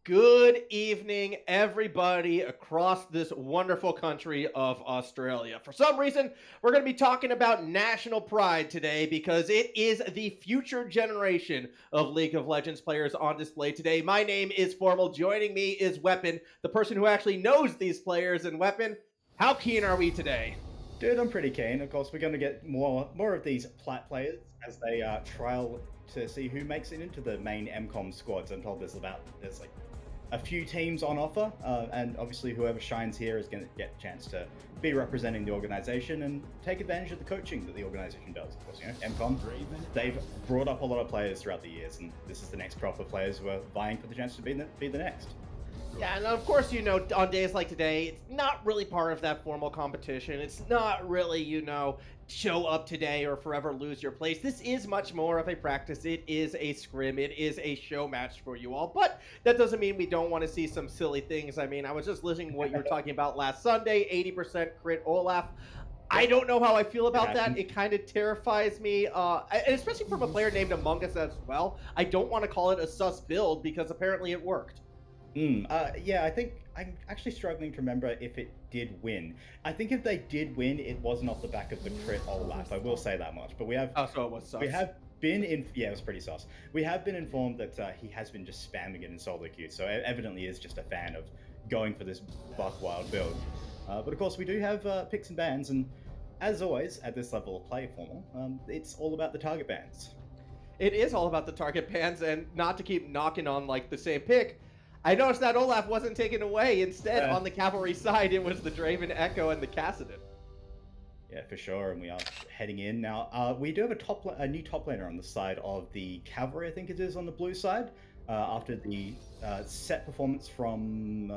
Good evening, everybody across this wonderful country of Australia. For some reason, we're going to be talking about national pride today because it is the future generation of League of Legends players on display today. My name is Formal. Joining me is Weapon, the person who actually knows these players. And Weapon, how keen are we today? Dude, I'm pretty keen. Of course, we're going to get more of these plat players as they trial to see who makes it into the main MCOM squads. I'm told there's like a few teams on offer, and obviously whoever shines here is going to get a chance to be representing the organization and take advantage of the coaching that the organization does. Of course, MCOM, they've brought up a lot of players throughout the years, and this is the next crop of players who are vying for the chance to be the next. Yeah, and of course, on days like today, it's not really part of that formal competition. It's not really, show up today or forever lose your place. This is much more of a practice. It is a scrim. It is a show match for you all. But that doesn't mean we don't want to see some silly things. I mean, I was just listening to what you were talking about last Sunday, 80% crit Olaf. I don't know how I feel It about that. happened. It kind of terrifies me, and especially from a player named Among Us as well. I don't want to call it a sus build because apparently it worked. Yeah, I think I'm actually struggling to remember if it did win. I think if they did win, it wasn't off the back of the crit Olaf. I will say that much. But Oh, so it was we sus. have been in yeah, it was pretty sus. We have been informed that he has been just spamming it in solo queue, so evidently is just a fan of going for this buck wild build. But of course, we do have picks and bans, and as always at this level of play formal, it's all about the target bans. It is all about the target bans, and not to keep knocking on like the same pick. I noticed that Olaf wasn't taken away. Instead, Uh, on the cavalry side, it was the Draven Echo and the Cassidon. Yeah, for sure. And we are heading in now. We do have a new top laner on the side of the Cavalry, I think it is, on the blue side. After the set performance from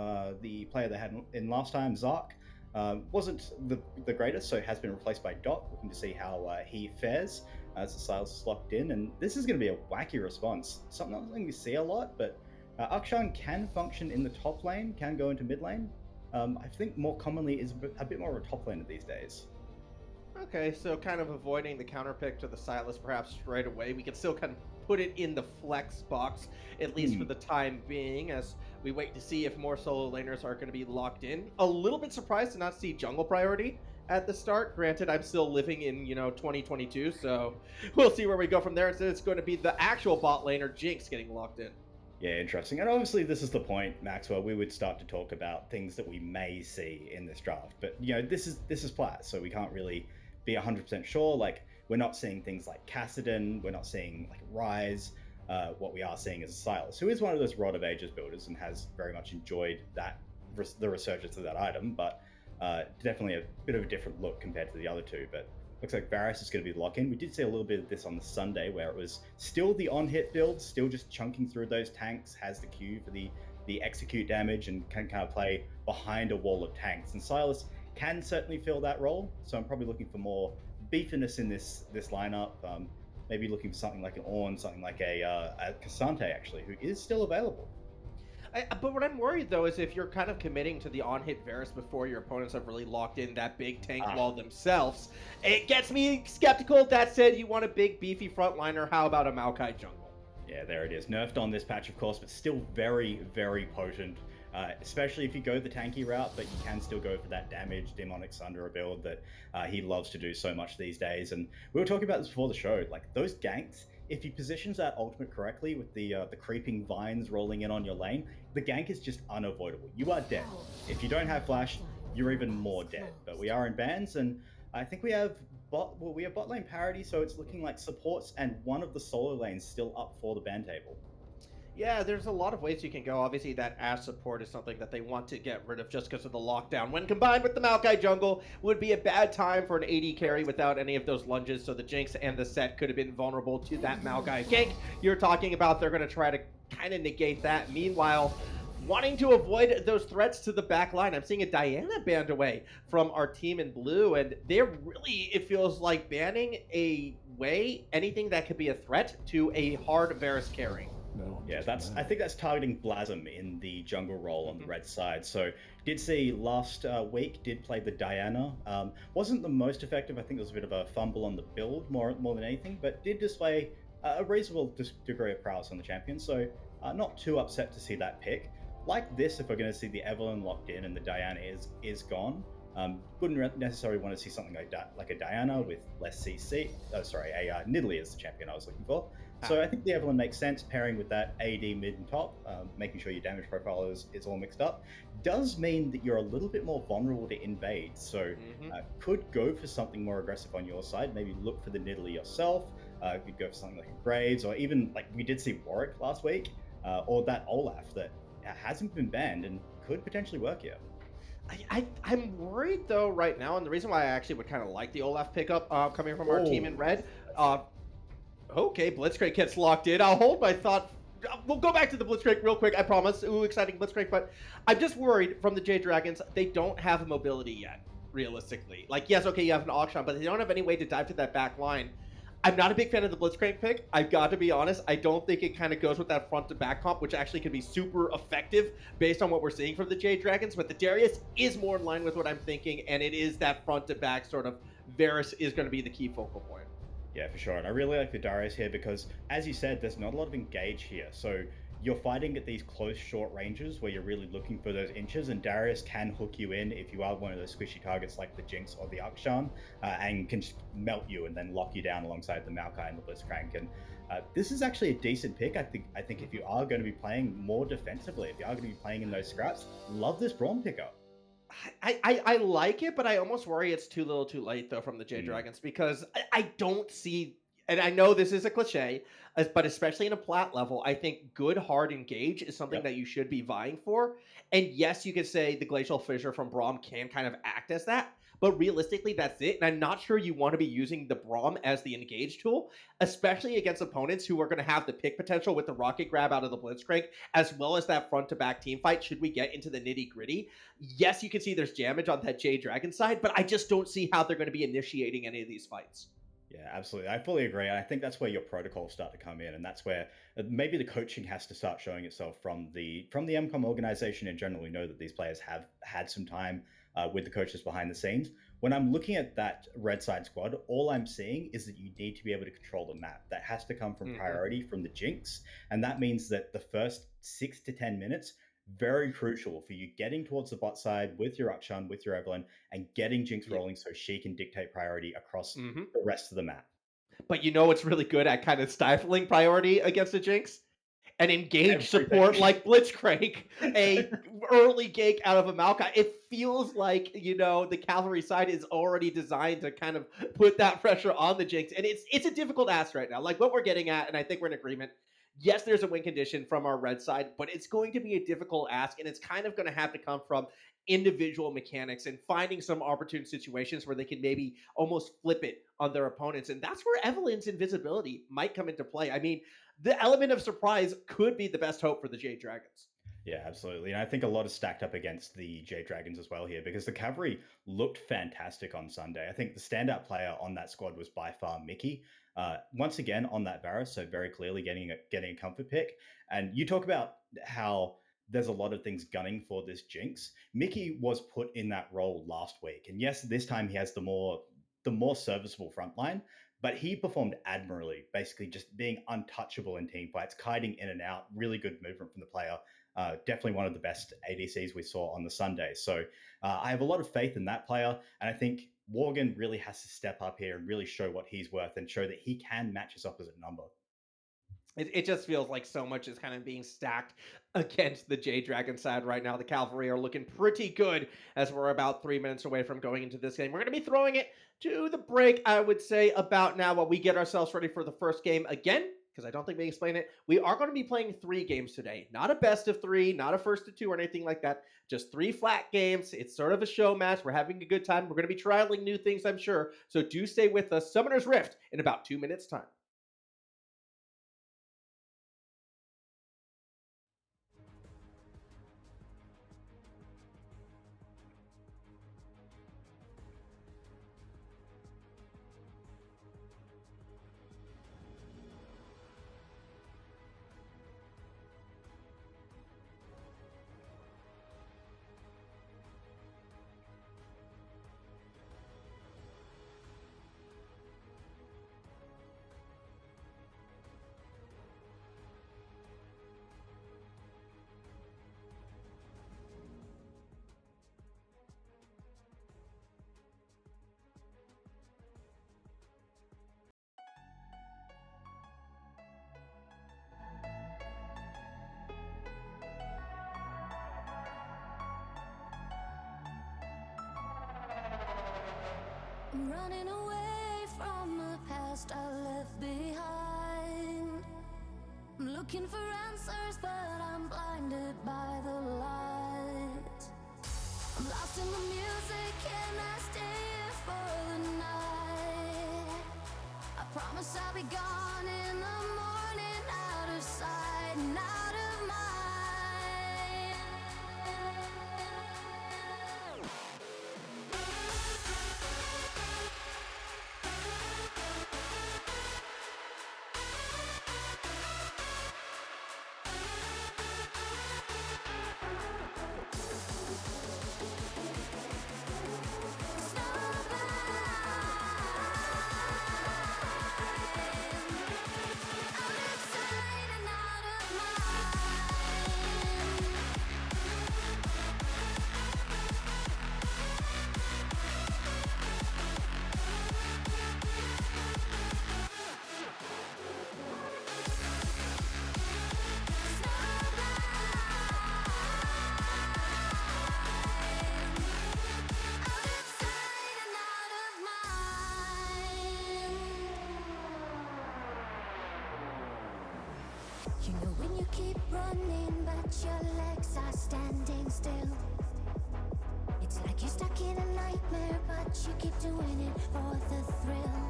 the player they had in last time, Zark, wasn't the greatest, so has been replaced by Dot. Looking to see how he fares as the Silas is locked in. And this is going to be a wacky response. Something we see a lot, but Akshan can function in the top lane, can go into mid lane. I think more commonly is a bit more of a top laner these days. Okay, so kind of avoiding the counter pick to the Silas perhaps straight away. We can still kind of put it in the flex box, at least for Hmm. the time being, as we wait to see if more solo laners are going to be locked in. A little bit surprised to not see jungle priority at the start. Granted, I'm still living in, 2022, so we'll see where we go from there. Instead, it's going to be the actual bot laner Jinx getting locked in. Yeah, interesting. And obviously, this is the point, Maxwell. We would start to talk about things that we may see in this draft. But this is plat, so we can't really be 100% sure. Like, we're not seeing things like Cassidon. We're not seeing like Rise. What we are seeing is Silas, who is one of those Rod of Ages builders and has very much enjoyed the resurgence of that item. But definitely a bit of a different look compared to the other two. But looks like Varus is going to be lock in. We did see a little bit of this on the Sunday where it was still the on hit build, still just chunking through those tanks, has the Q for the execute damage and can kind of play behind a wall of tanks. And Silas can certainly fill that role. So I'm probably looking for more beefiness in this lineup. Maybe looking for something like an Ornn, something like a Cassante actually, who is still available. But what I'm worried though is if you're kind of committing to the on-hit Varus before your opponents have really locked in that big tank Ah, wall themselves, it gets me skeptical. That said, you want a big beefy frontliner. How about a Maokai jungle? Yeah, there it is. Nerfed on this patch, of course, but still very, very potent. Especially if you go the tanky route, but you can still go for that damage Demonic Sunder build that he loves to do so much these days. And we were talking about this before the show. Like those ganks, if he positions that ultimate correctly with the creeping vines rolling in on your lane, the gank is just unavoidable. You are dead. If you don't have flash, you're even more dead. But we are in bans, and I think we have bot lane parity, so it's looking like supports and one of the solo lanes still up for the ban table. Yeah, there's a lot of ways you can go. Obviously, that Ash support is something that they want to get rid of just because of the lockdown. When combined with the Maokai jungle, would be a bad time for an AD carry without any of those lunges. So the Jinx and the set could have been vulnerable to that Maokai gank. You're talking about they're going to try to kind of negate that. Meanwhile, wanting to avoid those threats to the back line, I'm seeing a Diana banned away from our team in blue, and they're really, it feels like, banning a way anything that could be a threat to a hard Varus carry. Yeah, I think that's targeting Blasm in the jungle role on the Mhm. red side. So did see last week did play the Diana. Wasn't the most effective. I think there was a bit of a fumble on the build more than anything, but did display a reasonable degree of prowess on the champion. So not too upset to see that pick. like this, if we're going to see the Evelyn locked in and the Diana is gone, wouldn't necessarily want to see something like a Diana with less CC. Oh, sorry, a Nidalee is the champion I was looking for. So I think the Evelyn makes sense pairing with that AD mid and top, making sure your damage profile is all mixed up. Does mean that you're a little bit more vulnerable to invade. So could go for something more aggressive on your side. Maybe look for the Nidalee yourself. Could go for something like a Graves, or even like we did see Warwick last week, or that Olaf that hasn't been banned and could potentially work here. I'm worried though right now, and the reason why I actually would kind of like the Olaf pickup coming from our team in red. Okay, Blitzcrank gets locked in. I'll hold my thought. We'll go back to the Blitzcrank real quick, I promise. Ooh, exciting Blitzcrank, but I'm just worried from the Jade Dragons, they don't have a mobility yet, realistically. Like, yes, okay, you have an auction, but they don't have any way to dive to that back line. I'm not a big fan of the Blitzcrank pick. I've got to be honest. I don't think it kind of goes with that front to back comp, which actually can be super effective based on what we're seeing from the Jade Dragons. But the Darius is more in line with what I'm thinking, and it is that front to back sort of Varus is going to be the key focal point. Yeah, for sure. And I really like the Darius here because, as you said, there's not a lot of engage here. So you're fighting at these close, short ranges where you're really looking for those inches, and Darius can hook you in if you are one of those squishy targets like the Jinx or the Akshan, and can just melt you and then lock you down alongside the Maokai and the Blitzcrank. And this is actually a decent pick. I think if you are going to be playing more defensively, if you are going to be playing in those scraps, love this Braum pickup. I like it, but I almost worry it's too little too late, though, from the Jade Dragons, because I don't see, and I know this is a cliche, but especially in a plat level, I think good hard engage is something that you should be vying for. And yes, you could say the Glacial Fissure from Braum can kind of act as that, but realistically, that's it. And I'm not sure you want to be using the Braum as the engage tool, especially against opponents who are going to have the pick potential with the rocket grab out of the Blitzcrank, as well as that front to back team fight. Should we get into the nitty gritty? Yes, you can see there's damage on that Jade Dragon side, but I just don't see how they're going to be initiating any of these fights. Yeah, absolutely. I fully agree. I think that's where your protocols start to come in, and that's where maybe the coaching has to start showing itself from the MCOM organization in general. We know that these players have had some time with the coaches behind the scenes. When I'm looking at that red side squad, all I'm seeing is that you need to be able to control the map. That has to come from priority from the Jinx, and that means that the first 6 to 10 minutes very crucial for you getting towards the bot side with your Akshan, with your Evelyn, and getting Jinx rolling so she can dictate priority across the rest of the map. But you know what's really good at kind of stifling priority against the Jinx? An engaged support like Blitzcrank, a early gank out of a Maokai. It feels like, the Cavalry side is already designed to kind of put that pressure on the Jinx. And it's a difficult ask right now. Like what we're getting at, and I think we're in agreement. Yes, there's a win condition from our red side, but it's going to be a difficult ask, and it's kind of going to have to come from individual mechanics and finding some opportune situations where they can maybe almost flip it on their opponents. And that's where Evelyn's invisibility might come into play. I mean, the element of surprise could be the best hope for the Jade Dragons. Yeah, absolutely. And I think a lot is stacked up against the Jade Dragons as well here because the Cavalry looked fantastic on Sunday. I think the standout player on that squad was by far Mickey. Once again on that Varus, so very clearly getting a comfort pick. And you talk about how there's a lot of things gunning for this Jinx. Mickey was put in that role last week. And yes, this time he has the more serviceable front line, but he performed admirably, basically just being untouchable in team fights, kiting in and out, really good movement from the player. Definitely one of the best ADCs we saw on the Sunday. So I have a lot of faith in that player. And I think Worgen really has to step up here and really show what he's worth and show that he can match his opposite number. It just feels like so much is kind of being stacked against the Jade Dragon side right now. The Cavalry are looking pretty good as we're about 3 minutes away from going into this game. We're going to be throwing it to the break, I would say, about now while we get ourselves ready for the first game again, because I don't think we explained it. We are going to be playing 3 games today. Not a best of 3, not a first of 2 or anything like that. Just 3 flat games. It's sort of a show match. We're having a good time. We're going to be trialing new things, I'm sure. So do stay with us. Summoner's Rift in about 2 minutes' time. I'm running away from the past I left behind. I'm looking for answers, but I'm blinded by the light. I'm lost in the music and I stay here for the night. I promise I'll be gone in the morning, out of sight and out of mind. You know when you keep running, but your legs are standing still. It's like you're stuck in a nightmare, but you keep doing it for the thrill.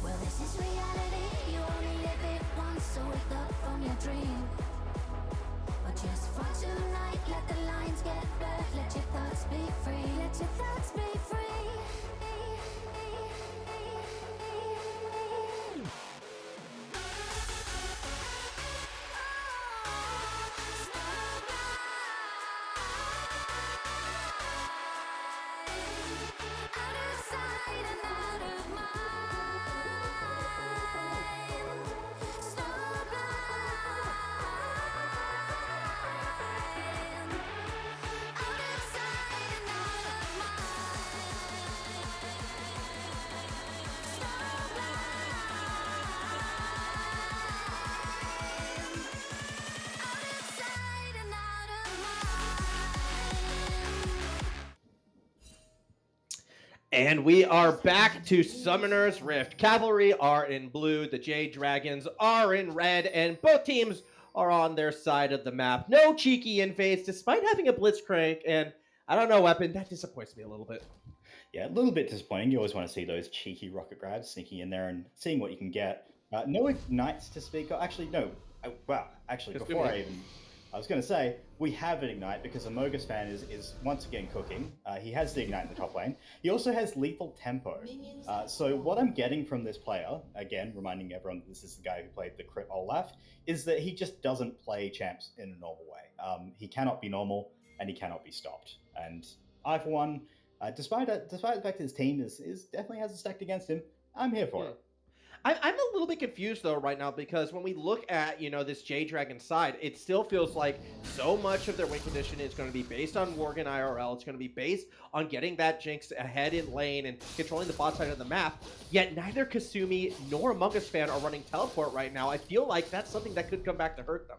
Well, this is reality, you only live it once, so wake up from your dream. But just for tonight, let the lines get blurred, let your thoughts be free, let your thoughts be free. And we are back to Summoner's Rift. Cavalry are in blue, the Jade Dragons are in red, and both teams are on their side of the map. No cheeky in-phase, despite having a Blitzcrank, and I don't know, Weapon, that disappoints me a little bit. Yeah, a little bit disappointing. You always want to see those cheeky rocket grabs sneaking in there and seeing what you can get. No ignites to speak of. Actually, no. Before I was going to say, we have an ignite because Amogus fan is once again cooking. He has the ignite in the top lane. He also has lethal tempo. So what I'm getting from this player, again, reminding everyone that this is the guy who played the Crit Olaf, is that he just doesn't play champs in a normal way. He cannot be normal, and he cannot be stopped. And I, for one, despite the fact that his team is definitely has it stacked against him, I'm here for it. I'm a little bit confused though right now because when we look at this Jade Dragon side, it still feels like so much of their win condition is going to be based on Worgen IRL. It's going to be based on getting that Jinx ahead in lane and controlling the bot side of the map. Yet neither Kasumi nor Among Us fan are running teleport right now. I feel like that's something that could come back to hurt them.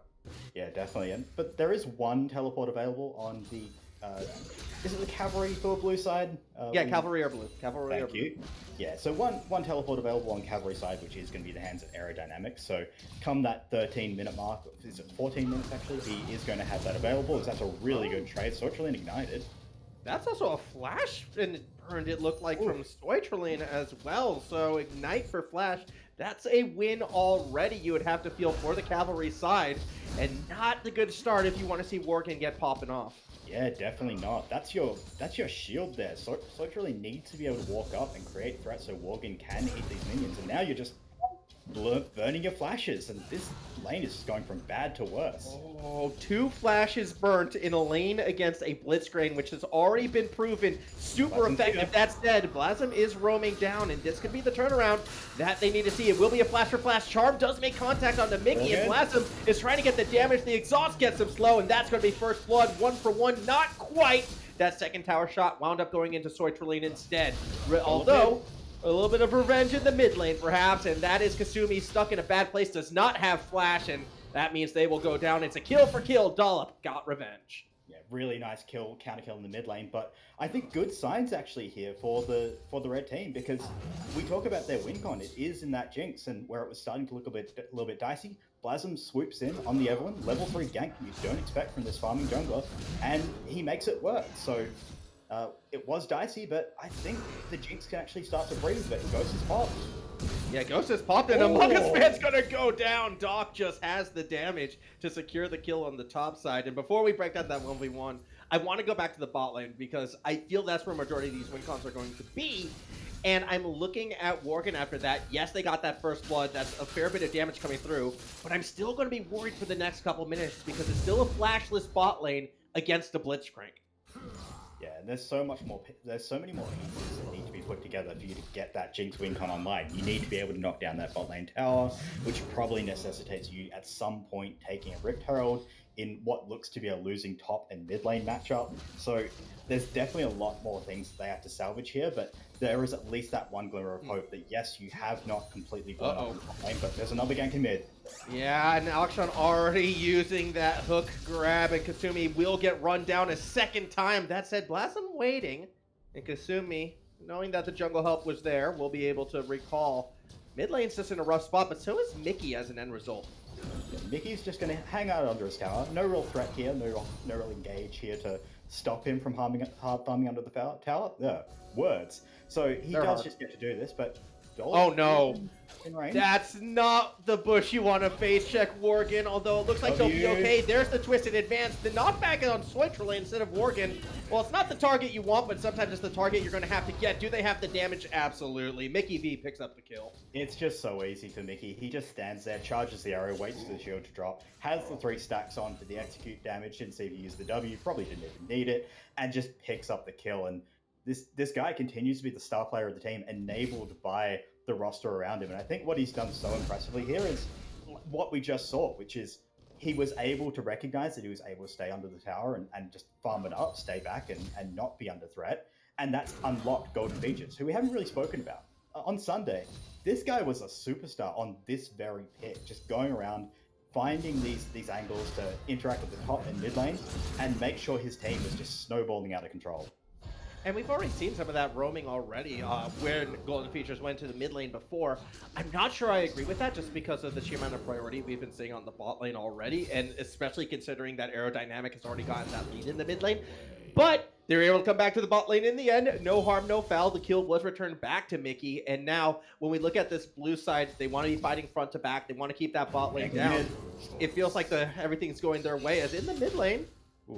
Yeah, definitely. But there is one teleport available on the. Is it the Cavalry for blue side? Yeah, Cavalry are blue. Thank you. Yeah, so one teleport available on Cavalry side, which is going to be the hands of Aerodynamics. So come that 13-minute mark, is it 14 minutes actually? He is going to have that available. That's a really good trade. Soitraline ignited. That's also a flash and burned, it looked like, from Soitraline as well. So ignite for flash. That's a win already, you would have to feel, for the Cavalry side. And not the good start if you want to see Worgen get popping off. Yeah, definitely not. That's your shield there. Soitraline needs to be able to walk up and create threats so Worgen can hit these minions. And now you're just burning your flashes, and this lane is just going from bad to worse. Oh, 2 flashes burnt in a lane against a Blitzcrank, which has already been proven super effective. That said, Blasm is roaming down, and this could be the turnaround that they need to see. It will be a flash for flash. Charm does make contact on the Mickey, and Blasm is trying to get the damage. The exhaust gets him slow, and that's going to be first blood. 1 for 1, not quite. That second tower shot wound up going into Soitraline instead. Although a little bit of revenge in the mid lane, perhaps, and that is Kasumi stuck in a bad place, does not have flash, and that means they will go down. It's a kill for kill. Dollop got revenge. Yeah, really nice counter kill in the mid lane. But I think good signs actually here for the red team, because we talk about their win con. It is in that Jinx, and where it was starting to look a little bit dicey. Blasm swoops in on the Evelyn, level 3 gank you don't expect from this farming jungler, and he makes it work. So it was dicey, but I think the Jinx can actually start to breathe, but Ghost is popped. Yeah, Ghost has popped, and Among Us Man's gonna go down. Doc just has the damage to secure the kill on the top side. And before we break down that 1v1, I want to go back to the bot lane, because I feel that's where majority of these win cons are going to be. And I'm looking at Worgen after that. Yes, they got that first blood. That's a fair bit of damage coming through. But I'm still going to be worried for the next couple minutes, because it's still a flashless bot lane against a Blitzcrank. Yeah, and there's so many more pieces that need to be put together for you to get that Jinx win con online. You need to be able to knock down that bot lane tower, which probably necessitates you at some point taking a Rift Herald in what looks to be a losing top and mid lane matchup. So there's definitely a lot more things that they have to salvage here, but there is at least that one glimmer of hope that yes, you have not completely blown up the top lane, but there's another gank in mid. Yeah, and Alexon already using that hook grab, and Kasumi will get run down a second time. That said, Blasm waiting, and Kasumi, knowing that the jungle help was there, will be able to recall. Mid lane's just in a rough spot, but so is Mickey as an end result. Yeah, Mickey's just going to hang out under his tower. No real threat here, no real engage here to stop him from farming under the tower. Yeah, words. So he does just get to do this, but... Oh no! In range. That's not the bush you want to face check Worgen, although it looks like they'll be okay. There's the twisted advance. The knockback on Soitrale instead of Worgen. Well, it's not the target you want, but sometimes it's the target you're going to have to get. Do they have the damage? Absolutely. Mickey V picks up the kill. It's just so easy for Mickey. He just stands there, charges the arrow, waits for the shield to drop, has the 3 stacks on for the execute damage, didn't see if he used the W, probably didn't even need it, and just picks up the kill. And this guy continues to be the star player of the team, enabled by the roster around him. And I think what he's done so impressively here is what we just saw, which is he was able to recognize that he was able to stay under the tower and just farm it up, stay back, and not be under threat. And that's unlocked Golden Features, who we haven't really spoken about. On Sunday, this guy was a superstar on this very pick, just going around, finding these angles to interact with the top and mid lane, and make sure his team was just snowballing out of control. And we've already seen some of that roaming already, when Golden Features went to the mid lane before. I'm not sure I agree with that, just because of the sheer amount of priority we've been seeing on the bot lane already, and especially considering that Aerodynamic has already gotten that lead in the mid lane. But they were able to come back to the bot lane in the end. No harm, no foul. The kill was returned back to Mickey. And now, when we look at this blue side, they want to be fighting front to back. They want to keep that bot lane down. It feels like everything's going their way, as in the mid lane,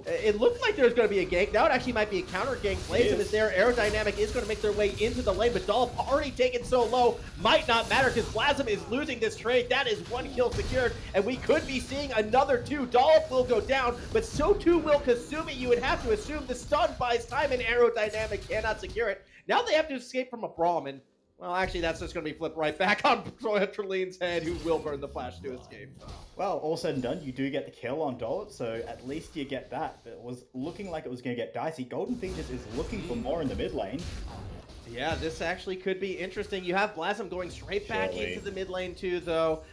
it looked like there's going to be a gank. Now it actually might be a counter gank. Blazem is there. Aerodynamic is going to make their way into the lane, but Dolph already taken so low. Might not matter, because Blasm is losing this trade. That is 1 kill secured, and we could be seeing another 2. Dolph will go down, but so too will Kasumi. You would have to assume the stun buys time, and Aerodynamic cannot secure it. Now they have to escape from a Braum, and well, actually, that's just going to be flipped right back on Troline's head, who will burn the flash to escape. Well, all said and done, you do get the kill on Dolph, so at least you get that. But it was looking like it was going to get dicey. Golden Features is looking for more in the mid lane. Yeah, this actually could be interesting. You have Blasm going straight back into the mid lane too, though.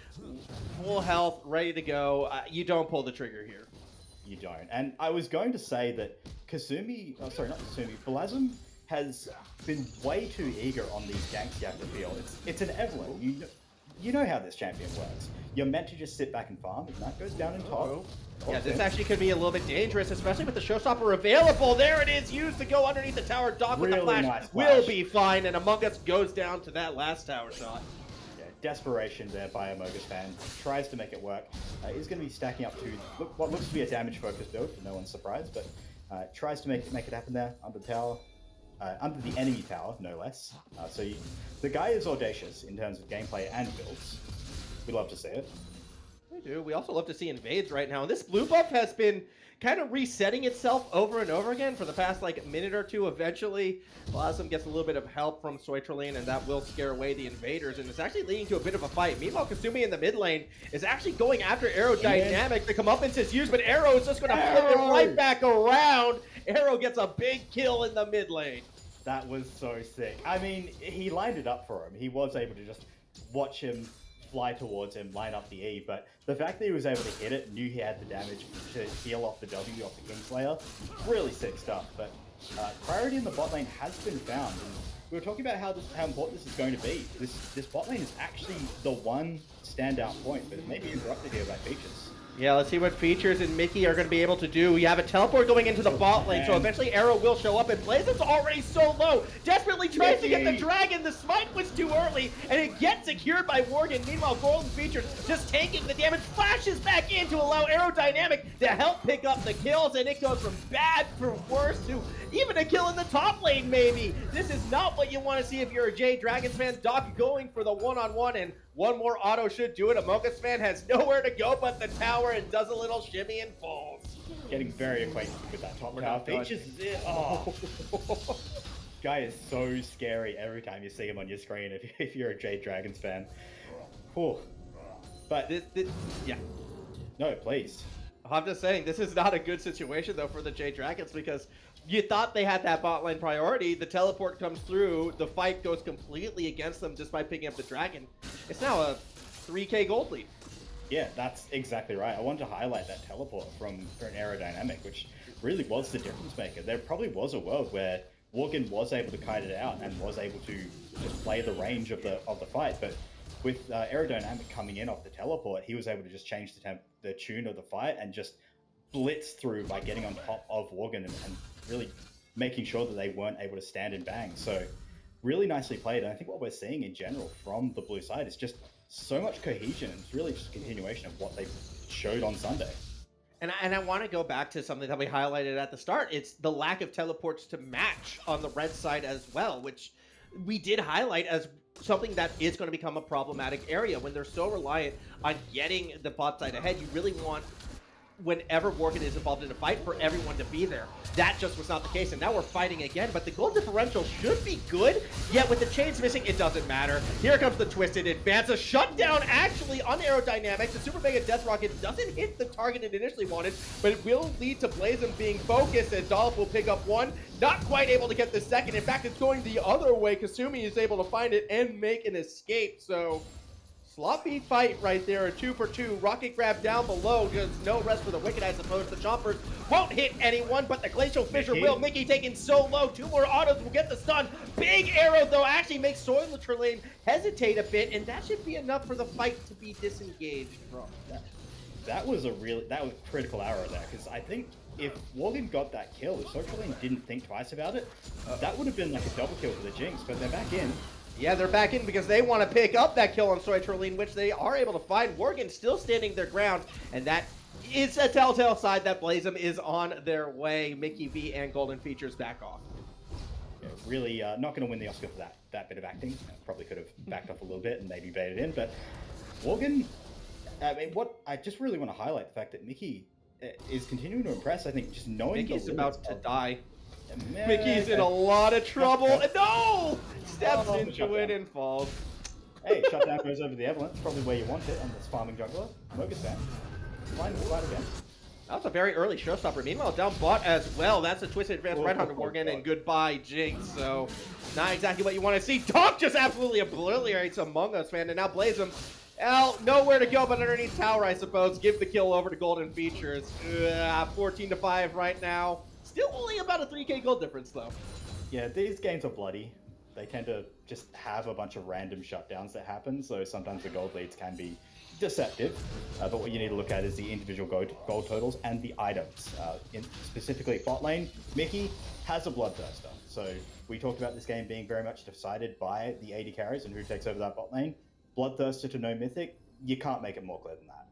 Full health, ready to go. You don't pull the trigger here. You don't. And I was going to say that Blasm has been way too eager on these ganks you have to feel. It's an Evelyn. You know how this champion works. You're meant to just sit back and farm, and that goes down in top. Yeah, this actually could be a little bit dangerous, especially with the showstopper available. There it is, used to go underneath the tower. Doc with the flash, nice will be fine, and Among Us goes down to that last tower shot. Yeah, desperation there by a Mogus fan. Tries to make it work. Is going to be stacking up to what looks to be a damage-focused build, no one's surprised, but tries to make it happen there under the tower. Under the enemy tower, no less. The guy is audacious in terms of gameplay and builds. We love to see it. We do. We also love to see invades right now. And this blue buff has been kind of resetting itself over and over again for the past minute or two. Eventually, Blasm gets a little bit of help from Soitrale, and that will scare away the invaders. And it's actually leading to a bit of a fight. Meanwhile, Kasumi in the mid lane is actually going after Aerodynamic. The comeuppance is used, but Arrow is just going to flip it right back around. Arrow gets a big kill in the mid lane. That was so sick. I mean, he lined it up for him. He was able to just watch him fly towards him, line up the E, but the fact that he was able to hit it, knew he had the damage to heal off the W off the Kingslayer, really sick stuff. But priority in the bot lane has been found. And we were talking about how important this is going to be. This bot lane is actually the one standout point, but it may be interrupted here by Features. Yeah, let's see what Features and Mickey are going to be able to do. We have a teleport going into the bot lane, so eventually Arrow will show up, and Blazem's already so low. Desperately tries to get the dragon. The smite was too early, and it gets secured by Worgen. Meanwhile, Golden Features just taking the damage, flashes back in to allow Aerodynamic to help pick up the kills, and it goes from bad for worse to even a kill in the top lane, maybe. This is not what you want to see if you're a Jade Dragons fan. Doc going for the one-on-one, and one more auto should do it. Among Us fan has nowhere to go but the tower and does a little shimmy and falls. Getting very acquainted with that top tower. Features, oh. Guy is so scary every time you see him on your screen if you're a Jade Dragons fan. Whew. But yeah. No, please. I'm just saying, this is not a good situation, though, for the Jade Dragons, because you thought they had that bot lane priority. The teleport comes through. The fight goes completely against them just by picking up the dragon. It's now a 3k gold lead. Yeah, that's exactly right. I wanted to highlight that teleport for an Aerodynamic, which really was the difference maker. There probably was a world where Worgen was able to kite it out and was able to just play the range of the fight, but with Aerodynamic coming in off the teleport, he was able to just change the tune of the fight and just blitz through by getting on top of Worgen and really making sure that they weren't able to stand and bang. So really nicely played. And I think what we're seeing in general from the blue side is just so much cohesion. It's really just a continuation of what they showed on Sunday. And I want to go back to something that we highlighted at the start. It's the lack of teleports to match on the red side as well, which we did highlight as something that is going to become a problematic area. When they're so reliant on getting the bot side ahead, you really want, whenever Worgen is involved in a fight, for everyone to be there. That just was not the case, and now we're fighting again, but the goal differential should be good, yet with the chains missing, it doesn't matter. Here comes the Twisted Advance, a shutdown actually on Aerodynamics. The Super Mega Death Rocket doesn't hit the target it initially wanted, but it will lead to Blazem being focused, and Dolph will pick up one, not quite able to get the second. In fact, it's going the other way. Kasumi is able to find it and make an escape, so sloppy fight right there, a 2 for 2. Rocket grab down below, just no rest for the Wicked, I suppose. The Chompers won't hit anyone, but the Glacial Fissure will. Mickey taken so low, 2 more autos will get the stun. Big arrow, though, actually makes Soiler Lane hesitate a bit, and that should be enough for the fight to be disengaged from. That was critical arrow there, because I think if Worgen got that kill, if Soiler Lane didn't think twice about it, that would have been like a double kill for the Jinx, but they're back in. Yeah, they're back in because they want to pick up that kill on Soiler, which they are able to find. Worgen still standing their ground, and that is a telltale sign that Blazem is on their way. Mickey V and Golden Features back off. Yeah, really not going to win the Oscar for that bit of acting. Probably could have backed off a little bit and maybe baited in, but Worgen, I mean, I just really want to highlight the fact that Mickey is continuing to impress. I think just knowing Mickey's about to die. Man, Mickey's in a lot of trouble. No! Steps into it and falls. Hey, shutdown goes over the Avalanche. Probably where you want it on this farming jungler. Mogus fan. Fine again. That was a very early showstopper. Meanwhile, down bot as well. That's a Twisted Advance right onto Worgen, and goodbye, Jinx. So, not exactly what you want to see. Doc just absolutely obliterates Among Us, man. And now Blazem, nowhere to go but underneath tower, I suppose. Give the kill over to Golden Features. 14-5 right now. Still only about a 3k gold difference, though. Yeah, these games are bloody. They tend to just have a bunch of random shutdowns that happen, so sometimes the gold leads can be deceptive. But what you need to look at is the individual gold totals and the items. Specifically, bot lane, Mickey has a Bloodthirster. So we talked about this game being very much decided by the AD carries and who takes over that bot lane. Bloodthirster to no Mythic, you can't make it more clear than that.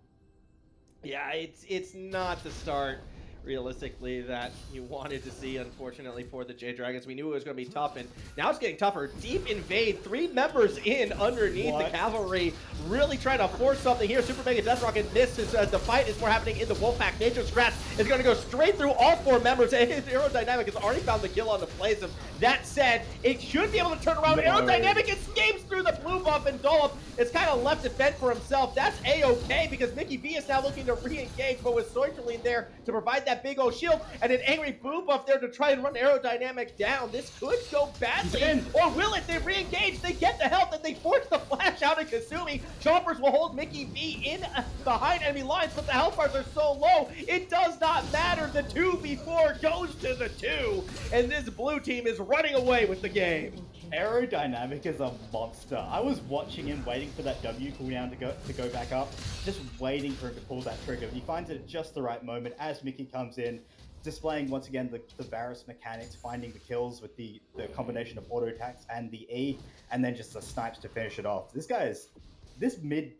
Yeah, it's not the start, realistically, that you wanted to see, unfortunately, for the Jade Dragons. We knew it was going to be tough, and now it's getting tougher. Deep invade, 3 members in underneath the Cavalry, really trying to force something here. Super Mega Death Rocket misses. The fight is more happening in the Wolfpack. Nature's Grasp is going to go straight through all 4 members, and Aerodynamic has already found the kill on the Blazem. That said, it should be able to turn around. No. Aerodynamic escapes through the blue buff, and Dolph is kind of left to fend for himself. That's A-okay, because Mickey V is now looking to re-engage, but with Soiler there to provide that that big old shield, and an angry Boo Buff there to try and run Aerodynamic down. This could go badly, or will it? They re-engage, they get the health, and they force the flash out of Kasumi. Chompers will hold Mickey B in behind enemy lines, but the health bars are so low, it does not matter. The 2v4 goes to the 2, and this blue team is running away with the game. Aerodynamic is a monster. I was watching him, waiting for that W cooldown to go back up, just waiting for him to pull that trigger. He finds it at just the right moment as Mickey comes in, displaying once again the Varus mechanics, finding the kills with the combination of auto attacks and the E, and then just the snipes to finish it off. This mid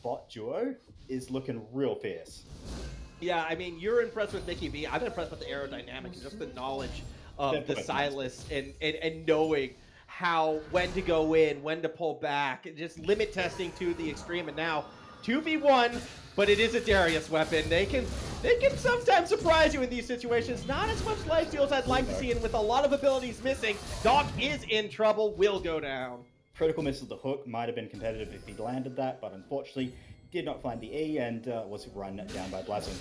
bot duo is looking real fierce. Yeah, I mean, you're impressed with Mickey B. I'm impressed with the aerodynamics and just the knowledge of the Silas and knowing when to go in, when to pull back, and just limit testing to the extreme. And now 2v1, but it is a Darius weapon. They can sometimes surprise you in these situations. Not as much life steal as I'd like to see, and with a lot of abilities missing, Doc is in trouble, will go down. Critical miss of the hook might have been competitive if he landed that, but unfortunately did not find the E and was run down by Blazon,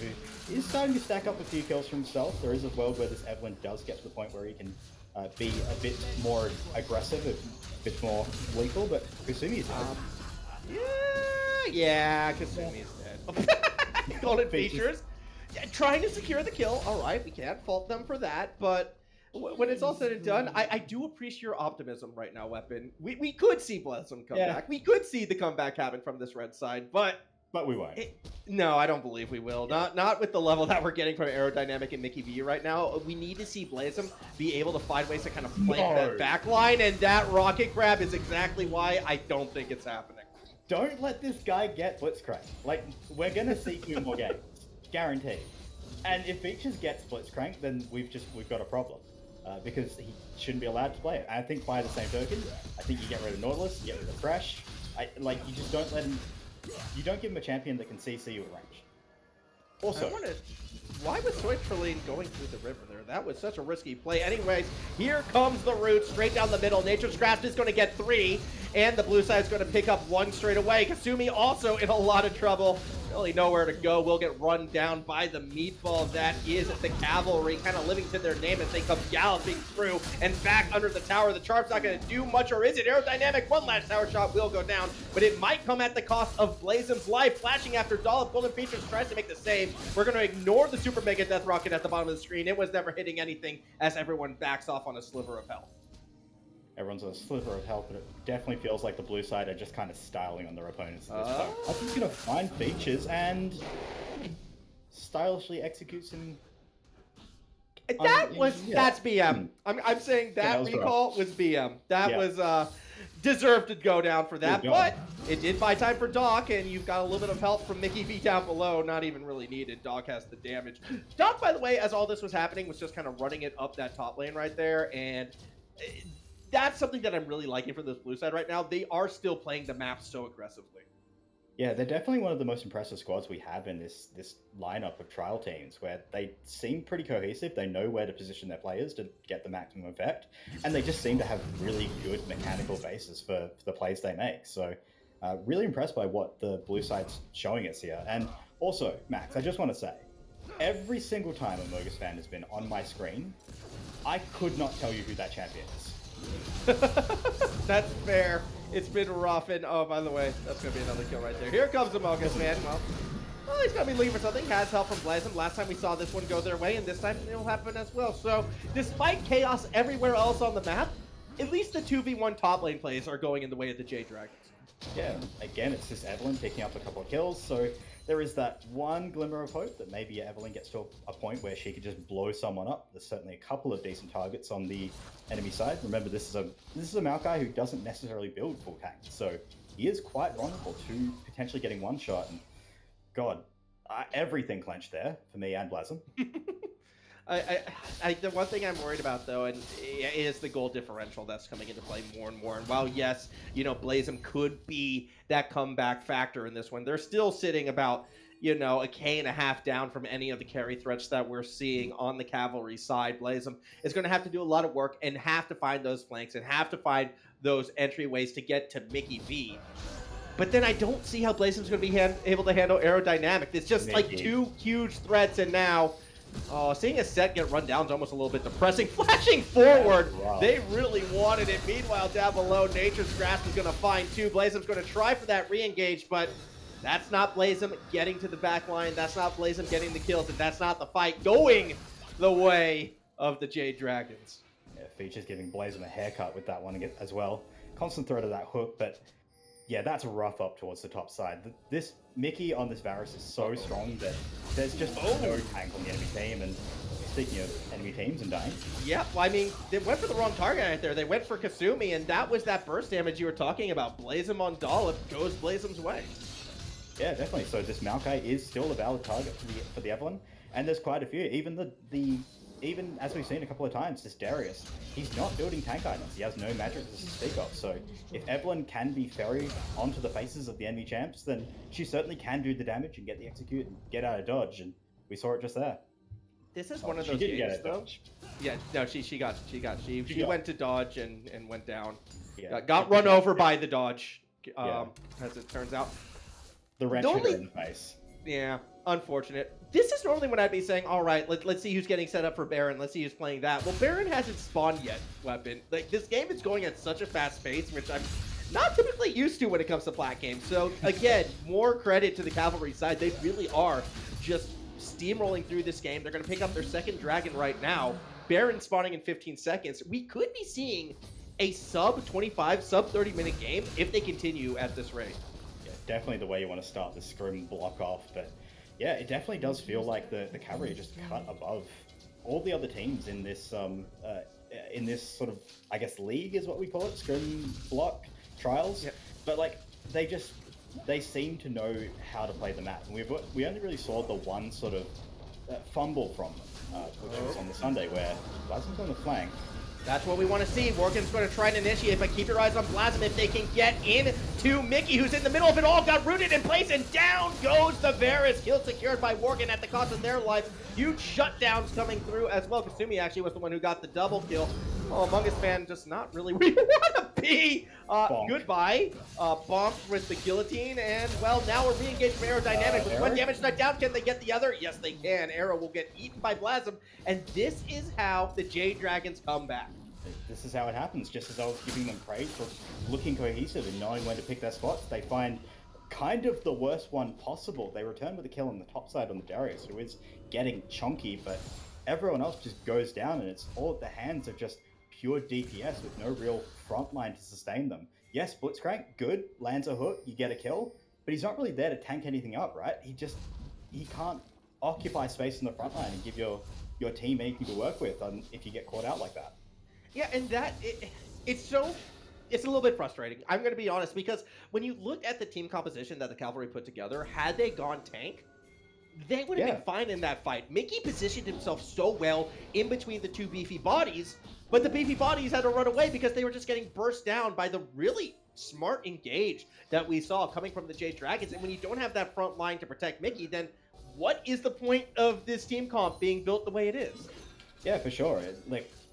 who is starting to stack up a few kills for himself. There is a world where this Evelyn does get to the point where he can be a bit more aggressive, a bit more lethal, but Kasumi is dead. Yeah, Kasumi is dead. Golden features. Yeah, trying to secure the kill. All right, we can't fault them for that, but when it's all said and done, I do appreciate your optimism right now, Weapon. We could see Blossom come back. We could see the comeback happen from this red side, but we won't. No, I don't believe we will. Not with the level that we're getting from Aerodynamic and Mickey B right now. We need to see Blazem be able to find ways to kind of flank that back line, and that rocket grab is exactly why I don't think it's happening. Don't let this guy get Blitzcrank. Like, we're going to see 2 more games. Guaranteed. And if Features gets Blitzcrank, then we've got a problem. Because he shouldn't be allowed to play it. I think by the same token, I think you get rid of Nautilus, you get rid of Thresh. You just don't let him. You don't give him a champion that can CC you at range. Also, why was Soitraline going through the river there? That was such a risky play. Anyways, here comes the root straight down the middle. Nature's Grasp is going to get 3, and the blue side is going to pick up 1 straight away. Kasumi also in a lot of trouble. Really nowhere to go. Will get run down by the meatball that is the Cavalry, kind of living to their name as they come galloping through and back under the tower. The charm's not going to do much, or is it? Aerodynamic, 1 last tower shot will go down, but it might come at the cost of Blazem's life. Flashing after Dollop, Golden Features tries to make the save. We're going to ignore the Super Mega Death Rocket at the bottom of the screen. It was never hitting anything as everyone backs off on a sliver of health. Everyone's on a sliver of health, but it definitely feels like the blue side are just kind of styling on their opponents at this point. I think he's going to find Features and stylishly executes him. That's BM. I'm saying that recall was BM. That was deserved to go down for that, but it did buy time for Doc, and you've got a little bit of help from Mickey B down below. Not even really needed. Doc has the damage. Doc, by the way, as all this was happening, was just kind of running it up that top lane right there, and that's something that I'm really liking for this blue side right now. They are still playing the map so aggressively. Yeah, they're definitely one of the most impressive squads we have in this lineup of trial teams, where they seem pretty cohesive. They know where to position their players to get the maximum effect, and they just seem to have really good mechanical bases for the plays they make. So really impressed by what the blue side's showing us here. And also, Max, I just want to say, every single time a Mogus fan has been on my screen, I could not tell you who that champion is. That's fair. It's been rough, and oh, by the way, that's gonna be another kill right there. Here comes the Mogus, man. Well, he's gonna be leaving for something. Has help from Blazem. Last time we saw this one go their way, and this time it'll happen as well. So, despite chaos everywhere else on the map, at least the 2v1 top lane plays are going in the way of the Jade Dragons. Yeah, again, it's just Evelyn picking up a couple of kills, so there is that one glimmer of hope that maybe Evelyn gets to a point where she could just blow someone up. There's certainly a couple of decent targets on the enemy side. Remember, this is a Maokai who doesn't necessarily build full tank, so he is quite vulnerable to potentially getting one shot. And God, everything clenched there for me and Blazem. The one thing I'm worried about, though, and is the goal differential that's coming into play more and more. And while, yes, Blazem could be that comeback factor in this one, they're still sitting about, a K.5 down from any of the carry threats that we're seeing on the Cavalry side. Blazem is going to have to do a lot of work and have to find those flanks and have to find those entryways to get to Mickey B. But then I don't see how Blazem's going to be able to handle Aerodynamic. It's just like 2 huge threats, and now Oh, seeing a set get run down is almost a little bit depressing. Flashing forward, Wow. they really wanted it. Meanwhile, down below, Nature's Grasp is going to find two. Blazem's going to try for that re-engage, but that's not Blazem getting to the back line. That's not Blazem getting the kills, and that's not the fight going the way of the Jade Dragons. Yeah, Feature's giving Blazem a haircut with that one as well. Constant threat of that hook, but yeah, that's rough up towards the top side. This Mickey on this Varus is so strong that there's just no tank on the enemy team. And speaking of enemy teams and dying. Yeah, well, I mean, they went for the wrong target right there. They went for Kasumi, and that was that burst damage you were talking about. Blazem on Dollop goes Blazem's way. Yeah, definitely. So this Maokai is still a valid target for the Evelyn, and there's quite a few. Even as we've seen a couple of times, this Darius, he's not building tank items. He has no magic to speak of. So if Evelyn can be ferried onto the faces of the enemy champs, then she certainly can do the damage and get the execute and get out of dodge. And we saw it just there. This is one of She those didn't games, get it, though. Yeah, no, she went to dodge and went down. Yeah. Got run over by the dodge, Yeah. as it turns out. The wrench hit her in the face. Yeah, unfortunate. This is normally when I'd be saying, all right, let's see who's getting set up for Baron. Let's see who's playing that. Well, Baron hasn't spawned yet, weapon. Like, this game is going at such a fast pace, which I'm not typically used to when it comes to flat games. So, again, more credit to the Cavalry side. They really are just steamrolling through this game. They're going to pick up their second dragon right now. Baron spawning in 15 seconds. We could be seeing a sub-25, sub-30-minute game if they continue at this rate. Definitely the way you want to start the scrim block off, but yeah, it definitely does feel like the Cavalry are just cut above all the other teams in this sort of, I guess, league is what we call it, scrim block trials. Yep. But like they seem to know how to play the map, and we only really saw the one sort of fumble from them, which was on the Sunday where Blasm's on the flank. That's what we want to see. Morgan's going to try and initiate, but keep your eyes on Blasm if they can get into Mickey, who's in the middle of it all, got rooted in place, and down goes the Varus. Kill secured by Morgan at the cost of their life. Huge shutdowns coming through as well. Kasumi actually was the one who got the double kill. Oh, Among Us fan just not really where you want to be. Goodbye. Bonked with the guillotine, and well, now we're re-engaged from Aerodynamic. With one damage knocked down, can they get the other? Yes, they can. Arrow will get eaten by Blasm, and this is how the Jade Dragons come back. This is how it happens. Just as I was giving them praise for looking cohesive and knowing when to pick their spots, they find kind of the worst one possible. They return with a kill on the top side on the Darius, who is getting chunky, but everyone else just goes down, and it's all at the hands of just pure DPS with no real front line to sustain them. Yes, Blitzcrank, good, lands a hook, you get a kill, but he's not really there to tank anything up, right? He can't occupy space in the front line and give your team anything to work with if you get caught out like that. Yeah, and it's a little bit frustrating. I'm going to be honest, because when you look at the team composition that the Cavalry put together, had they gone tank, they would have been fine in that fight. Mickey positioned himself so well in between the two beefy bodies, but the beefy bodies had to run away because they were just getting burst down by the really smart engage that we saw coming from the Jade Dragons. And when you don't have that front line to protect Mickey, then what is the point of this team comp being built the way it is? Yeah, for sure.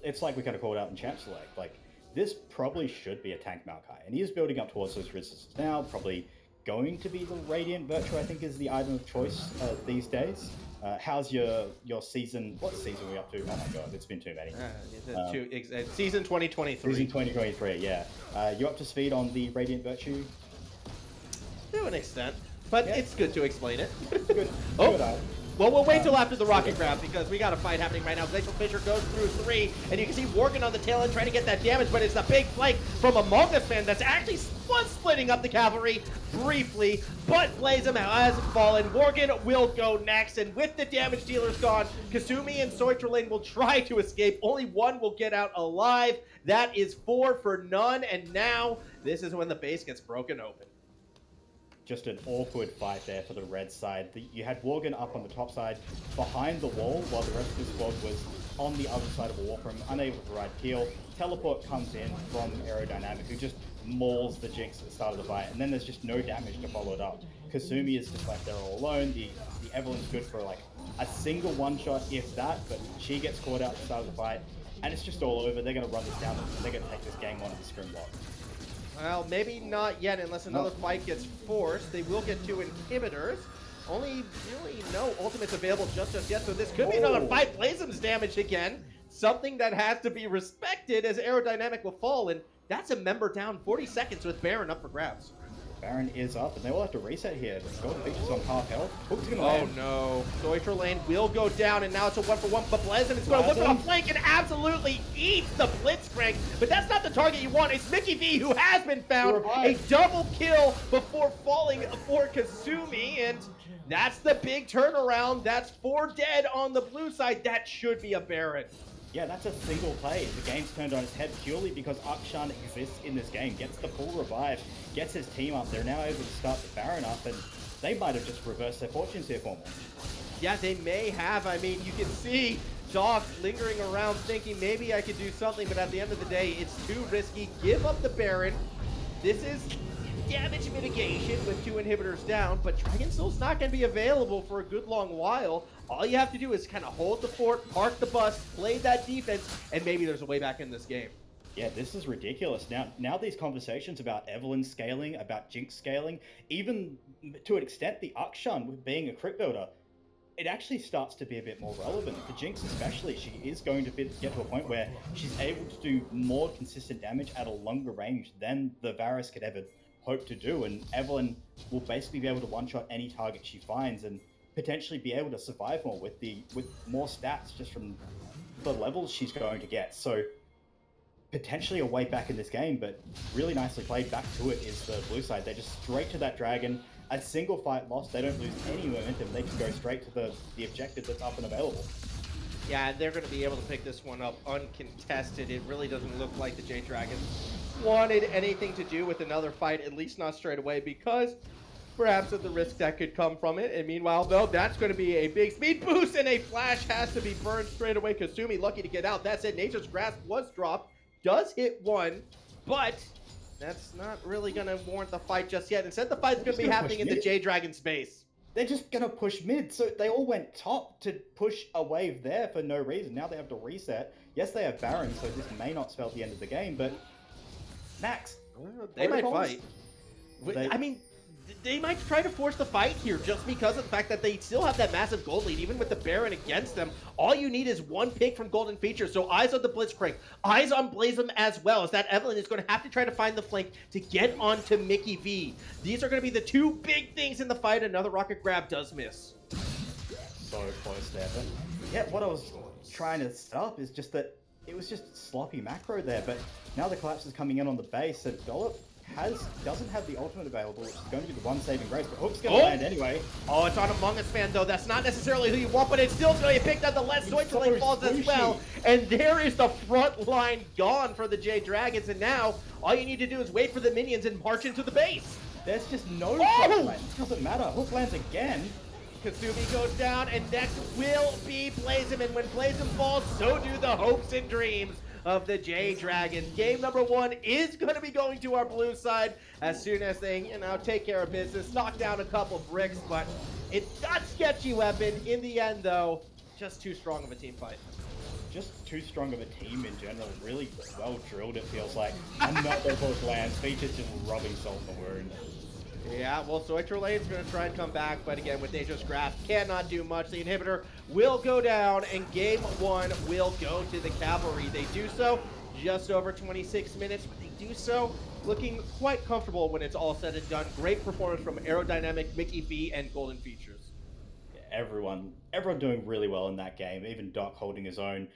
It's like we kind of called out in Champ Select. Like, this probably should be a tank Maokai, and he is building up towards those resistance now. Probably going to be the Radiant Virtue, I think, is the item of choice these days. How's your season? What season are we up to? Oh my god, it's been too many. Season 2023. Season 2023, yeah. You up to speed on the Radiant Virtue? To an extent, but it's good to explain it. Good. Oh. Good. Well, we'll wait till after the rocket grab, because we got a fight happening right now. Glacial Fissure goes through 3, and you can see Worgen on the tail end trying to get that damage, but it's a big flank from Among Us fan that's actually splitting up the Cavalry briefly, but Blazem has fallen. Worgen will go next, and with the damage dealers gone, Kasumi and Soitrelane will try to escape. Only one will get out alive. That is 4 for none, and now this is when the base gets broken open. Just an awkward fight there for the red side. You had Worgen up on the top side behind the wall while the rest of the squad was on the other side of a wall from unable to provide heal. Teleport comes in from Aerodynamic, who just mauls the Jinx at the start of the fight, and then there's just no damage to follow it up. Kasumi is just left there all alone. The Evelyn's good for like a single one-shot, if that, but she gets caught out at the start of the fight, and it's just all over. They're going to run this down, and they're going to take this game on to the scrim block. Well, maybe not yet unless another fight gets forced. They will get 2 inhibitors. Only really no ultimates available just yet, so this could be another fight. Blazem's damaged again. Something that has to be respected as aerodynamic will fall, and that's a member down. 40 seconds with Baron up for grabs. Baron is up, and they will have to reset here. But Golden Features on half health. Hook's gonna Oh land. no. Soitra Lane will go down, and now it's a 1-for-1, but Blazem is going to look at a flank and absolutely eats the Blitzcrank. But that's not the target you want. It's Mickey V who has been found. A double kill before falling for Kasumi, and that's the big turnaround. That's 4 dead on the blue side. That should be a Baron. Yeah, that's a single play. The game's turned on its head purely because Akshan exists in this game, gets the full revive, gets his team up. They're now able to start the Baron up, and they might have just reversed their fortunes here for me. Yeah, they may have. I mean, you can see Doc lingering around thinking maybe I could do something, but at the end of the day, it's too risky. Give up the Baron. This is damage mitigation with 2 inhibitors down, but Dragon Soul's not going to be available for a good long while. All you have to do is kind of hold the fort, park the bus, play that defense, and maybe there's a way back in this game. Yeah, this is ridiculous. Now these conversations about Evelyn scaling, about Jinx scaling, even to an extent the Akshan with being a crit builder, it actually starts to be a bit more relevant. The Jinx especially, she is going to get to a point where she's able to do more consistent damage at a longer range than the Varus could ever hope to do, and Evelyn will basically be able to one-shot any target she finds and potentially be able to survive more with more stats just from the levels she's going to get. So potentially a way back in this game, but really nicely played. Back to it is the blue side. They're just straight to that dragon. A single fight lost, they don't lose any momentum. They can go straight to the objective that's up and available. Yeah, they're going to be able to pick this one up uncontested. It really doesn't look like the Jade Dragons wanted anything to do with another fight, at least not straight away, because perhaps of the risk that could come from it. And meanwhile, though, that's going to be a big speed boost, and a flash has to be burned straight away. Kasumi lucky to get out. That said, Nature's Grasp was dropped, does hit one, but that's not really going to warrant the fight just yet. Instead, the fight's going to be happening in the Jade Dragon space. They're just going to push mid, so they all went top to push a wave there for no reason. Now they have to reset. Yes, they have Baron, so this may not spell the end of the game, but Max, they might fight. I mean, they might try to force the fight here just because of the fact that they still have that massive gold lead, even with the Baron against them. All you need is one pick from Golden Features, so eyes on the Blitzcrank, eyes on Blazem as well, as that Evelyn is going to have to try to find the flank to get onto Mickey V. These are going to be the 2 big things in the fight. Another rocket grab does miss. So close there, but yeah, what I was trying to set up is just that it was just sloppy macro there, but now the collapse is coming in on the base, and Dollop doesn't have the ultimate available, which is going to be the one saving grace, but Hook's going to land anyway. Oh, it's on Among Us fan, though. That's not necessarily who you want, but it's still going to be picked up. The less Soitra Lane falls as well. And there is the front line gone for the Jade Dragons, and now all you need to do is wait for the minions and march into the base. There's just no front line. It doesn't matter. Hook lands again. Kasumi goes down, and next will be Blazem, and when Blazem falls, so do the hopes and dreams of the Jade Dragons. Game number 1 is going to be going to our blue side as soon as they, take care of business, knock down a couple bricks, but it got sketchy weapon. In the end, though, just too strong of a team fight. Just too strong of a team in general. Really well drilled, it feels like. Another Hook lands. Features just rubbing salt in the wound. Yeah, well, Soitra Lane's going to try and come back, but again, with Nature's Grasp, cannot do much. The inhibitor will go down, and game 1 will go to the Cavalry. They do so just over 26 minutes, but they do so looking quite comfortable when it's all said and done. Great performance from Aerodynamic, Mickey V, and Golden Features. Yeah, everyone doing really well in that game. Even Doc holding his own.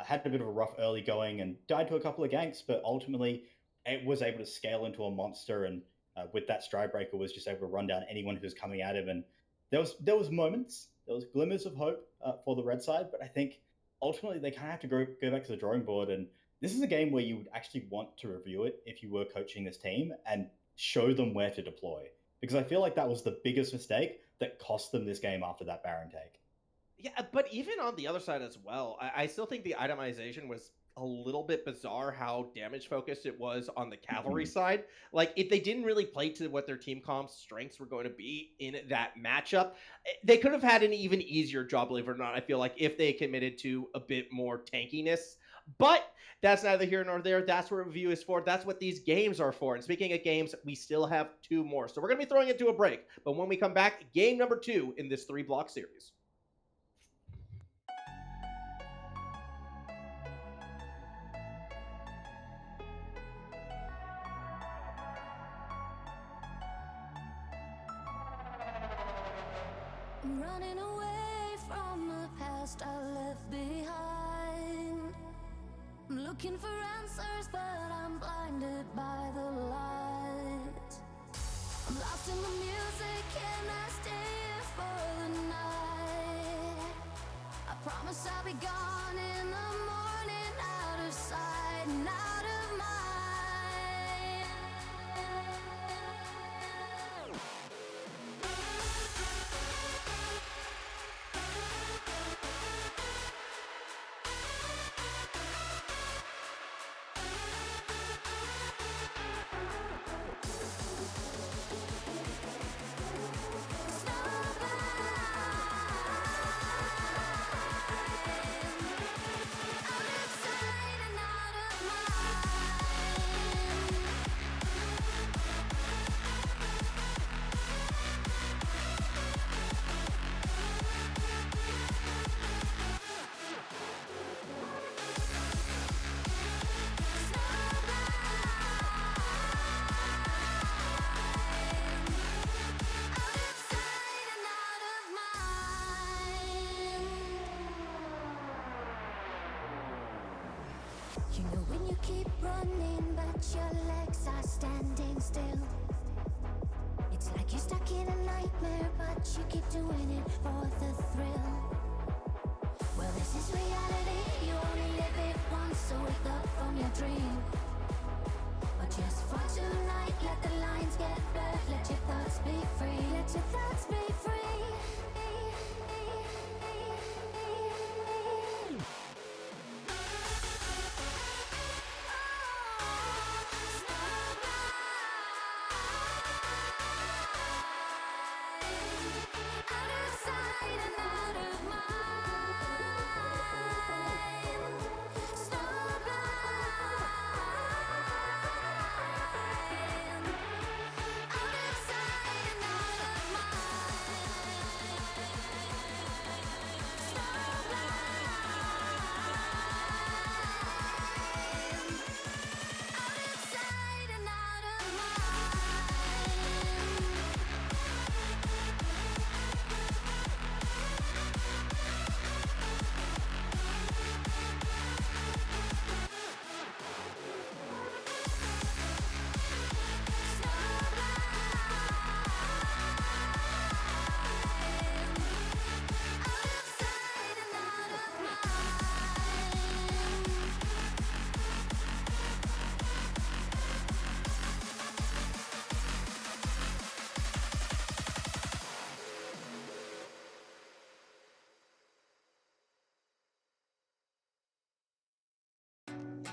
Had a bit of a rough early going and died to a couple of ganks, but ultimately it was able to scale into a monster, and with that Stride Breaker was just able to run down anyone who was coming at him. And there was moments, there was glimmers of hope for the red side, but I think ultimately they kind of have to go back to the drawing board. And this is a game where you would actually want to review it if you were coaching this team and show them where to deploy, because I feel like that was the biggest mistake that cost them this game after that Baron take. Yeah, but even on the other side as well, I still think the itemization was a little bit bizarre how damage focused it was on the Cavalry side. Like, if they didn't really play to what their team comp's strengths were going to be in that matchup, they could have had an even easier job, believe it or not, I feel like, if they committed to a bit more tankiness. But that's neither here nor there. That's what review is for. That's what these games are for. And speaking of games, we still have 2 more. So we're going to be throwing it to a break. But when we come back, game number 2 in this 3-block series. I'm running away from the past I left behind. I'm looking for answers, but I'm blinded by the light. I'm lost in the music and I stay here for the night. I promise I'll be gone in the morning, out of sight and out of mind. You know when you keep running, but your legs are standing still. It's like you're stuck in a nightmare, but you keep doing it for the thrill. Well, this is reality, you only live it once, so wake up from your dream. But just for tonight, let the lines get blurred, let your thoughts be free, let your thoughts be free.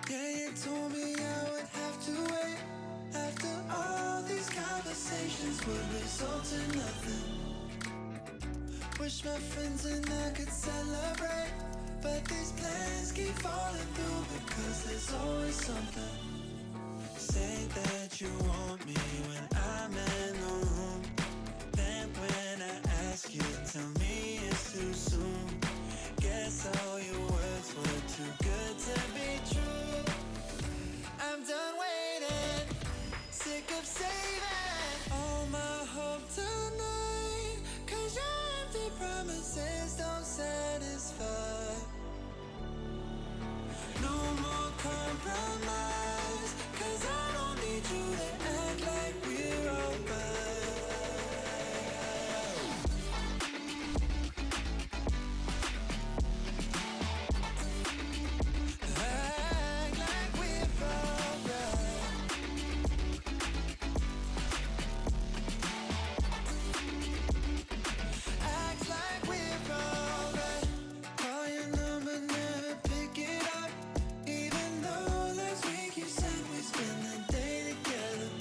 Yeah, you told me I would have to wait. After all these conversations would result in nothing. Wish my friends and I could celebrate, but these plans keep falling through because there's always something. Say that you want me when I'm in the room. Then when I ask you, tell me it's too soon. Guess all your words were too good to be true. I'm done waiting, sick of saving all my hope tonight. Cause your empty promises don't satisfy. No more compromise, cause I don't need you to act like we're alright. Act like we're alright. Act like we're alright. Call your number, never pick it up. Even though last week you said we spend the day together.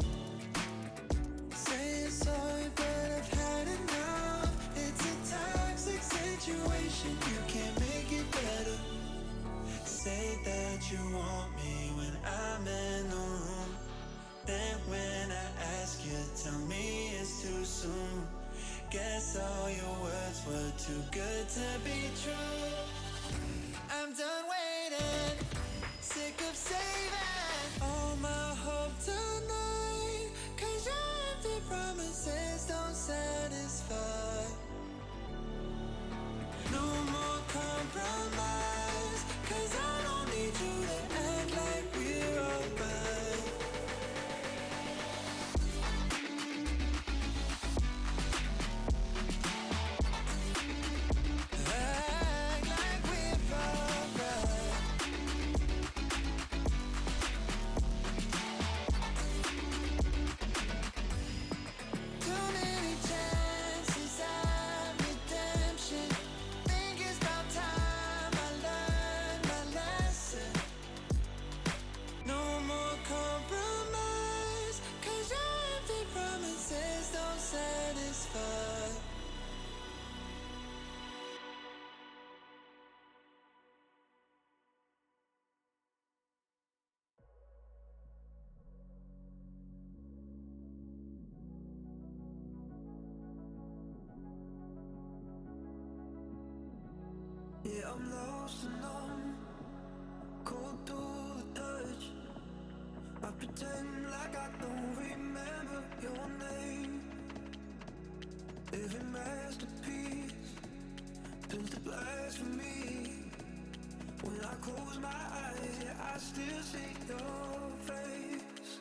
too good to be true. I'm done waiting, sick of saving all my hope tonight, 'cause your empty promises don't satisfy. No more compromise, 'cause I don't need you to act like we're alright. Act like we're alright. Too many chances of redemption. Think it's about time I learned my lesson. No more compromise, 'cause your empty promises don't satisfy. Yeah, I'm lost and numb, cold to the touch. I pretend like I don't remember your name. Every masterpiece turns to blasphemy. When I close my eyes, yeah, I still see your face.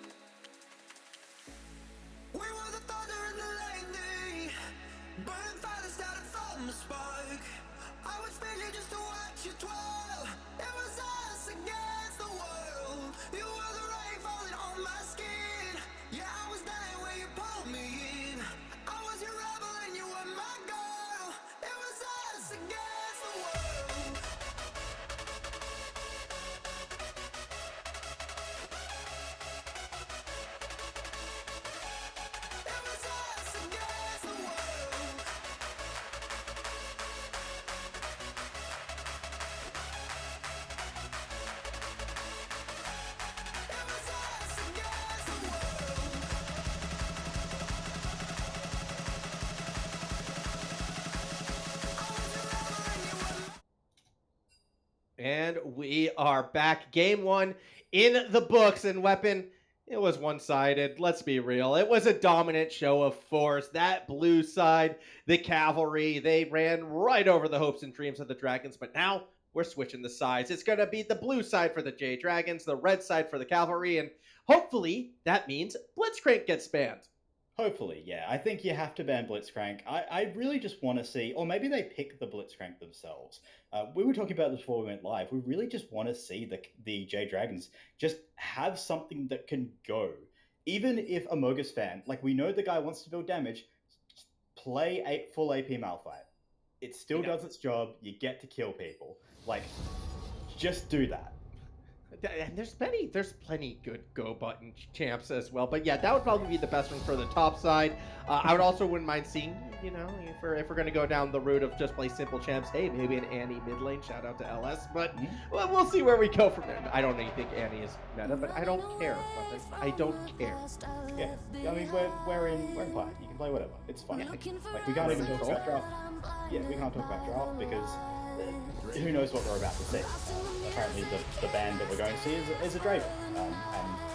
We were the thunder and the lightning, burning fire that started from the spark. I would spare you just to watch you twirl. It was us against the world. You were the rain falling on my skin. Yeah, I was dying when you pulled me in. I was your rebel and you were my girl. It was us against the world. It was us against the world. It was us against the world. I was your rebel and you were And we are back. Game one in the books, and Weapon, it was one-sided. Let's be real. It was a dominant show of force. That blue side, the Cavalry, they ran right over the hopes and dreams of the Dragons, but now we're switching the sides. It's going to be the blue side for the Jade Dragons, the red side for the Cavalry, and hopefully that means Blitzcrank gets banned. Hopefully, yeah. I think you have to ban Blitzcrank. I really just want to see, or maybe they pick the Blitzcrank themselves. We were talking about this before we went live. We really just want to see the J Dragons just have something that can go. Even if a Mogus fan, like we know the guy wants to build damage, play a full AP Malphite. It still does its job. You get to kill people. Like, just do that. And there's plenty good go button champs as well, but yeah, that would probably be the best one for the top side. I would also wouldn't mind seeing, you know, if we're gonna go down the route of just play simple champs, hey, maybe an Annie mid lane. Shout out to LS, but well, we'll see where we go from there. I don't really think Annie is meta, but I don't care. I don't care. Yeah, I mean we're in Plat. You can play whatever. It's fine. Like we can't even talk about draft. Yeah, we can't talk about draft because who knows what we're about to see. Apparently the band that we're going to see is a Draven, and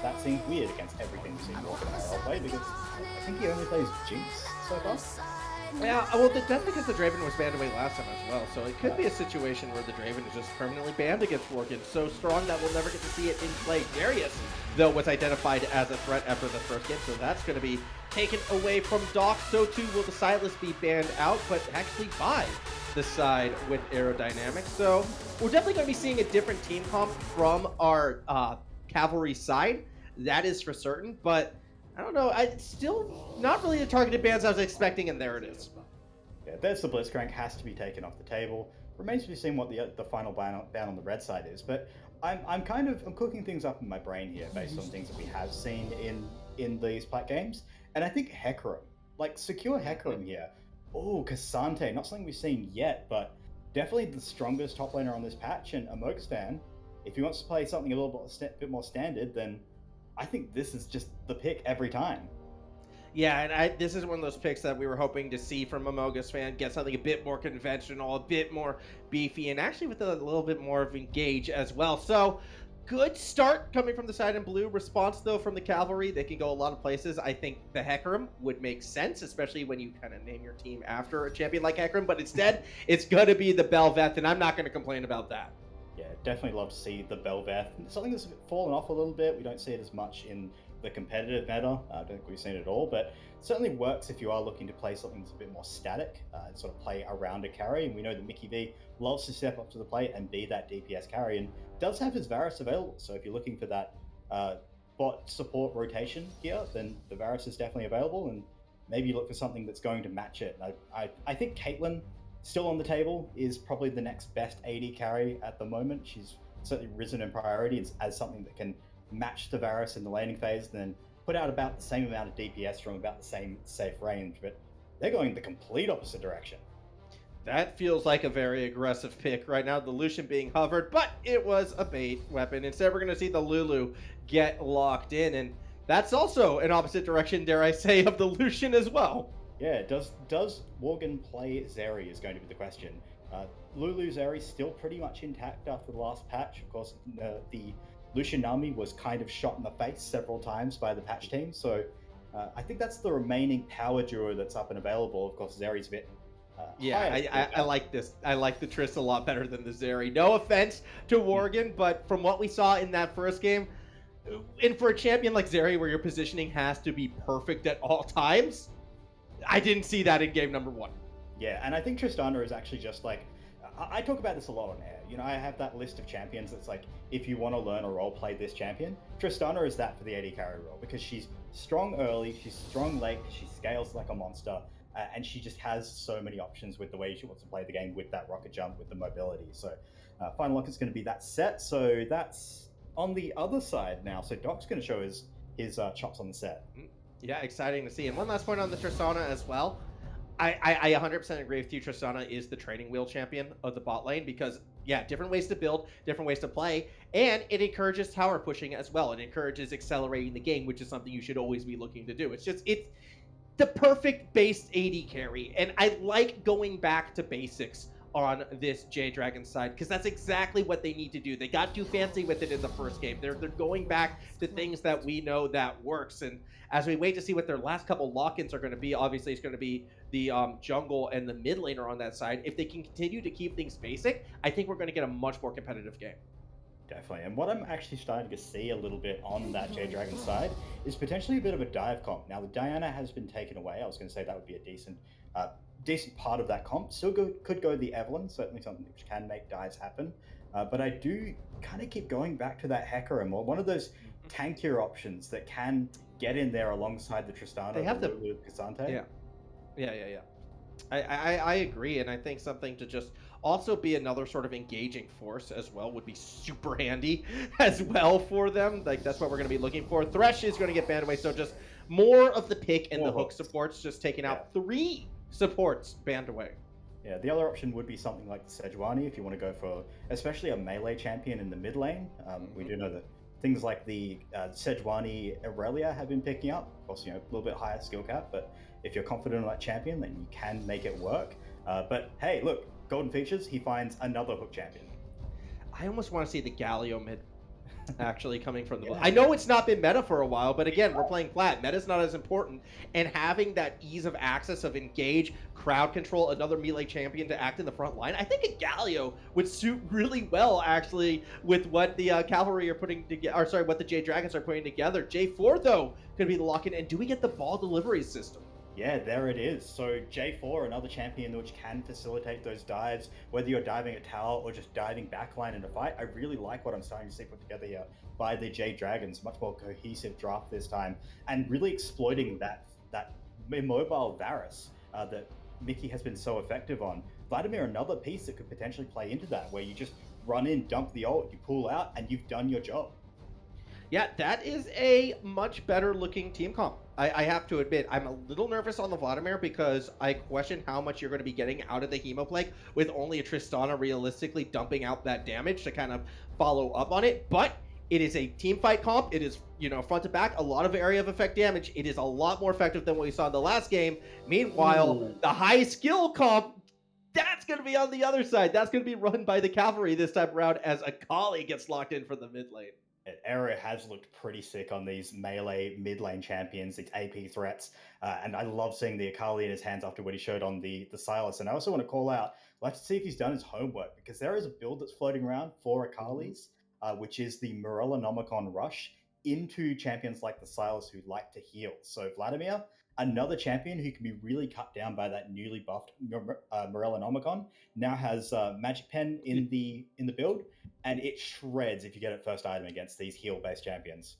that seems weird against everything we've seen Walker and Arrow play, because I think he only plays Jinx so far. Yeah, well, that's because the Draven was banned away last time as well, so it could be a situation where the Draven is just permanently banned against Worgen, so strong that we'll never get to see it in play. Darius, though, was identified as a threat after the first game, so that's going to be taken away from Doc. So too will the Silas be banned out, but actually by the side with aerodynamics. So we're definitely going to be seeing a different team comp from our Cavalry side. That is for certain, but I don't know. It's still not really the targeted bans I was expecting, and there it is. Yeah, there's the Blitzcrank, has to be taken off the table. Remains to be seen what the final ban on the red side is, but I'm cooking things up in my brain here based on things that we have seen in these Plat games, and I think Hecarim, like secure Hecarim here. Oh, Cassante, not something we've seen yet, but definitely the strongest top laner on this patch, and a Mox fan, if he wants to play something a little bit more standard, then I think this is just the pick every time. Yeah, and this is one of those picks that we were hoping to see from Amogus fan, get something a bit more conventional, a bit more beefy, and actually with a little bit more of engage as well. So, good start coming from the side in blue. Response, though, from the Cavalry. They can go a lot of places. I think the Hecarim would make sense, especially when you kind of name your team after a champion like Hecarim, but instead, it's going to be the Belveth, and I'm not going to complain about that. Yeah, definitely love to see the Belveth. Something that's fallen off a little bit. We don't see it as much in the competitive meta. I don't think we've seen it at all, but it certainly works if you are looking to play something that's a bit more static and sort of play around a carry. And we know that Mickey V loves to step up to the plate and be that DPS carry, and does have his Varus available. So if you're looking for that bot support rotation here, then the Varus is definitely available, and maybe you look for something that's going to match it. I think Caitlyn, still on the table, is probably the next best AD carry at the moment. She's certainly risen in priority as something that can match the Varus in the laning phase, and then put out about the same amount of DPS from about the same safe range. But they're going the complete opposite direction. That feels like a very aggressive pick right now. The Lucian being hovered, but it was a bait weapon. Instead, we're going to see the Lulu get locked in, and that's also an opposite direction, dare I say, of the Lucian as well. Yeah, does Morgan play Zeri is going to be the question. Lulu Zeri still pretty much intact after the last patch. Of course, the Lucian Nami was kind of shot in the face several times by the patch team, so I think that's the remaining power duo that's up and available. Of course, Zeri's a bit I like this. I like the Triss a lot better than the Zeri. No offense to Worgen, but from what we saw in that first game, and for a champion like Zeri where your positioning has to be perfect at all times, I didn't see that in game number 1. Yeah, and I think Tristana is actually just like, I talk about this a lot on air. You know, I have that list of champions that's like, if you want to learn or role play this champion, Tristana is that for the AD carry role, because she's strong early, she's strong late, she scales like a monster, and she just has so many options with the way she wants to play the game, with that rocket jump, with the mobility. So Final Lock is going to be that set. So that's on the other side now. So Doc's going to show his chops on the set. Yeah, exciting to see. And one last point on the Tristana as well. I 100% agree with you. Tristana is the training wheel champion of the bot lane because, yeah, different ways to build, different ways to play, and it encourages tower pushing as well. It encourages accelerating the game, which is something you should always be looking to do. It's the perfect base AD carry, and I like going back to basics on this Jade Dragon side because that's exactly what they need to do. They got too fancy with it in the first game. They're going back to things that we know that works, and as we wait to see what their last couple lock-ins are going to be, obviously it's going to be the jungle and the mid laner on that side. If they can continue to keep things basic, I think we're going to get a much more competitive game. Definitely. And what I'm actually starting to see a little bit on that Jade Dragon side is potentially a bit of a dive comp. Now, the Diana has been taken away. I was going to say that would be a decent part of that comp. Still could go the Evelyn, certainly something which can make dives happen. But I do kind of keep going back to that Hecarim, or one of those tankier options that can get in there alongside the Tristana. They have the Cassante. Yeah. I agree, and I think something to just also be another sort of engaging force as well would be super handy as well for them. Like, that's what we're going to be looking for. Thresh is going to get banned away, so just more of the pick and the hook supports, just taking out 3 supports banned away. Yeah, the other option would be something like the Sejuani if you want to go for especially a melee champion in the mid lane. We do know that things like the Sejuani Aurelia have been picking up. Of course, a little bit higher skill cap, but if you're confident on that champion, then you can make it work. But hey, look, Golden Features, he finds another hook champion. I almost want to see the Galio mid actually coming from the... Yeah. I know it's not been meta for a while, but again, we're playing flat. Meta's not as important, and having that ease of access of engage, crowd control, another melee champion to act in the front line, I think a Galio would suit really well, actually, with what the Cavalry are putting together, or sorry, what the Jade Dragons are putting together. J4, though, could be the lock-in, and do we get the ball delivery system? Yeah, there it is. So J4, another champion which can facilitate those dives, whether you're diving a tower or just diving backline in a fight. I really like what I'm starting to see put together here by the Jade Dragons. Much more cohesive draft this time, and really exploiting that immobile Varus that Mickey has been so effective on. Vladimir, another piece that could potentially play into that, where you just run in, dump the ult, you pull out, and you've done your job. Yeah, that is a much better looking team comp. I have to admit, I'm a little nervous on the Vladimir because I question how much you're going to be getting out of the Hemoplague with only a Tristana realistically dumping out that damage to kind of follow up on it. But It is a team fight comp. It is, front to back, a lot of area of effect damage. It is a lot more effective than what we saw in the last game. Meanwhile, the high skill comp, that's going to be on the other side. That's going to be run by the Cavalry this time around as Akali gets locked in for the mid lane. Arrow has looked pretty sick on these melee mid lane champions, these AP threats, and I love seeing the Akali in his hands after what he showed on the Silas. And I also want to call out, I'd like to see if he's done his homework, because there is a build that's floating around for Akali's, which is the Morellonomicon rush into champions like the Silas who like to heal. So Vladimir, another champion who can be really cut down by that newly buffed Morellonomicon, now has Magic Pen in the build, and it shreds if you get it first item against these heal-based champions.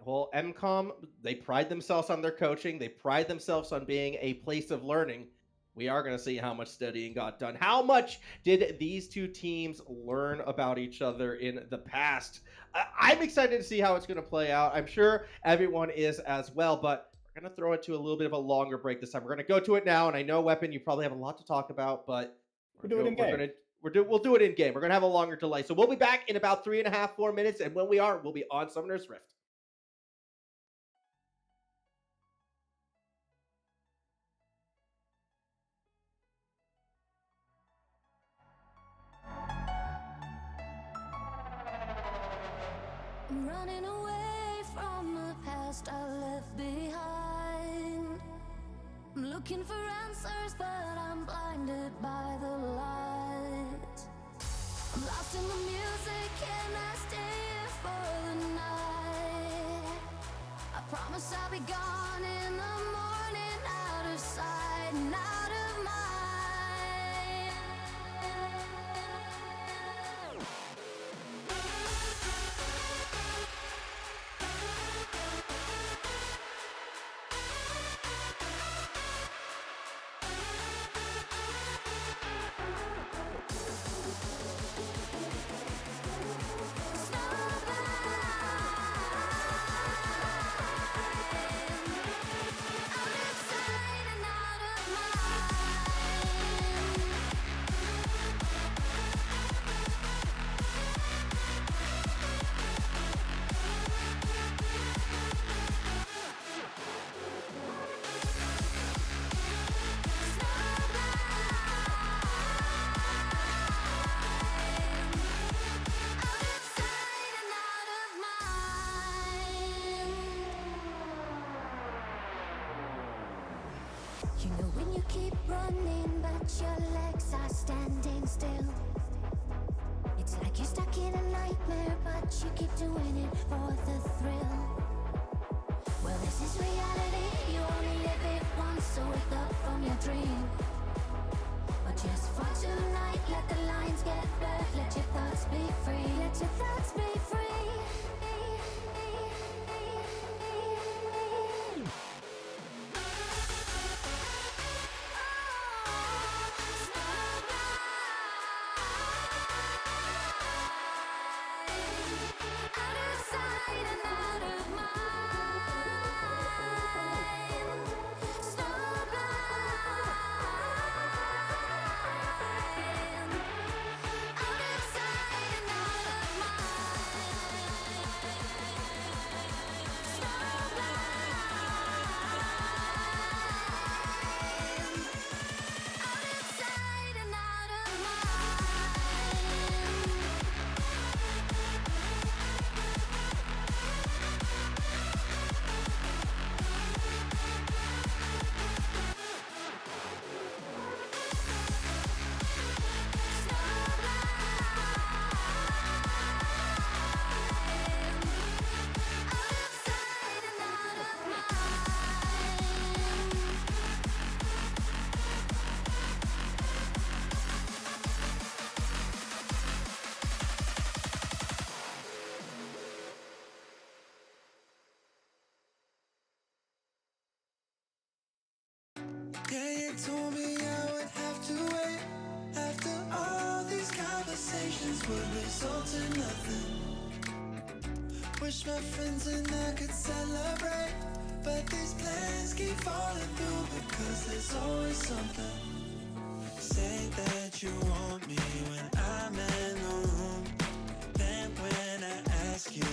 Well, MCOM, they pride themselves on their coaching. They pride themselves on being a place of learning. We are going to see how much studying got done. How much did these two teams learn about each other in the past? I'm excited to see how it's going to play out. I'm sure everyone is as well, but we're going to throw it to a little bit of a longer break this time. We're going to go to it now, and I know, Weapon, you probably have a lot to talk about, but we'll do it in game. We'll do it in game. We're going to have a longer delay. So we'll be back in about 3.5, 4 minutes. And when we are, we'll be on Summoner's Rift. I'm running away from the past I left behind. I'm looking for answers, but I'm blinded by the light. I'm lost in the music and I stay here for the night. I promise I'll be gone in the morning, out of sight and out of mind. You know when you keep running, but your legs are standing still. It's like you're stuck in a nightmare, but you keep doing it for the thrill. Well, this is reality, you only live it once, so wake up from your dream. But just for tonight, let the lines get blurred, let your thoughts be free, let your thoughts be free. Yeah, you told me I would have to wait. After all these conversations would result in nothing. Wish my friends and I could celebrate, but these plans keep falling through because there's always something. Say that you want me when I'm in the room. Then when I ask you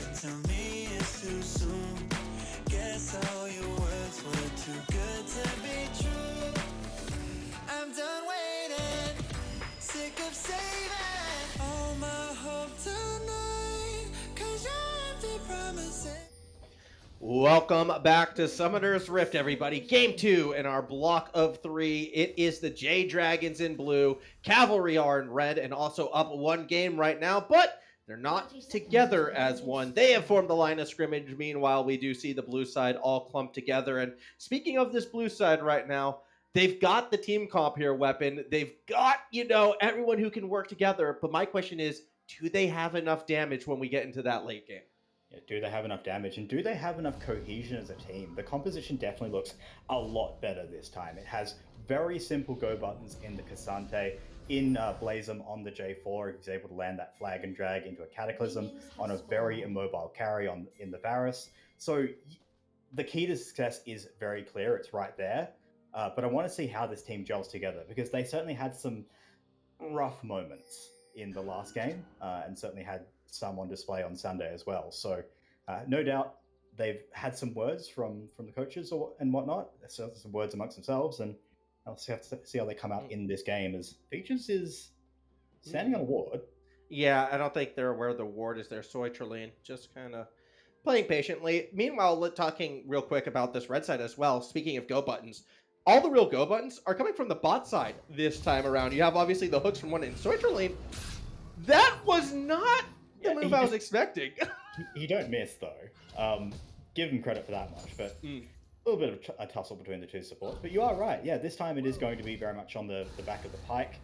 Welcome back to Summoner's Rift, everybody. Game 2 in our block of 3. It is the Jade Dragons in blue, Cavalry are in red, and also up 1 game right now, but they're not together as one. They have formed the line of scrimmage. Meanwhile, we do see the blue side all clumped together. And speaking of this blue side right now, they've got the team comp here weapon. They've got, everyone who can work together. But my question is, do they have enough damage when we get into that late game? Yeah, do they have enough damage, and do they have enough cohesion as a team? The composition definitely looks a lot better this time. It has very simple go buttons in the Cassante, in Blazem on the J4, he's able to land that flag and drag into a Cataclysm on a very immobile carry in the Varus. So the key to success is very clear, it's right there. But I want to see how this team gels together, because they certainly had some rough moments in the last game, and certainly had some on display on Sunday as well. So no doubt they've had some words from the coaches and whatnot, so some words amongst themselves, and I'll have to see how they come out in this game, as Features is standing on a ward. Yeah, I don't think they're aware the ward is there. Soitraline just kind of playing patiently. Meanwhile, talking real quick about this red side as well, speaking of go buttons, all the real go buttons are coming from the bot side this time around. You have obviously the hooks from one in Soitraline. That was not the move I was expecting. He don't miss, though. Give him credit for that much, but a little bit of a tussle between the two supports. But you are right. Yeah, this time it is going to be very much on the back of the pike.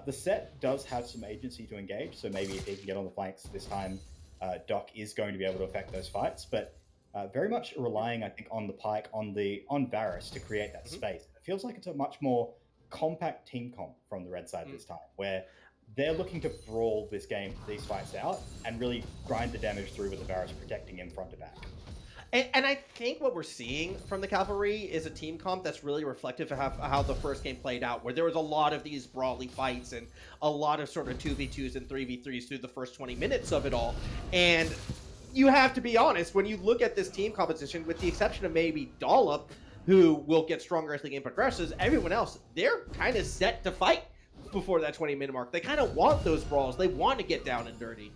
The set does have some agency to engage, so maybe if he can get on the flanks this time, Doc is going to be able to affect those fights. But very much relying, I think, on the pike, on Varus to create that space. It feels like it's a much more compact team comp from the red side this time, where they're looking to brawl these fights out, and really grind the damage through with the Varus protecting him front to back. And I think what we're seeing from the Cavalry is a team comp that's really reflective of how the first game played out, where there was a lot of these brawly fights and a lot of sort of 2v2s and 3v3s through the first 20 minutes of it all. And you have to be honest, when you look at this team composition, with the exception of maybe Dollop, who will get stronger as the game progresses, everyone else, they're kind of set to fight before that 20-minute mark. They kind of want those brawls. They want to get down and dirty.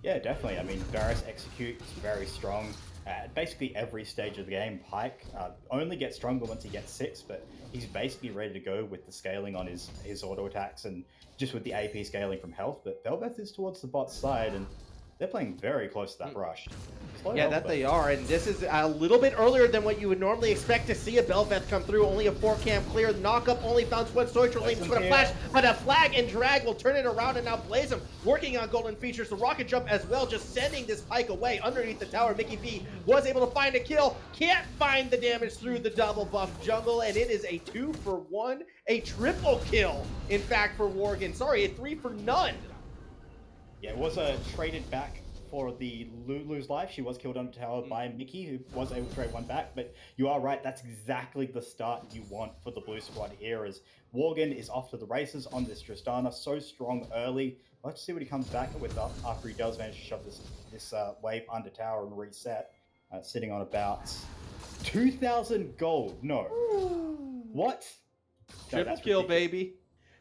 Yeah, definitely. I mean, Varus executes very strong at basically every stage of the game. Pike only gets stronger once he gets 6, but he's basically ready to go with the scaling on his auto attacks and just with the AP scaling from health. But Belbeth is towards the bot side, and they're playing very close to that rush. Yeah, that they are, and this is a little bit earlier than what you would normally expect to see a Belveth come through. Only a 4-camp clear. Knock-up only found one Soitraline with a flash, but a flag and drag will turn it around, and now Blazem working on golden features. The rocket jump as well, just sending this pike away underneath the tower. Mickey V was able to find a kill. Can't find the damage through the double buff jungle, and it is a 2-for-1, a triple kill, in fact, for Worgen. Sorry, a 3-for-none. Yeah, it was traded back for the Lulu's life. She was killed on tower by Mickey, who was able to trade one back. But you are right, that's exactly the start you want for the blue squad here, as Worgen is off to the races on this Tristana, so strong early. Let's see what he comes back with after he does manage to shove this wave under tower and reset. Sitting on about 2,000 gold. No. What? Triple kill, baby.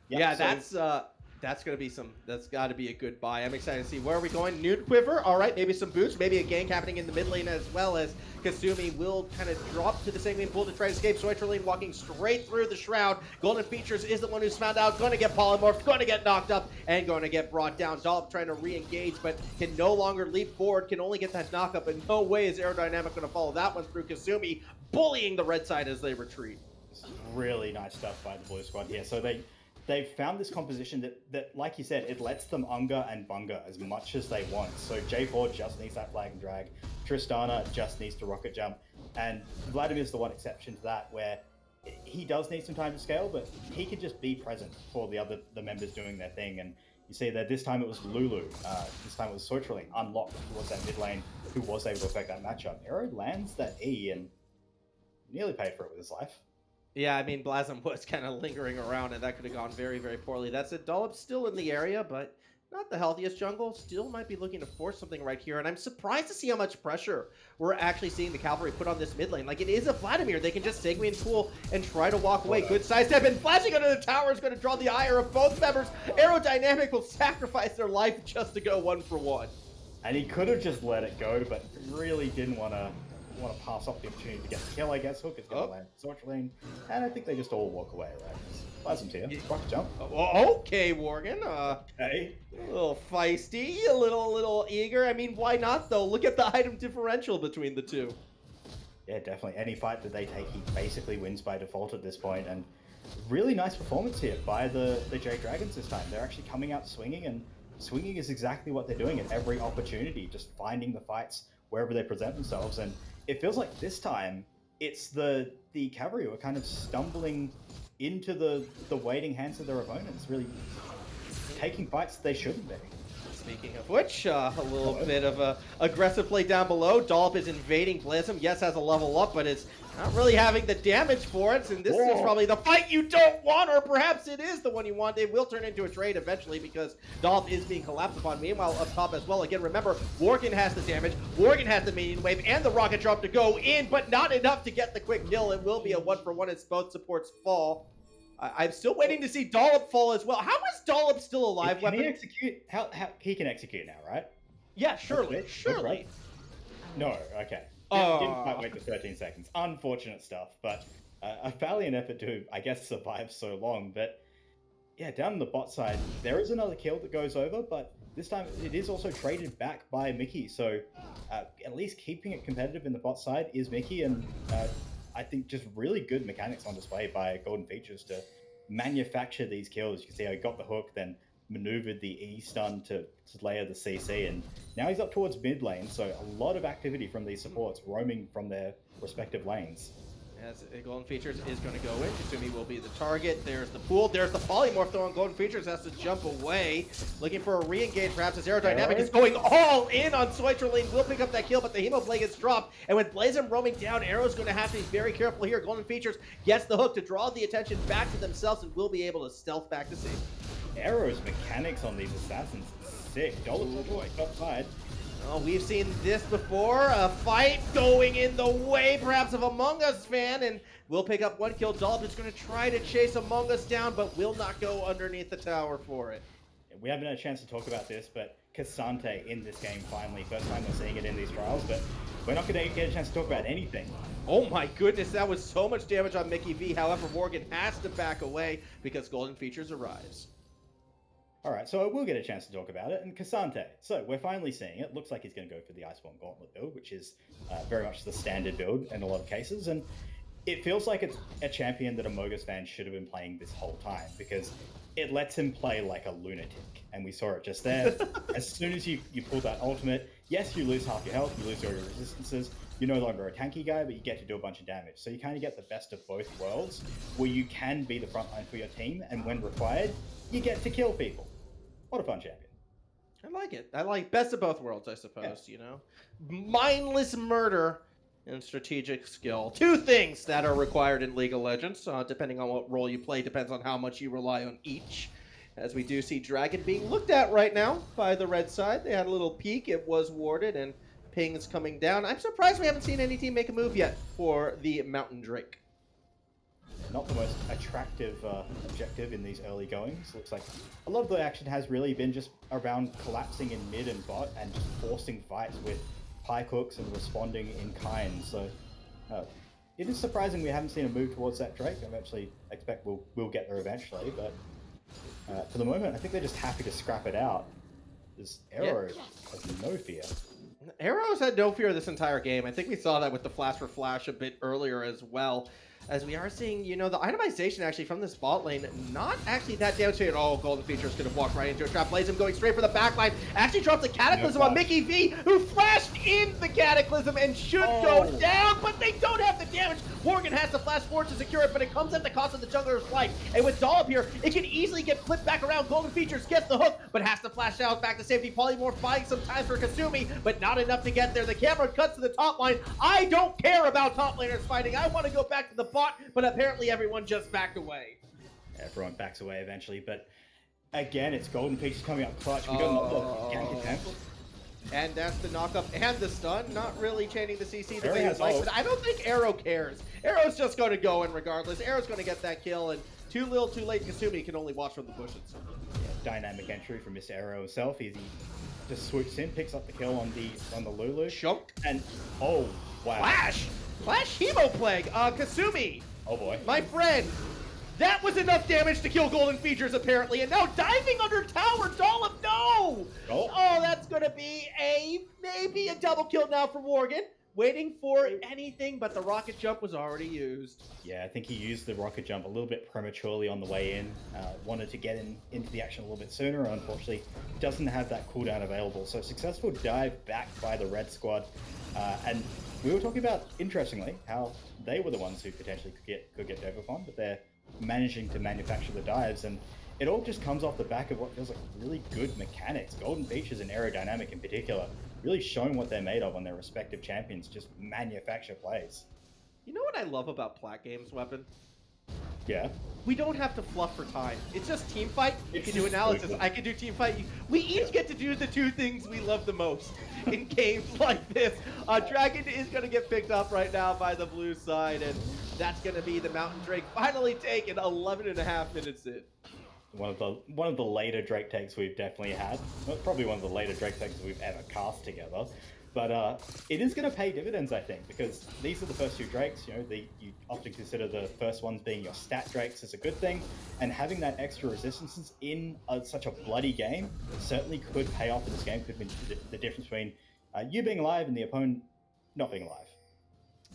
Yep, yeah, so that's going to be that's got to be a good buy. I'm excited to see where are we going. Nude Quiver, all right, maybe some boots, maybe a gank happening in the mid lane, as well as Kasumi will kind of drop to the same pool to try to escape. Soitraline walking straight through the Shroud. Golden Features is the one who's found out, going to get polymorphed, going to get knocked up, and going to get brought down. Dollop trying to re-engage, but can no longer leap forward, can only get that knock up, and no way is Aerodynamic going to follow that one through. Kasumi bullying the red side as they retreat. Really nice stuff by the blue squad here. So they've found this composition that, like you said, it lets them Unger and Bunga as much as they want. So J4 just needs that flag and drag. Tristana just needs to rocket jump. And Vladimir's the one exception to that, where he does need some time to scale, but he can just be present for the members doing their thing. And you see that this time it was Lulu. This time it was Soitraline unlocked towards that mid lane, who was able to affect that matchup. Aero lands that E and nearly paid for it with his life. Yeah, I mean, Blazem was kind of lingering around, and that could have gone very, very poorly. That's it. Dollop's still in the area, but not the healthiest jungle. Still might be looking to force something right here, and I'm surprised to see how much pressure we're actually seeing the Cavalry put on this mid lane. Like, it is a Vladimir. They can just segue in pool and try to walk away. Good side step, and flashing under the tower is going to draw the ire of both members. Aerodynamic will sacrifice their life just to go 1-for-1. And he could have just let it go, but really didn't want to want to pass up the opportunity to get the kill, I guess. Hook is going to land Switch lane, and I think they just all walk away, right? Blasm's here. Rock jump. Okay, Morgan. Hey. A little feisty, a little eager. I mean, why not though? Look at the item differential between the two. Yeah, definitely. Any fight that they take, he basically wins by default at this point, and really nice performance here by the Jade Dragons this time. They're actually coming out swinging, and swinging is exactly what they're doing at every opportunity, just finding the fights wherever they present themselves. And it feels like this time it's the Cavalry who are kind of stumbling into the waiting hands of their opponents, really taking fights they shouldn't be. Speaking of which, a little bit of a aggressive play down below. Dollop is invading Blasm. Yes, has a level up, but it's not really having the damage for it. And this is probably the fight you don't want, or perhaps it is the one you want. It will turn into a trade eventually because Dollop is being collapsed upon. Meanwhile, up top as well. Again, remember, Morgan has the damage. Morgan has the minion wave and the rocket drop to go in, but not enough to get the quick kill. It will be a 1-for-1 as both supports fall. I'm still waiting to see Dollop fall as well. How is Dollop still alive? Can he execute? How he can execute now, right? Yeah, surely. Surely. No, okay. Didn't quite wait the 13 seconds. Unfortunate stuff, but a valiant effort to, I guess, survive so long. But yeah, down on the bot side, there is another kill that goes over, but this time it is also traded back by Mickey. So at least keeping it competitive in the bot side is Mickey, and I think just really good mechanics on display by Golden Features to manufacture these kills. You can see how he got the hook, then maneuvered the E stun to layer the CC, and now he's up towards mid lane, so a lot of activity from these supports roaming from their respective lanes. As Golden Features is going to go in, Kasumi will be the target. There's the pool, there's the polymorph though, and Golden Features has to jump away, looking for a re-engage perhaps as Aerodynamic is going all in on Soitrolene, will pick up that kill, but the Hemoblade gets dropped, and with Blasm roaming down, Arrow's going to have to be very careful here. Golden Features gets the hook to draw the attention back to themselves and will be able to stealth back to safety. Arrow's mechanics on these assassins is sick. Dollop outside. Oh, we've seen this before. A fight going in the way, perhaps, of Among Us fan, and we'll pick up one kill. Dollop is going to try to chase Among Us down, but will not go underneath the tower for it. We haven't had a chance to talk about this, but Cassante in this game finally. First time we're seeing it in these trials, but we're not going to get a chance to talk about anything. Oh my goodness, that was so much damage on Mickey V. However, Morgan has to back away because Golden Features arrives. All right, so I will get a chance to talk about it. And Cassante, so we're finally seeing it. Looks like he's going to go for the Iceborne Gauntlet build, which is very much the standard build in a lot of cases. And it feels like it's a champion that Amogus fans should have been playing this whole time, because it lets him play like a lunatic. And we saw it just there. As soon as you pull that ultimate, yes, you lose half your health, you lose all your resistances. You're no longer a tanky guy, but you get to do a bunch of damage. So you kind of get the best of both worlds, where you can be the front line for your team, and when required, you get to kill people. What a fun champion. I like it. I like best of both worlds, I suppose, you know? Mindless murder and strategic skill. Two things that are required in League of Legends. Depending on what role you play, depends on how much you rely on each. As we do see Dragon being looked at right now by the red side. They had a little peek. It was warded, and pings coming down. I'm surprised we haven't seen any team make a move yet for the Mountain Drake. Not the most attractive objective in these early goings. Looks like a lot of the action has really been just around collapsing in mid and bot and just forcing fights with pike hooks and responding in kind. So it is surprising we haven't seen a move towards that Drake. I actually expect we'll get there eventually, but for the moment, I think they're just happy to scrap it out. This Arrow has no fear. Arrows had no fear this entire game. I think we saw that with the Flash for Flash a bit earlier as well. As we are seeing, you know, the itemization actually from this bot lane, not actually that devastating. Oh, Golden Features could have walked right into a trap. Blasm going straight for the backline. Actually drops the Cataclysm on Mickey V, who flashed in the Cataclysm and should go down, but they don't have the damage. Morgan has the flash forward to secure it, but it comes at the cost of the jungler's life. And with Dollop here, it can easily get flipped back around. Golden Features gets the hook, but has to flash out back to safety. Polymorph buying some time for Kasumi, but not enough to get there. The camera cuts to the top line. I don't care about top laners fighting. I want to go back to the bot, but apparently everyone just backed away. Everyone backs away eventually, but again, it's Golden Features coming up clutch. We got another gank attempt. And that's the knock-up and the stun. Not really chaining the CC the Arrow way you'd has like, ult. but I don't think Arrow cares. Arrow's just going to go in regardless. Arrow's going to get that kill, and too little, too late. Kasumi can only watch from the bushes. Yeah, dynamic entry from Mr. Arrow himself. He just swoops in, picks up the kill on the Lulu. Chunked. And, oh, wow. Flash Hemo Plague. Kasumi. Oh boy. My friend. That was enough damage to kill Golden Features, apparently. And now diving under tower, Dollop, no! Oh, that's going to be maybe a double kill now for Morgan. Waiting for anything, but the rocket jump was already used. Yeah, I think he used the rocket jump a little bit prematurely on the way in. Wanted to get into the action a little bit sooner. Unfortunately, doesn't have that cooldown available. So successful dive back by the red squad. And we were talking about, interestingly, how they were the ones who potentially could get dove upon, but they're managing to manufacture the dives, and it all just comes off the back of what feels like really good mechanics. Golden Features and Aerodynamic in particular really showing what they're made of on their respective champions, just manufacture plays. You know what I love about Plat Games, Weapon? Yeah. We don't have to fluff for time. It's just team fight. You can do analysis. I can do team fight. We each get to do the two things we love the most in games like this. Dragon is going to get picked up right now by the blue side, and that's going to be the Mountain Drake finally taken 11.5 minutes in. One of the later Drake takes we've definitely had. Well, probably one of the later Drake takes we've ever cast together. But it is going to pay dividends, I think, because these are the first two Drakes. You know, you often consider the first ones being your stat Drakes as a good thing, and having that extra resistances in such a bloody game certainly could pay off in this game. Could be the difference between you being alive and the opponent not being alive.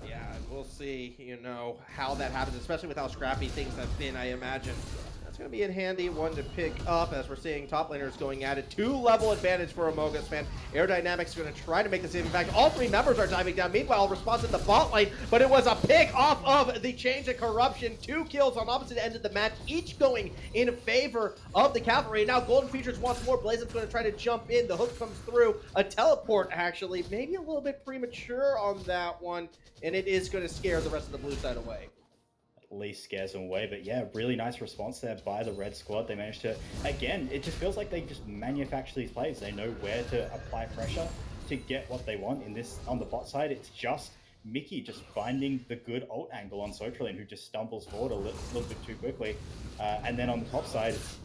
Yeah, and we'll see, you know, how that happens, especially with how scrappy things have been, I imagine. That's going to be a handy one to pick up, as we're seeing top laners going at it. 2-level advantage for Amogus, fan. Aerodynamics going to try to make the save. In fact, all three members are diving down. Meanwhile, response in the bot lane, but it was a pick off of the Change of Corruption. 2 kills on opposite end of the match, each going in favor of the Cavalry. Now Golden Features wants more. Blazon's going to try to jump in. The hook comes through. A teleport, actually. Maybe a little bit premature on that one, and it is going to scare the rest of the blue side away. Least scares them away, but yeah, really nice response there by the red squad. They managed to, again, it just feels like they just manufacture these plays. They know where to apply pressure to get what they want. In this, on the bot side, it's just Mickey just finding the good ult angle on Sotralin, who just stumbles forward a little bit too quickly. And then on the top side, it's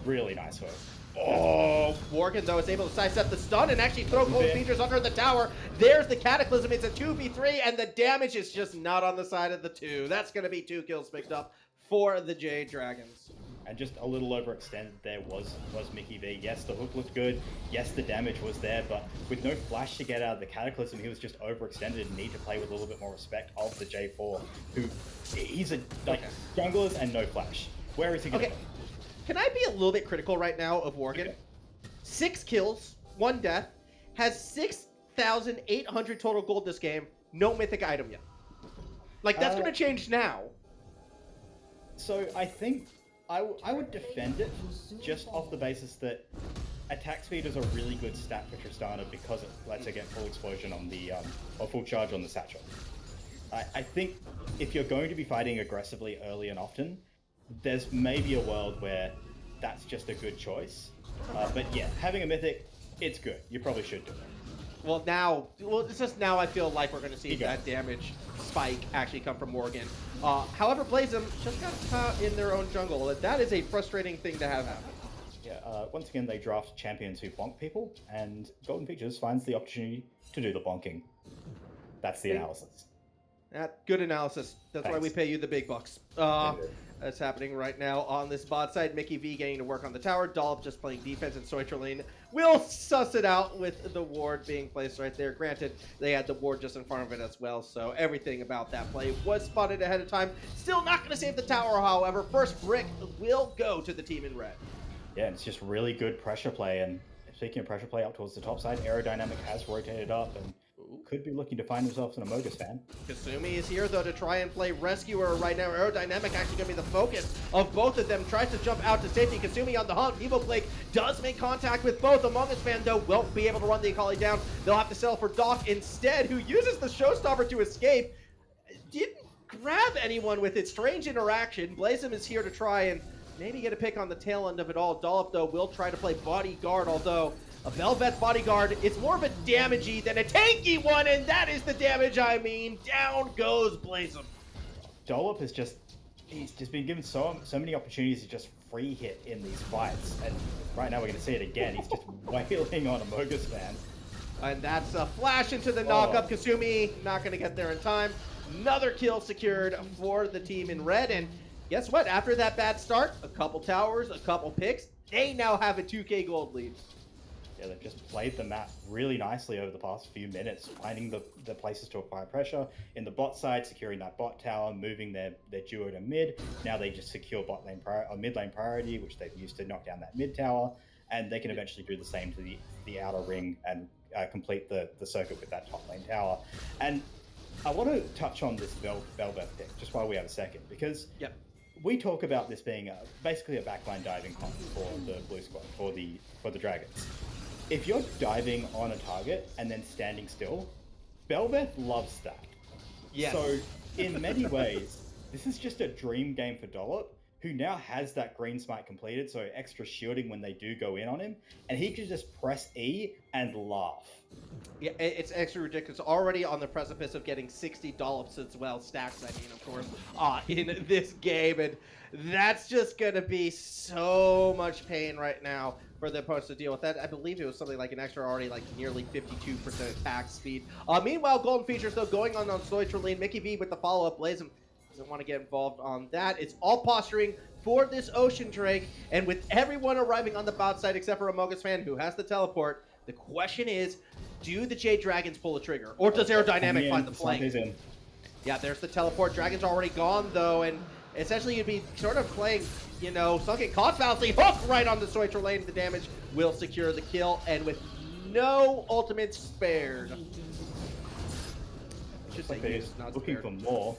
really nice work. Oh, Morgan, though, is able to sidestep the stun and actually throw Golden Features under the tower. There's the Cataclysm. It's a 2v3, and the damage is just not on the side of the 2. That's going to be 2 kills picked up for the Jade Dragons. And just a little overextended there was Mickey V. Yes, the hook looked good. Yes, the damage was there, but with no flash to get out of the Cataclysm, he was just overextended and need to play with a little bit more respect of the J4, who he's a junglers and no flash. Where is he going to go? Can I be a little bit critical right now of Morgan? Okay. 6 kills, 1 death, has 6,800 total gold this game, no mythic item yet. Like, that's going to change now. So I think I would defend it just off the basis that attack speed is a really good stat for Tristana because it lets her get full explosion on the, or full charge on the satchel. I think if you're going to be fighting aggressively early and often, there's maybe a world where that's just a good choice. But yeah, having a mythic, it's good. You probably should do it. Well, it's just now I feel like we're going to see that damage spike actually come from Morgan. However, Blazem just got caught in their own jungle. That is a frustrating thing to have happen. Yeah, once again, they draft champions who bonk people, and Golden Features finds the opportunity to do the bonking. That's the analysis. Good analysis. That's Thanks. why we pay you the big bucks. That's happening right now on this bot side. Mickey V getting to work on the tower. Dollop just playing defense, and Soitralin will suss it out with the ward being placed right there. Granted, they had the ward just in front of it as well, so everything about that play was spotted ahead of time. Still not going to save the tower, however. First brick will go to the team in red. Yeah, it's just really good pressure play, and speaking of pressure play up towards the top side, Aerodynamic has rotated up and could be looking to find himself an Amogus fan. Kasumi is here, though, to try and play Rescuer right now. Aerodynamic actually going to be the focus of both of them. Tries to jump out to safety. Kasumi on the hunt. Evo Blake does make contact with both. Among Us fan, though, won't be able to run the Akali down. They'll have to settle for Doc instead, who uses the Showstopper to escape. Didn't grab anyone with it. Strange interaction. Blazem is here to try and maybe get a pick on the tail end of it all. Dollop, though, will try to play bodyguard, although a Velvet bodyguard, it's more of a damagey than a tanky one, and that is the damage I mean. Down goes Blazem. Dollop is he's just been given so many opportunities to just free hit in these fights, and right now we're going to see it again. He's just wailing on Amogus Fan. And that's a flash into the knockup. Kasumi not going to get there in time. Another kill secured for the team in red. And guess what? After that bad start, a couple towers, a couple picks, they now have a 2K gold lead. Yeah, they've just played the map really nicely over the past few minutes, finding the places to apply pressure in the bot side, securing that bot tower, moving their duo to mid. Now they just secure bot lane mid lane priority, which they've used to knock down that mid tower, and they can eventually do the same to the outer ring and complete the circuit with that top lane tower. And I want to touch on this Velvet pick just while we have a second, because we talk about this being basically a backline diving comp for the blue squad, for the Dragons. If you're diving on a target and then standing still, Belveth loves that. Yes. So in many ways, this is just a dream game for Dollop, who now has that green smite completed, so extra shielding when they do go in on him, and he can just press E and laugh. Yeah, it's extra ridiculous. Already on the precipice of getting 60 dollops as well, stacks, I mean, of course, in this game, and that's just going to be so much pain right now for the opponents to deal with that. I believe it was something like an extra already like nearly 52% attack speed. Meanwhile, Golden Features, though, going on Soitrolene. Mickey V with the follow-up. Blazem doesn't want to get involved on that. It's all posturing for this Ocean Drake, and with everyone arriving on the bot side except for Amogus Fan, who has the teleport, the question is, do the Jade Dragons pull a trigger, or does Aerodynamic find the flank? Yeah, there's the teleport. Dragon's already gone, though, and essentially you'd be sort of playing, you know, Sunken Cost Fallacy, hook right on the Soitra lane. The damage will secure the kill, and with no ultimate spared. Just like they're looking for more.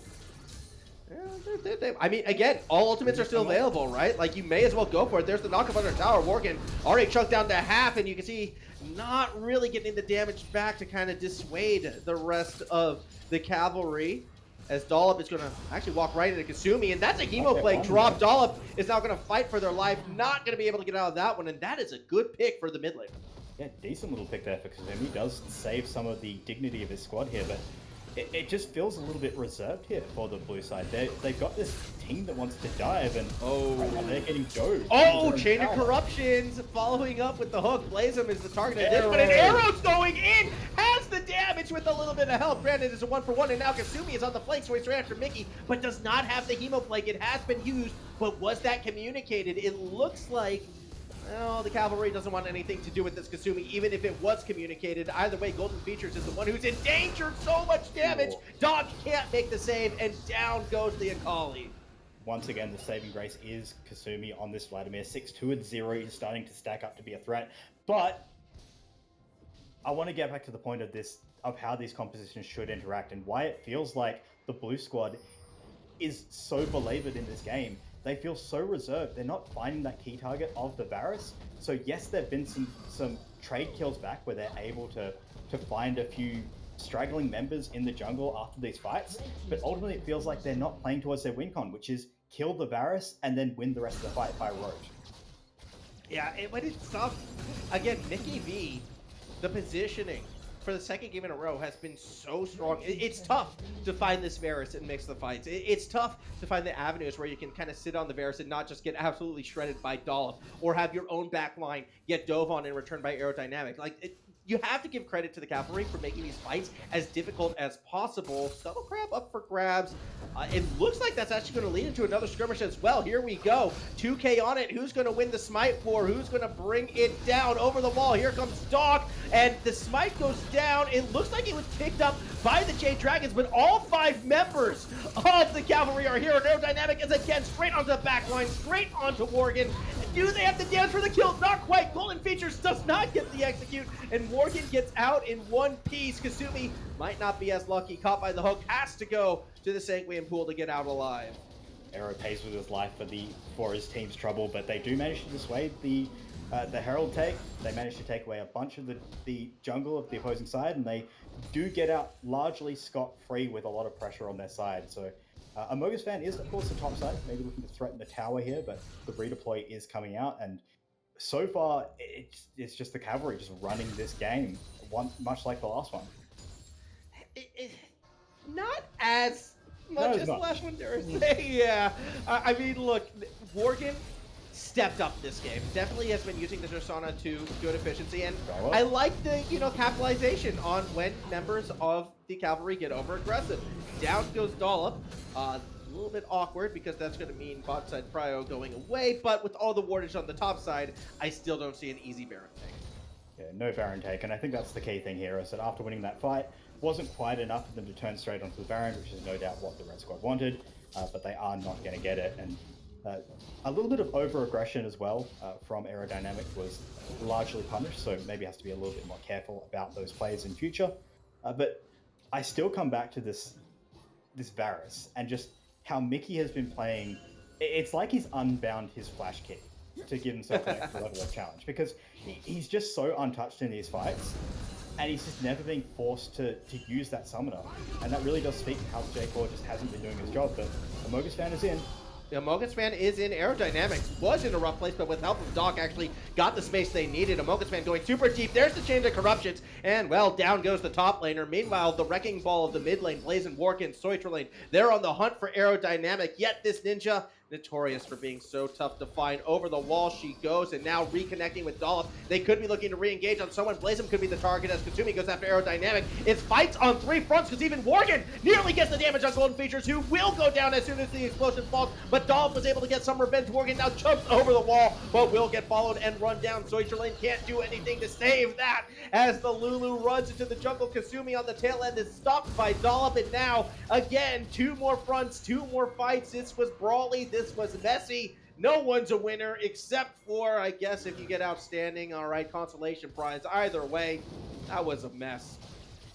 Yeah, I mean, again, all ultimates are still available, right? Like, you may as well go for it. There's the knockup under tower. Morgan already chunked down to half, and you can see not really getting the damage back to kind of dissuade the rest of the Cavalry, as Dollop is going to actually walk right into Kasumi, and that's a Hemoplague drop. Dollop is now going to fight for their life, not going to be able to get out of that one, and that is a good pick for the mid lane. Yeah, decent little pick there for Kasumi. He does save some of the dignity of his squad here, but it just feels a little bit reserved here for the blue side. They've got this team that wants to dive, and right now they're getting dove. Oh, Chain of Corruptions following up with the hook. Blazem is the target of this, but an arrow's going in, has the damage with a little bit of help. Granted, it's a 1-for-1, and now Kasumi is on the flank, so he's right after Mickey, but does not have the Hemoplague. It has been used, but was that communicated? It looks like, well, the Cavalry doesn't want anything to do with this Kasumi, even if it was communicated. Either way, Golden Features is the one who's endangered. So much damage. Dog can't make the save, and down goes the Akali. Once again, the saving grace is Kasumi on this Vladimir. 6-2-0 is starting to stack up to be a threat. But I want to get back to the point of how these compositions should interact and why it feels like the blue squad is so belabored in this game. They feel so reserved. They're not finding that key target of the Varus. So yes, there've been some trade kills back where they're able to find a few straggling members in the jungle after these fights. But ultimately, it feels like they're not playing towards their win con, which is kill the Varus and then win the rest of the fight by road. Yeah, but it's tough. Again, Mickey V, the positioning for the second game in a row has been so strong. It's tough to find this Varus and mix the fights. It's tough to find the avenues where you can kind of sit on the Varus and not just get absolutely shredded by Dollop, or have your own back line get dove on in return by Aerodynamic. You have to give credit to the Cavalry for making these fights as difficult as possible. Scuttle Crab up for grabs. It looks like that's actually going to lead into another skirmish as well. Here we go. 2K on it. Who's going to win the smite for? Who's going to bring it down over the wall? Here comes Doc, and the smite goes down. It looks like it was picked up by the Jade Dragons, but all 5 members of the Cavalry are here. And Aerodynamic is again straight onto the back line, straight onto Morgan. Do they have the damage for the kill? Not quite. Golden Features does not get the execute, and Morgan gets out in one piece. Kasumi might not be as lucky. Caught by the hook. Has to go to the Sanguine Pool to get out alive. Arrow pays with his life for his team's trouble, but they do manage to dissuade the Herald take. They manage to take away a bunch of the jungle of the opposing side, and they do get out largely scot-free with a lot of pressure on their side. So Amogus Fan is, of course, the top side, maybe looking to threaten the tower here, but the redeploy is coming out, and so far it's just the Cavalry just running this game, much like the last one. Not as much as the last one, dare I say. Yeah. I mean, look, Morgan stepped up this game. Definitely has been using the Drasana to good efficiency, and Bravo. I like the capitalization on when members of the Cavalry get over aggressive. Down goes Dollop. A little bit awkward because that's going to mean bot side prio going away, but with all the wardage on the top side, I still don't see an easy Baron take. Yeah, no Baron take, and I think that's the key thing here, is that after winning that fight, wasn't quite enough for them to turn straight onto the Baron, which is no doubt what the Red Squad wanted, but they are not going to get it, and a little bit of over-aggression as well from Aerodynamic was largely punished, so maybe has to be a little bit more careful about those plays in future, but I still come back to this Varus, and just how Mickey has been playing. It's like he's unbound his flash kick to give himself an extra level of challenge, because he's just so untouched in these fights, and he's just never being forced to use that summoner, and that really does speak to how J4 just hasn't been doing his job. But Amogus fan is in. The Amogus fan is in. Aerodynamics was in a rough place, but with help from Doc, actually got the space they needed. Amogus fan going super deep. There's the chain of corruptions, and well, down goes the top laner. Meanwhile, the wrecking ball of the mid lane, Blazin' Warkin, Soitra lane, they're on the hunt for Aerodynamic. Yet this ninja, notorious for being so tough to find. Over the wall she goes, and now reconnecting with Dollop. They could be looking to re-engage on someone. Blazin' could be the target as Kasumi goes after Aerodynamic. It's fights on three fronts, because even Morgan nearly gets the damage on Golden Features, who will go down as soon as the explosion falls. But Dollop was able to get some revenge. Morgan now jumps over the wall, but will get followed and run down. Soitra lane can't do anything to save that as the Lulu runs into the jungle. Kasumi on the tail end is stopped by Dollop, and now, again, two more fronts, two more fights. This was brawly. This was messy. No one's a winner except for, I guess, if you get outstanding. All right, consolation prize. Either way, that was a mess.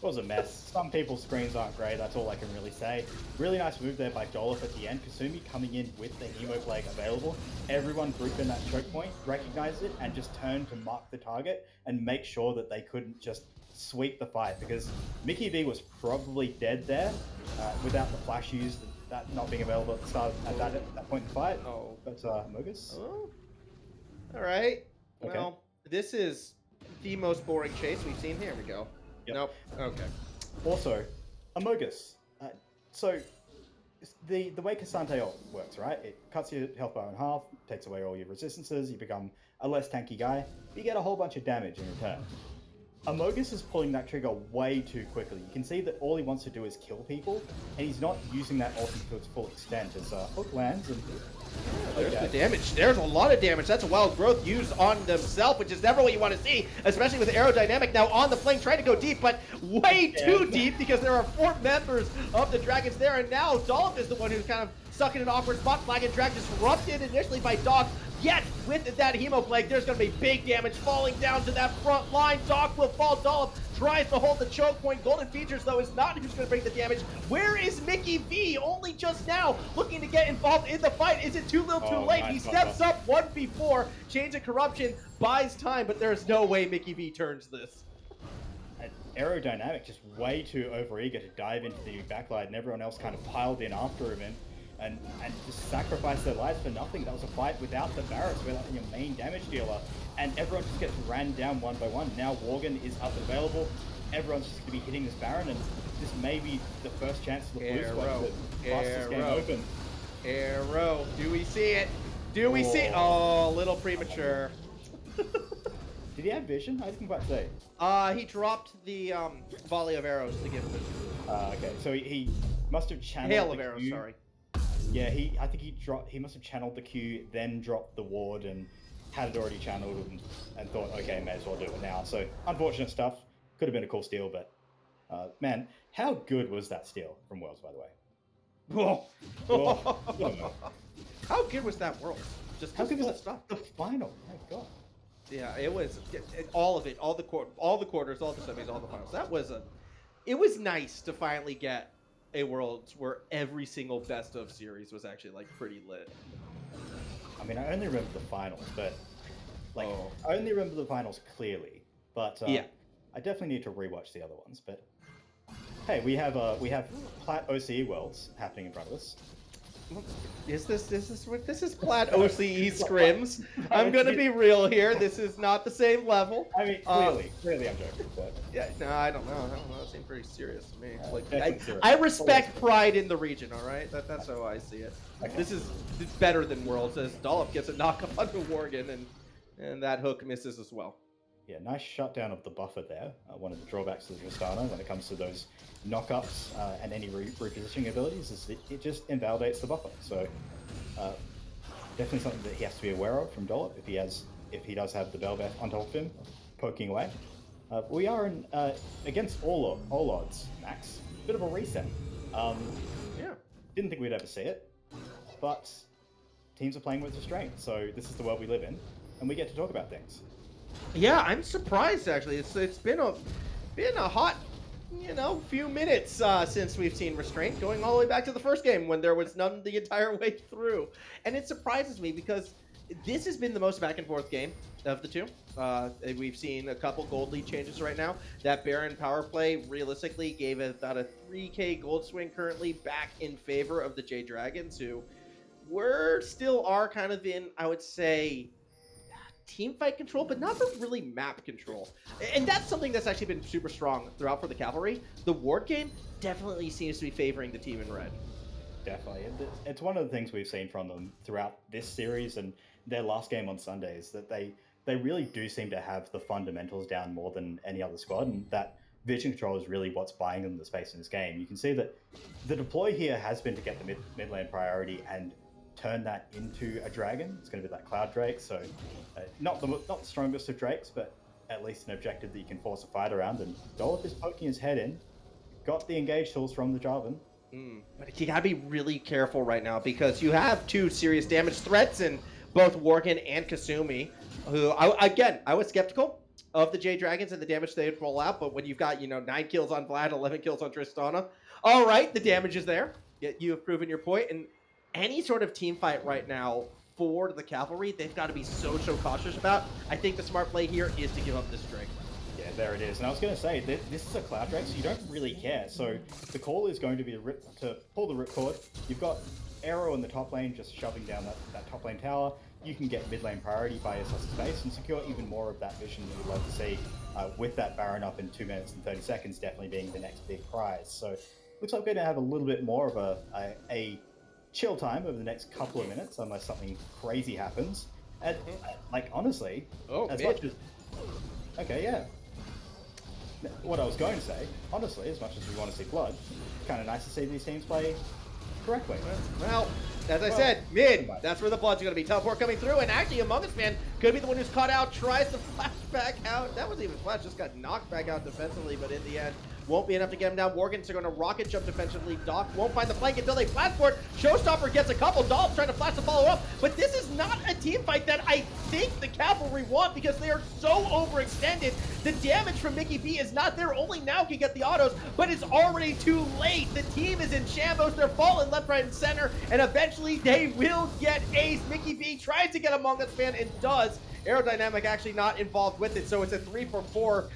It was a mess. Some people's screens aren't great, that's all I can really say. Really nice move there by Dollop at the end. Kasumi coming in with the Hemo Plague available. Everyone grouped in that choke point, recognized it, and just turned to mark the target and make sure that they couldn't just sweep the fight, because Mickey V was probably dead there without the flash used, that not being available at the start at that point in the fight. Oh. But Mogus? Oh. All right. Okay. Well, this is the most boring chase we've seen. Here we go. Yep. Nope. Okay. Also, Amogus. So, the way Cassante ult works, right? It cuts your health bar in half, takes away all your resistances, you become a less tanky guy, but you get a whole bunch of damage in return. Amogus is pulling that trigger way too quickly. You can see that all he wants to do is kill people, and he's not using that ultimate to its full extent as Hook lands and... There's the damage. There's a lot of damage. That's a wild growth used on themselves, which is never what you want to see, especially with Aerodynamic now on the flank, trying to go deep, but way too deep, because there are 4 members of the Dragons there, and now Dollop is the one who's kind of stuck in an awkward spot. Flag and Drag disrupted initially by Doc. Yet, with that Hemo Plague, there's going to be big damage falling down to that front line. Doc will fall. Dollop tries to hold the choke point. Golden Features, though, is not who's going to bring the damage. Where is Mickey V? Only just now looking to get involved in the fight. Is it too little too late? Nice He steps up 1v4. Change of Corruption buys time, but there's no way Mickey V turns this. Aerodynamic just way too overeager to dive into the backline, and everyone else kind of piled in after him and just sacrificed their lives for nothing. That was a fight without the Varus, without your main damage dealer, and everyone just gets ran down one by one. Now Worgen is up and available. Everyone's just going to be hitting this Baron, and this may be the first chance for the Blue Squad to bust this game open. Arrow. Do we see it? Do we see it? Oh, a little premature. Did he have vision? I didn't quite see. He dropped the volley of arrows to give him vision. Okay, so he must have channeled Hail the of arrows, Q. sorry. Yeah, I think he must have channeled the Q, then dropped the ward and had it already channeled and thought, okay, may as well do it now. So, unfortunate stuff. Could have been a cool steal, but man, how good was that steal from Worlds, by the way? Whoa. Oh, How good was that world? how good was that that stuff? The final, my God. Yeah, it was all of it, all the quarters, all the semis, all the finals. It was nice to finally get a Worlds where every single best of series was actually like pretty lit. I mean, I only remember the finals, but I only remember the finals clearly. But yeah, I definitely need to rewatch the other ones. But hey, we have Plat OCE Worlds happening in front of us. Is this Plaid OCE scrims? I'm gonna be real here. This is not the same level. I mean, clearly I'm joking, but Yeah, no, I don't know. That seems pretty serious to me. Like, definitely serious. I respect pride in the region. All right, that's how I see it. Okay. This is better than Worlds. As Dollop gets a knock up onto Worgen, and that hook misses as well. Yeah, nice shutdown of the buffer there. One of the drawbacks of the Tristana when it comes to those knockups and any repositioning abilities is it just invalidates the buffer. So definitely something that he has to be aware of from Dollop if he does have the Belbeth on top of him, poking away. We are in against all odds, Max. Bit of a reset. Yeah. Didn't think we'd ever see it, but teams are playing with restraint. So this is the world we live in, and we get to talk about things. Yeah, I'm surprised actually. It's been a hot, few minutes since we've seen restraint, going all the way back to the first game when there was none the entire way through, and it surprises me because this has been the most back and forth game of the two. We've seen a couple gold lead changes right now. That Baron power play realistically gave about a 3k gold swing currently back in favor of the Jade Dragons, who still are kind of in, I would say, team fight control, but not for really map control. And that's something that's actually been super strong throughout for the Cavalry. The ward game definitely seems to be favoring the team in red. Definitely. It's one of the things we've seen from them throughout this series and their last game on Sunday is that they really do seem to have the fundamentals down more than any other squad, and that vision control is really what's buying them the space in this game. You can see that the deploy here has been to get the mid lane priority and turn that into a dragon. It's going to be that Cloud Drake, so not the strongest of Drakes, but at least an objective that you can force a fight around, and Dollop is poking his head in. Got the engage tools from the Jarvan. But you gotta be really careful right now because you have two serious damage threats in both Worgen and Kasumi, who, I was skeptical of the Jade Dragons and the damage they would roll out, but when you've got, 9 kills on Vlad, 11 kills on Tristana, all right, the damage is there. Yet you have proven your point, and any sort of team fight right now for the Cavalry, they've got to be so cautious about. I think the smart play here is to give up this Drake. Yeah, there it is. And I was going to say, this is a Cloud Drake, so you don't really care. So the call is going to be to pull the ripcord. You've got Arrow in the top lane just shoving down that top lane tower. You can get mid lane priority by assessing space and secure even more of that vision that you'd love to see, with that Baron up in 2 minutes and 30 seconds definitely being the next big prize. So looks like we're going to have a little bit more of a chill time over the next couple of minutes unless something crazy happens. And honestly, much as okay, yeah. What I was going to say, honestly, as much as we want to see blood, kind of nice to see these teams play correctly. Well, as I said, mid, that's where the blood's going to be. Teleport coming through, and actually Among Us Man could be the one who's caught out, tries to flash back out. That wasn't even flash, just got knocked back out defensively, but in the end, won't be enough to get him down. Worgen's going to rocket jump defensively. Doc won't find the flank until they flash for it. Showstopper gets a couple. Dollop trying to flash the follow up, but this is not a team fight that I think the Cavalry want because they are so overextended. The damage from Mickey B is not there. Only now can get the autos, but it's already too late. The team is in shambles. They're falling left, right, and center, and eventually they will get ace. Mickey B tries to get Among Us Man and does. Aerodynamic actually not involved with it, so it's a 3-for-4.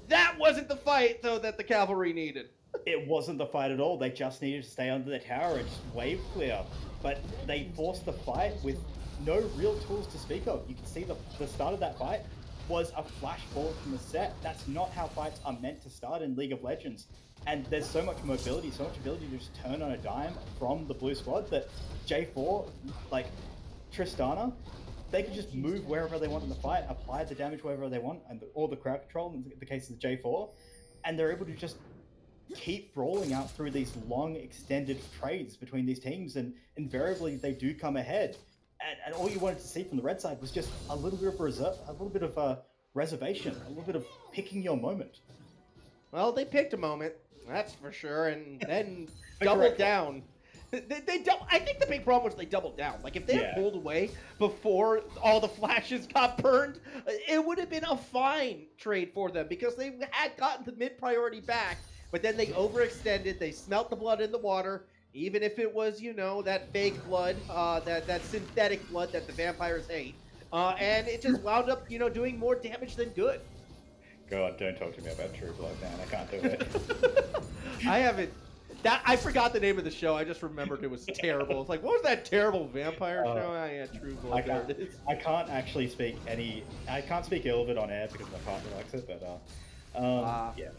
That wasn't the fight, though, that the Cavalry needed. It wasn't the fight at all. They just needed to stay under the tower and just wave clear. But they forced the fight with no real tools to speak of. You can see the start of that fight was a flash forward from the set. That's not how fights are meant to start in League of Legends. And there's so much mobility, so much ability to just turn on a dime from the blue squad that J4, like Tristana, they can just move wherever they want in the fight, apply the damage wherever they want, or the crowd control in the case of the J4, and they're able to just keep rolling out through these long, extended trades between these teams, and invariably they do come ahead. And all you wanted to see from the red side was just a little bit of reserve, a little bit of reservation, a little bit of picking your moment. Well, they picked a moment, that's for sure, and then doubled down. I think the big problem was they doubled down. Like, if they had pulled away before all the flashes got burned, it would have been a fine trade for them because they had gotten the mid-priority back, but then they overextended, they smelt the blood in the water, even if it was, that fake blood, that synthetic blood that the vampires hate, and it just wound up, doing more damage than good. God, don't talk to me about True Blood, man. I can't do it. I forgot the name of the show. I just remembered it was terrible. It's like, what was that terrible vampire show? Oh, yeah, True Blood. I can't actually speak any. I can't speak ill of it on air because my partner likes it. But yeah.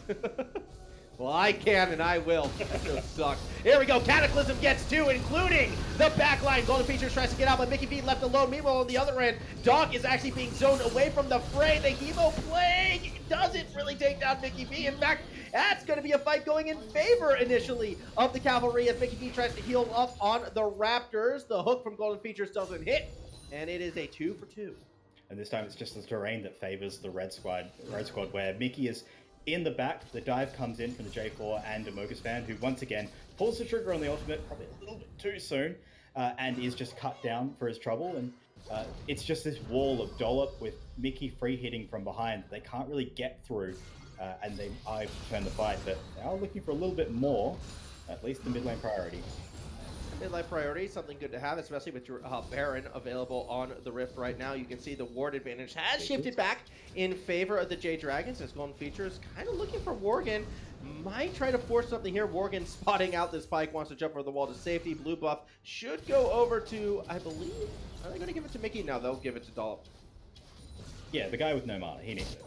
Well, I can and I will. That show sucks. Here we go. Cataclysm gets two, including the backline. Golden Features tries to get out, but Mickey B left alone. Meanwhile, on the other end, Doc is actually being zoned away from the fray. The Hemo Plague doesn't really take down Mickey B. In fact, that's going to be a fight going in favor initially of the Cavalry as Mickey B tries to heal up on the Raptors. The hook from Golden Features doesn't hit, and it is a 2 for 2. And this time it's just the terrain that favors the Red Squad, where Mickey is in the back. The dive comes in from the J4 and Amogus fan, who once again pulls the trigger on the ultimate probably a little bit too soon, and is just cut down for his trouble. And it's just this wall of dollop with Mickey free hitting from behind. They can't really get through, and they are turn the fight, but they are looking for a little bit more, at least the mid lane priority. Midlife priority, something good to have, especially with your Baron available on the Rift right now. You can see the ward advantage has shifted back in favor of the Jade Dragons as Golden Features kind of looking for Worgen. Might try to force something here. Worgen spotting out this spike, wants to jump over the wall to safety. Blue buff should go over to, I believe, are they going to give it to Mickey? No, they'll give it to Dollop. Yeah, the guy with no mana, he needs it.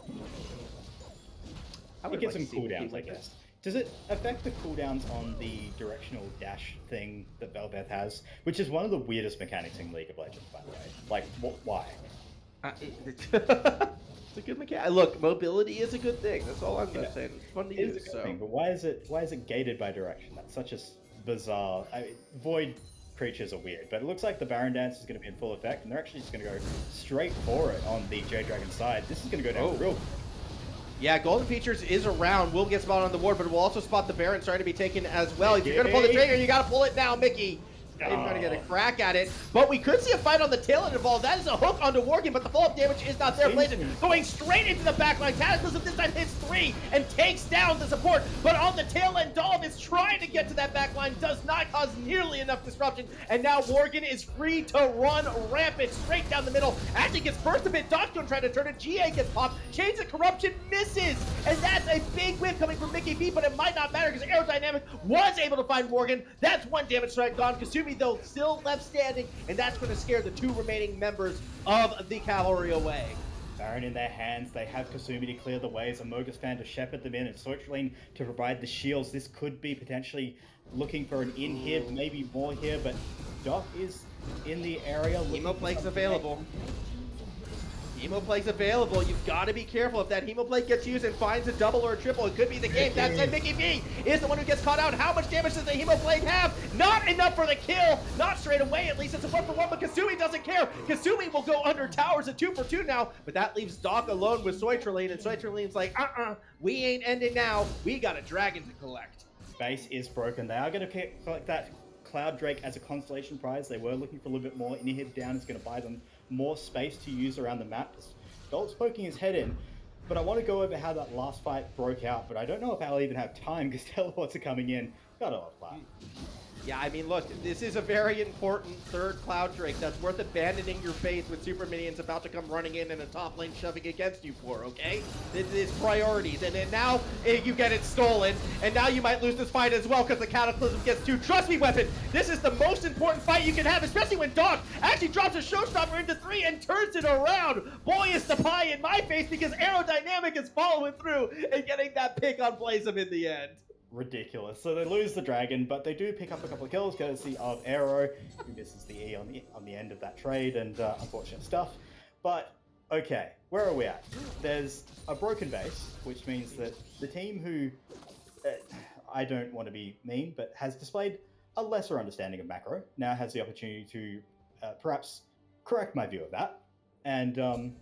I It would gets like some cooldowns, I guess. Does it affect the cooldowns on the directional dash thing that Bel'Veth has? Which is one of the weirdest mechanics in League of Legends, by the way. Like, why? It's a good mechanic. Look, mobility is a good thing. That's all I'm saying. It's fun to It is use. a good So. thing, but why is it gated by direction? That's such a bizarre... Void creatures are weird, but it looks like the Baron Dance is going to be in full effect, and they're actually just going to go straight for it on the Jade Dragon side. This is going to go down real. Yeah, Golden Features is around. Will get spotted on the ward, but will also spot the Baron starting to be taken as well. If you're going to pull the trigger, you got to pull it now, Mickey. Not even trying to get a crack at it. But we could see a fight on the tail end involved. That is a hook onto Worgen, but the follow-up damage is not there. Blazing going straight into the backline. Cataclysm this time hits 3 and takes down the support. But on the tail end, Dolph is trying to get to that backline. Does not cause nearly enough disruption. And now Worgen is free to run rampant straight down the middle. Actually gets burst a bit. Doc's going to try to turn it. GA gets popped. Chains of Corruption misses. And that's a big win coming from Mickey B, but it might not matter because Aerodynamic was able to find Worgen. That's one damage strike gone. Kasumi, though, still left standing, and that's going to scare the 2 remaining members of the Cavalry away. Baron in their hands, they have Kasumi to clear the ways, a Mogus fan to shepherd them in, and Soichling to provide the shields. This could be potentially looking for an in here, maybe more here, but Doc is in the area. Hemo Plague's available. Hemo Plague's available. You've got to be careful. If that Hemo Plague gets used and finds a double or a triple, it could be the game. That's it. Mickey B is the one who gets caught out. How much damage does the Hemo Plague have? Not enough for the kill. Not straight away, at least. It's a 1 for 1, but Kasumi doesn't care. Kasumi will go under towers, a 2 for 2 now, but that leaves Doc alone with Soitraline, and Soitraline's like, we ain't ending now. We got a dragon to collect. Base is broken. They are going to collect that Cloud Drake as a constellation prize. They were looking for a little bit more. Inhib down is going to buy them more space to use around the map. Dolph's poking his head in, but I want to go over how that last fight broke out, but I don't know if I'll even have time because teleports are coming in. Gotta love Cloud. Yeah, I mean, look, this is a very important 3rd Cloud Drake that's worth abandoning your base with super minions about to come running in and a top lane shoving against you for, okay? This is priorities, and then now you get it stolen, and now you might lose this fight as well because the Cataclysm gets 2. Trust me, Weapon, this is the most important fight you can have, especially when Doc actually drops a showstopper into 3 and turns it around. Boy, is the pie in my face because Aerodynamic is following through and getting that pick on Blazem in the end. Ridiculous. So they lose the dragon, but they do pick up a couple of kills courtesy of Aero, who misses the E on the end of that trade, and unfortunate stuff. But okay, where are we at? There's a broken base, which means that the team who I don't want to be mean, but has displayed a lesser understanding of macro now has the opportunity to perhaps correct my view of that, and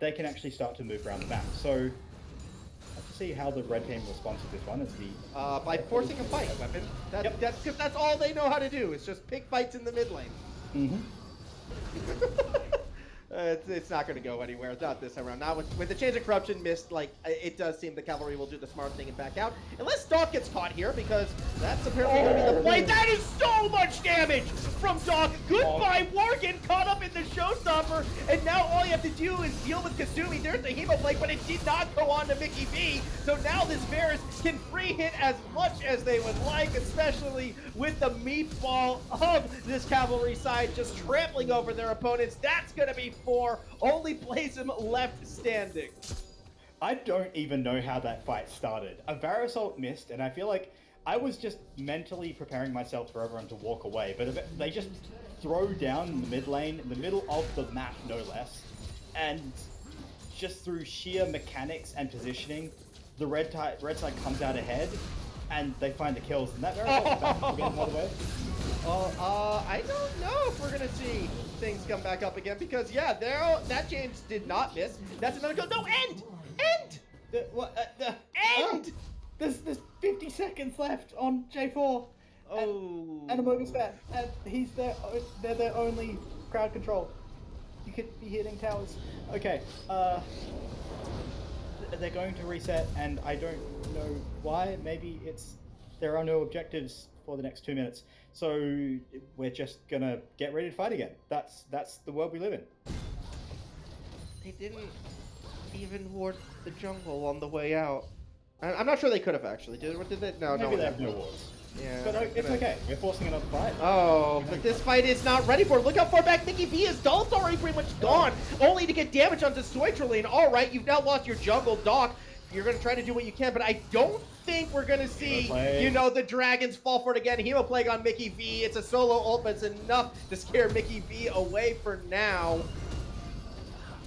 they can actually start to move around the map. So see how the red team responds to this one as the by forcing a fight, Weapon. That's all they know how to do. It's just pick fights in the mid lane. It's not going to go anywhere. Not this time around. Not with the change of corruption missed. Like it does seem the cavalry will do the smart thing and back out, unless Doc gets caught here, because that's apparently going to be the play. That is so much damage from Doc. Goodbye, Morgan, caught up in the showstopper, and now all you have to do is deal with Kasumi. There's the Hemoplague, but it did not go on to Mickey V. So now this Varus can free hit as much as they would like, especially with the meatball of this cavalry side just trampling over their opponents. That's going to be 4. Only plays him left standing. I don't even know how that fight started. A Varus ult missed, and I feel like I was just mentally preparing myself for everyone to walk away, but they just throw down in the mid lane, in the middle of the map, no less, and just through sheer mechanics and positioning, the red side comes out ahead, and they find the kills, and that Varus ult is back again, by the way. I don't know if we're gonna see things come back up again, because yeah, that change did not miss. That's another go. No, end! End! There's 50 seconds left on J4. Oh. And Amogus fan, and they're their only crowd control. You could be hitting towers. Okay, they're going to reset, and I don't know why. Maybe there are no objectives for the next 2 minutes. So we're just gonna get ready to fight again. That's the world we live in. They didn't even ward the jungle on the way out. I'm not sure they could have actually. Did they? No, Maybe they have no wards. Yeah. But it's okay. We're forcing another fight. Oh, but this fight is not ready for it. Look how far back Mickey V is. Doll's already pretty much gone, only to get damage onto Soitrolene. All right, you've now lost your jungle, Doc. You're going to try to do what you can, but I don't think we're going to see, the dragons fall for it again. Hemoplague on Mickey V. It's a solo ult, but it's enough to scare Mickey V away for now.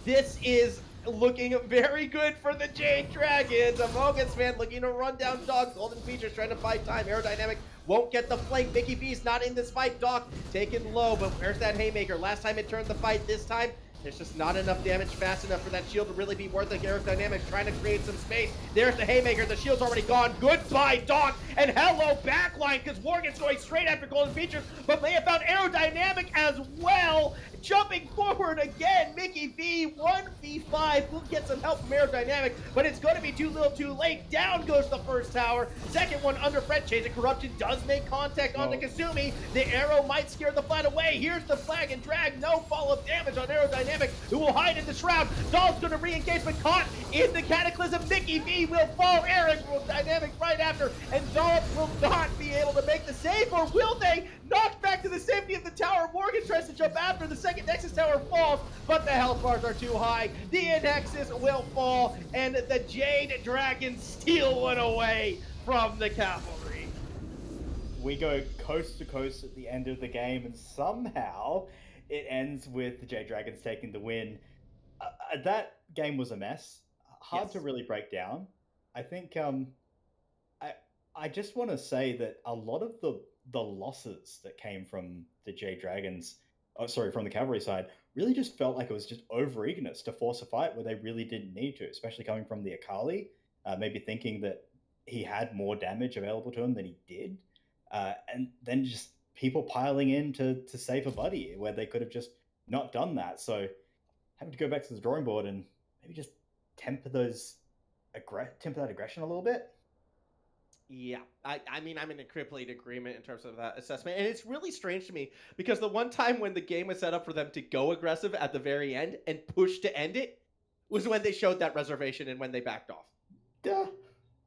This is looking very good for the Jade Dragons. Amogus fan looking to run down Doc. Golden Features trying to buy time. Aerodynamic won't get the flank. Mickey V's not in this fight. Doc taken low, but where's that Haymaker? Last time it turned the fight. This time, there's just not enough damage fast enough for that shield to really be worth it. Aerodynamics trying to create some space. There's the Haymaker. The shield's already gone. Goodbye, Doc. And hello, backline, because Morgan's going straight after Golden Features, but may have found Aerodynamic as well. Jumping forward again, Mickey V, 1v5. We'll get some help from Aerodynamic, but it's going to be too little too late. Down goes the first tower. Second one under Fred. Change of Corruption does make contact onto Kasumi. The arrow might scare the flat away. Here's the flag and drag. No follow-up damage on Aerodynamic, who will hide in the shroud. Doll's going to re-engage, but caught in the Cataclysm. Mickey V will fall. Aerodynamic right after, and Doll will not be able to make the save, or will they? Knocked back to the safety of the tower. Morgan tries to jump after. The second Nexus tower falls, but the health bars are too high. The Nexus will fall, and the Jade Dragons steal one away from the Cavalry. We go coast to coast at the end of the game, and somehow it ends with the Jade Dragons taking the win. That game was a mess. Hard to really break down. I think I just want to say that a lot of the losses that came from the Jade Dragons, from the Cavalry side, really just felt like it was just over-eagerness to force a fight where they really didn't need to, especially coming from the Akali, maybe thinking that he had more damage available to him than he did, and then just people piling in to save a buddy where they could have just not done that. So having to go back to the drawing board and maybe just temper that aggression a little bit. Yeah, I mean, I'm in a complete agreement in terms of that assessment. And it's really strange to me because the one time when the game was set up for them to go aggressive at the very end and push to end it was when they showed that reservation and when they backed off. Duh.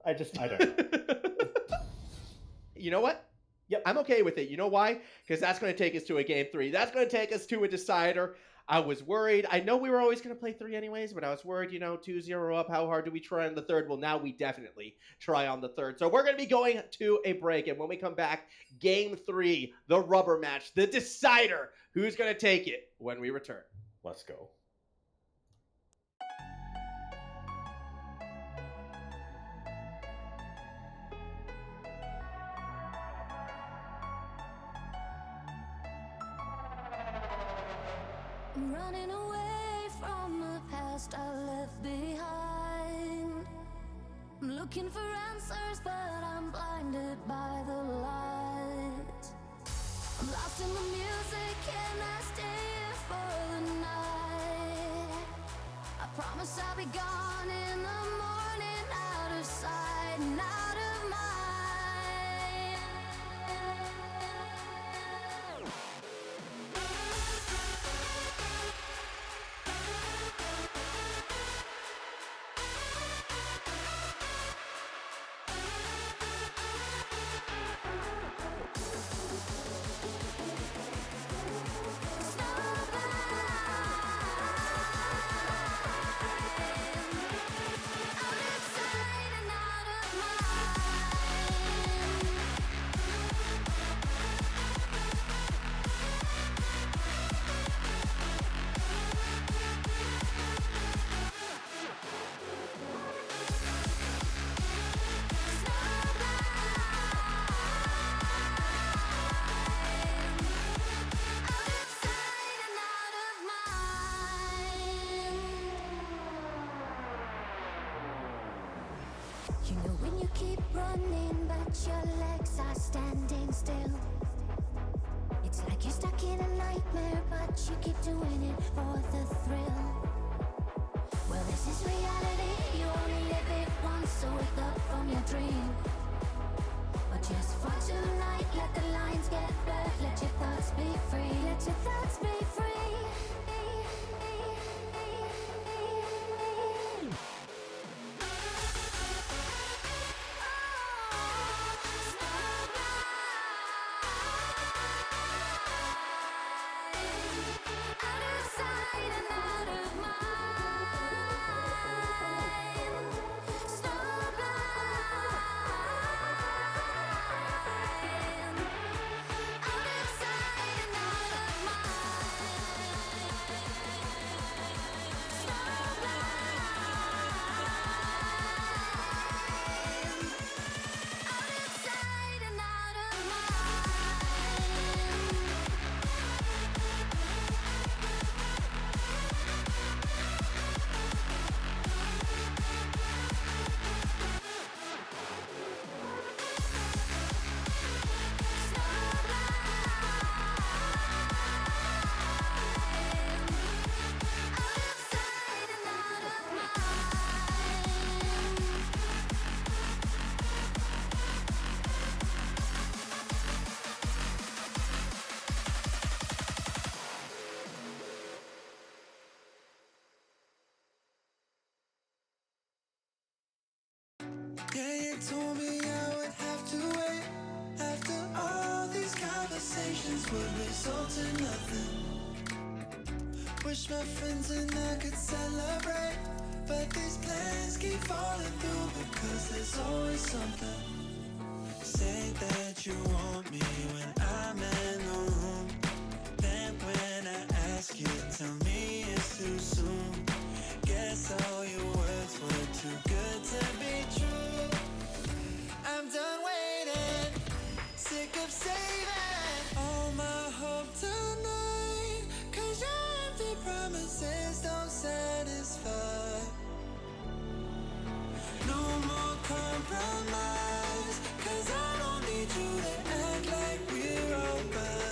I don't. You know what? Yep. I'm okay with it. You know why? Because that's going to take us to a game 3. That's going to take us to a decider. I was worried. I know we were always going to play 3 anyways, but I was worried, 2-0 up. How hard do we try on the third? Well, now we definitely try on the third. So we're going to be going to a break. And when we come back, game 3, the rubber match, the decider. Who's going to take it when we return? Let's go. I'm running away from the past I left behind. I'm looking for answers, but I'm blinded by the light. I'm lost in the music, and I stay here for the night. Promise I'll be gone in the morning, out of sight and out of mind. You know when you keep running but your legs are standing still. It's like you're stuck in a nightmare but you keep doing it for the thrill. Well, this is reality, you only live it once, so wake up from your dream. But just for tonight, let the lines get blurred. Let your thoughts be free, let your thoughts be free. Yeah, you told me I would have to wait. After all these conversations would result in nothing. Wish my friends and I could celebrate, but these plans keep falling through because there's always something. Say that you want me when I'm in the room. Then when I ask you, tell me it's too soon. Guess all your words were too good to be true. I'm done waiting, sick of saving all my hope tonight. Cause your empty promises don't satisfy. No more compromise, cause I don't need you to act like we're alright.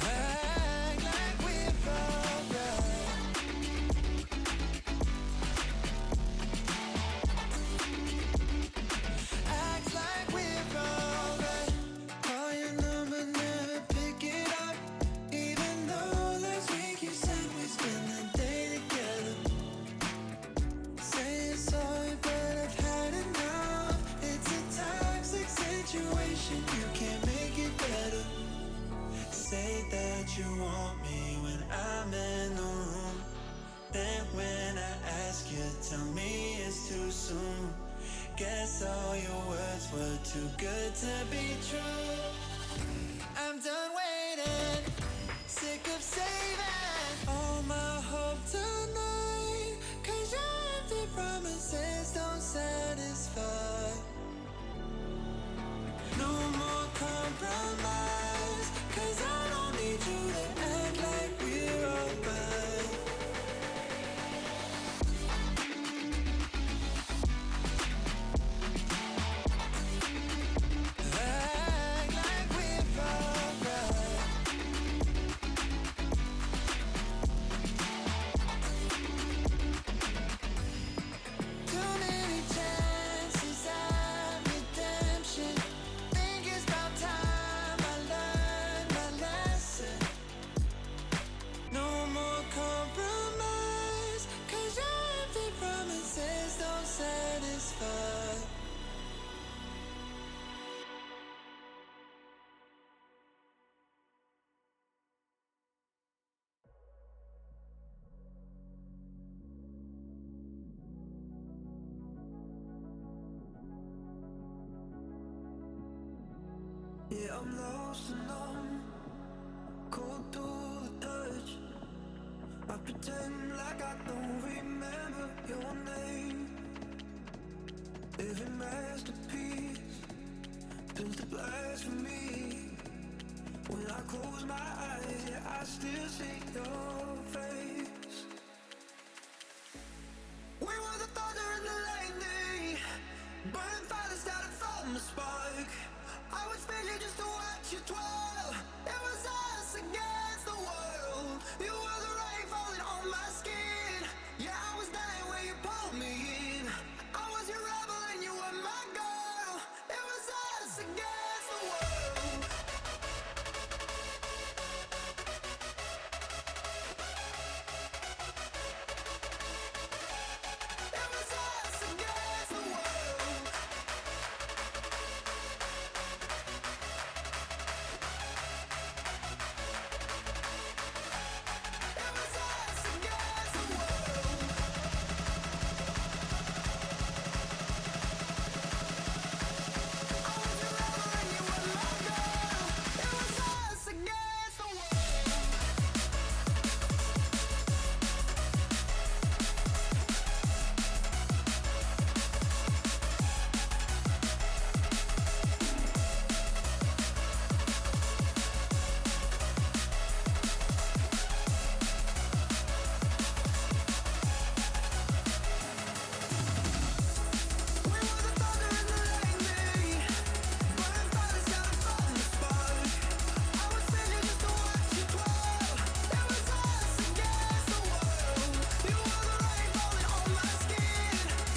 Act like we're alright. Act like we're alright. Call your number, never pick it up. Even though last week you said we spend the day together. Saying sorry, but I've had enough. It's a toxic situation, you can't make it better. Say that you want me when I'm in the room. Then when I ask you, tell me it's too soon. Guess all your words were too good to be true. I'm done waiting, sick of saving all my hope tonight. Cause your empty promises don't satisfy. No more compromise, cause I don't need you to act like we're alright. Act like Yeah, I'm lost and numb, cold to the touch. I pretend like I don't remember your name. Every masterpiece turns to blasphemy. When I close my eyes, yeah, I still see your face. We were the thunder and the lightning, burning fire that started from the spark. I would spend you just to watch you twirl. It was us against the world. You were the rain falling on my skin. Yeah, I was dying when you pulled me in. I was your rebel and you were my girl. It was us against the world. It was us against the world. It was us against the world. I was your rebel and you were my girl. It was us against the world. We were the thunder and the lightning, burning fire that started from the spark. I would spend you just to watch you twirl. It was us against the world. You were the rain falling on my skin.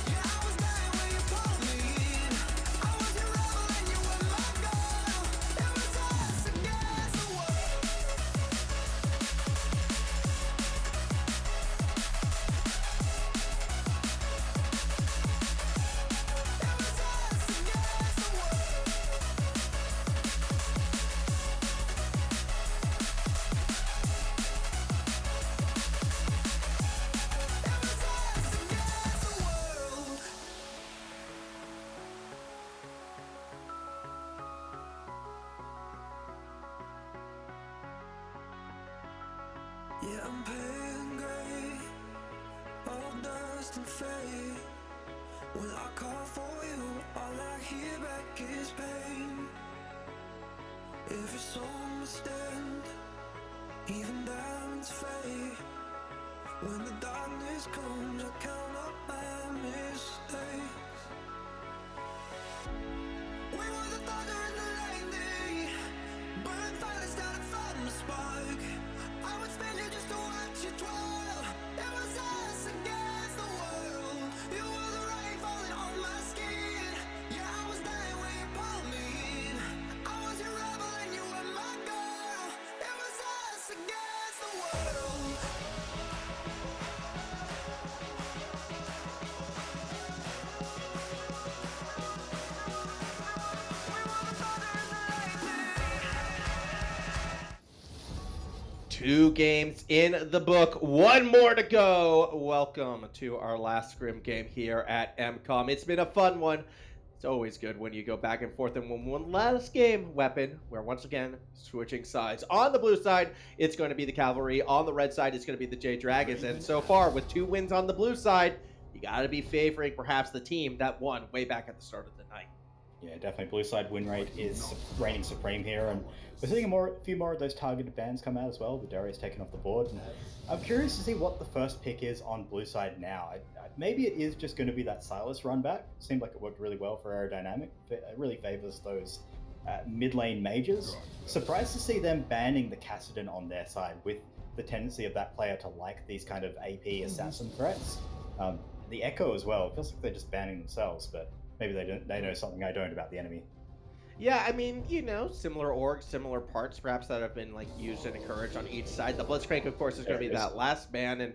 Yeah, I was dying when you pulled me in. I was your rebel and you were my girl. It was us against the world. It was us against the world. It was us against the world. Yeah, I'm pale and gray, all dust and fade. When I call for you, all I hear back is pain. Every song must end, even diamonds fade. When the darkness comes, I count up my mistakes. We were the thunder and the lightning, burning fire that started from the spark. I would spend you just to watch you twirl. It was us against the world. You were the rain falling on my skin. Yeah, I was dying when you pulled me in. I was your rebel and you were my girl. It was us against the world. We were the thunder and the lightning. 2 games in the book, 1 more to go. Welcome to our last scrim game here at MCOM. It's been a fun one. It's always good when you go back and forth and win one last game weapon. We're once again switching sides. On the blue side, it's going to be the Cavalry. On the red side, it's going to be the Jade Dragons. And so far, with 2 wins on the blue side, you got to be favoring perhaps the team that won way back at the start of the night. Yeah, definitely. Blue side win rate is reigning supreme here, and we're seeing a few more of those targeted bans come out as well. The Darius taken off the board. And I'm curious to see what the first pick is on blue side now. Maybe it is just going to be that Silas run back. Seemed like it worked really well for aerodynamic. It really favors those mid lane mages. Surprised to see them banning the Cassidon on their side, with the tendency of that player to like these kind of AP assassin threats. The Echo as well. It feels like they're just banning themselves, but maybe they know something I don't about the enemy. Yeah, I mean, you know, similar orgs, similar parts perhaps that have been like used and encouraged on each side. The Blitzcrank, of course, is going to be that last ban, and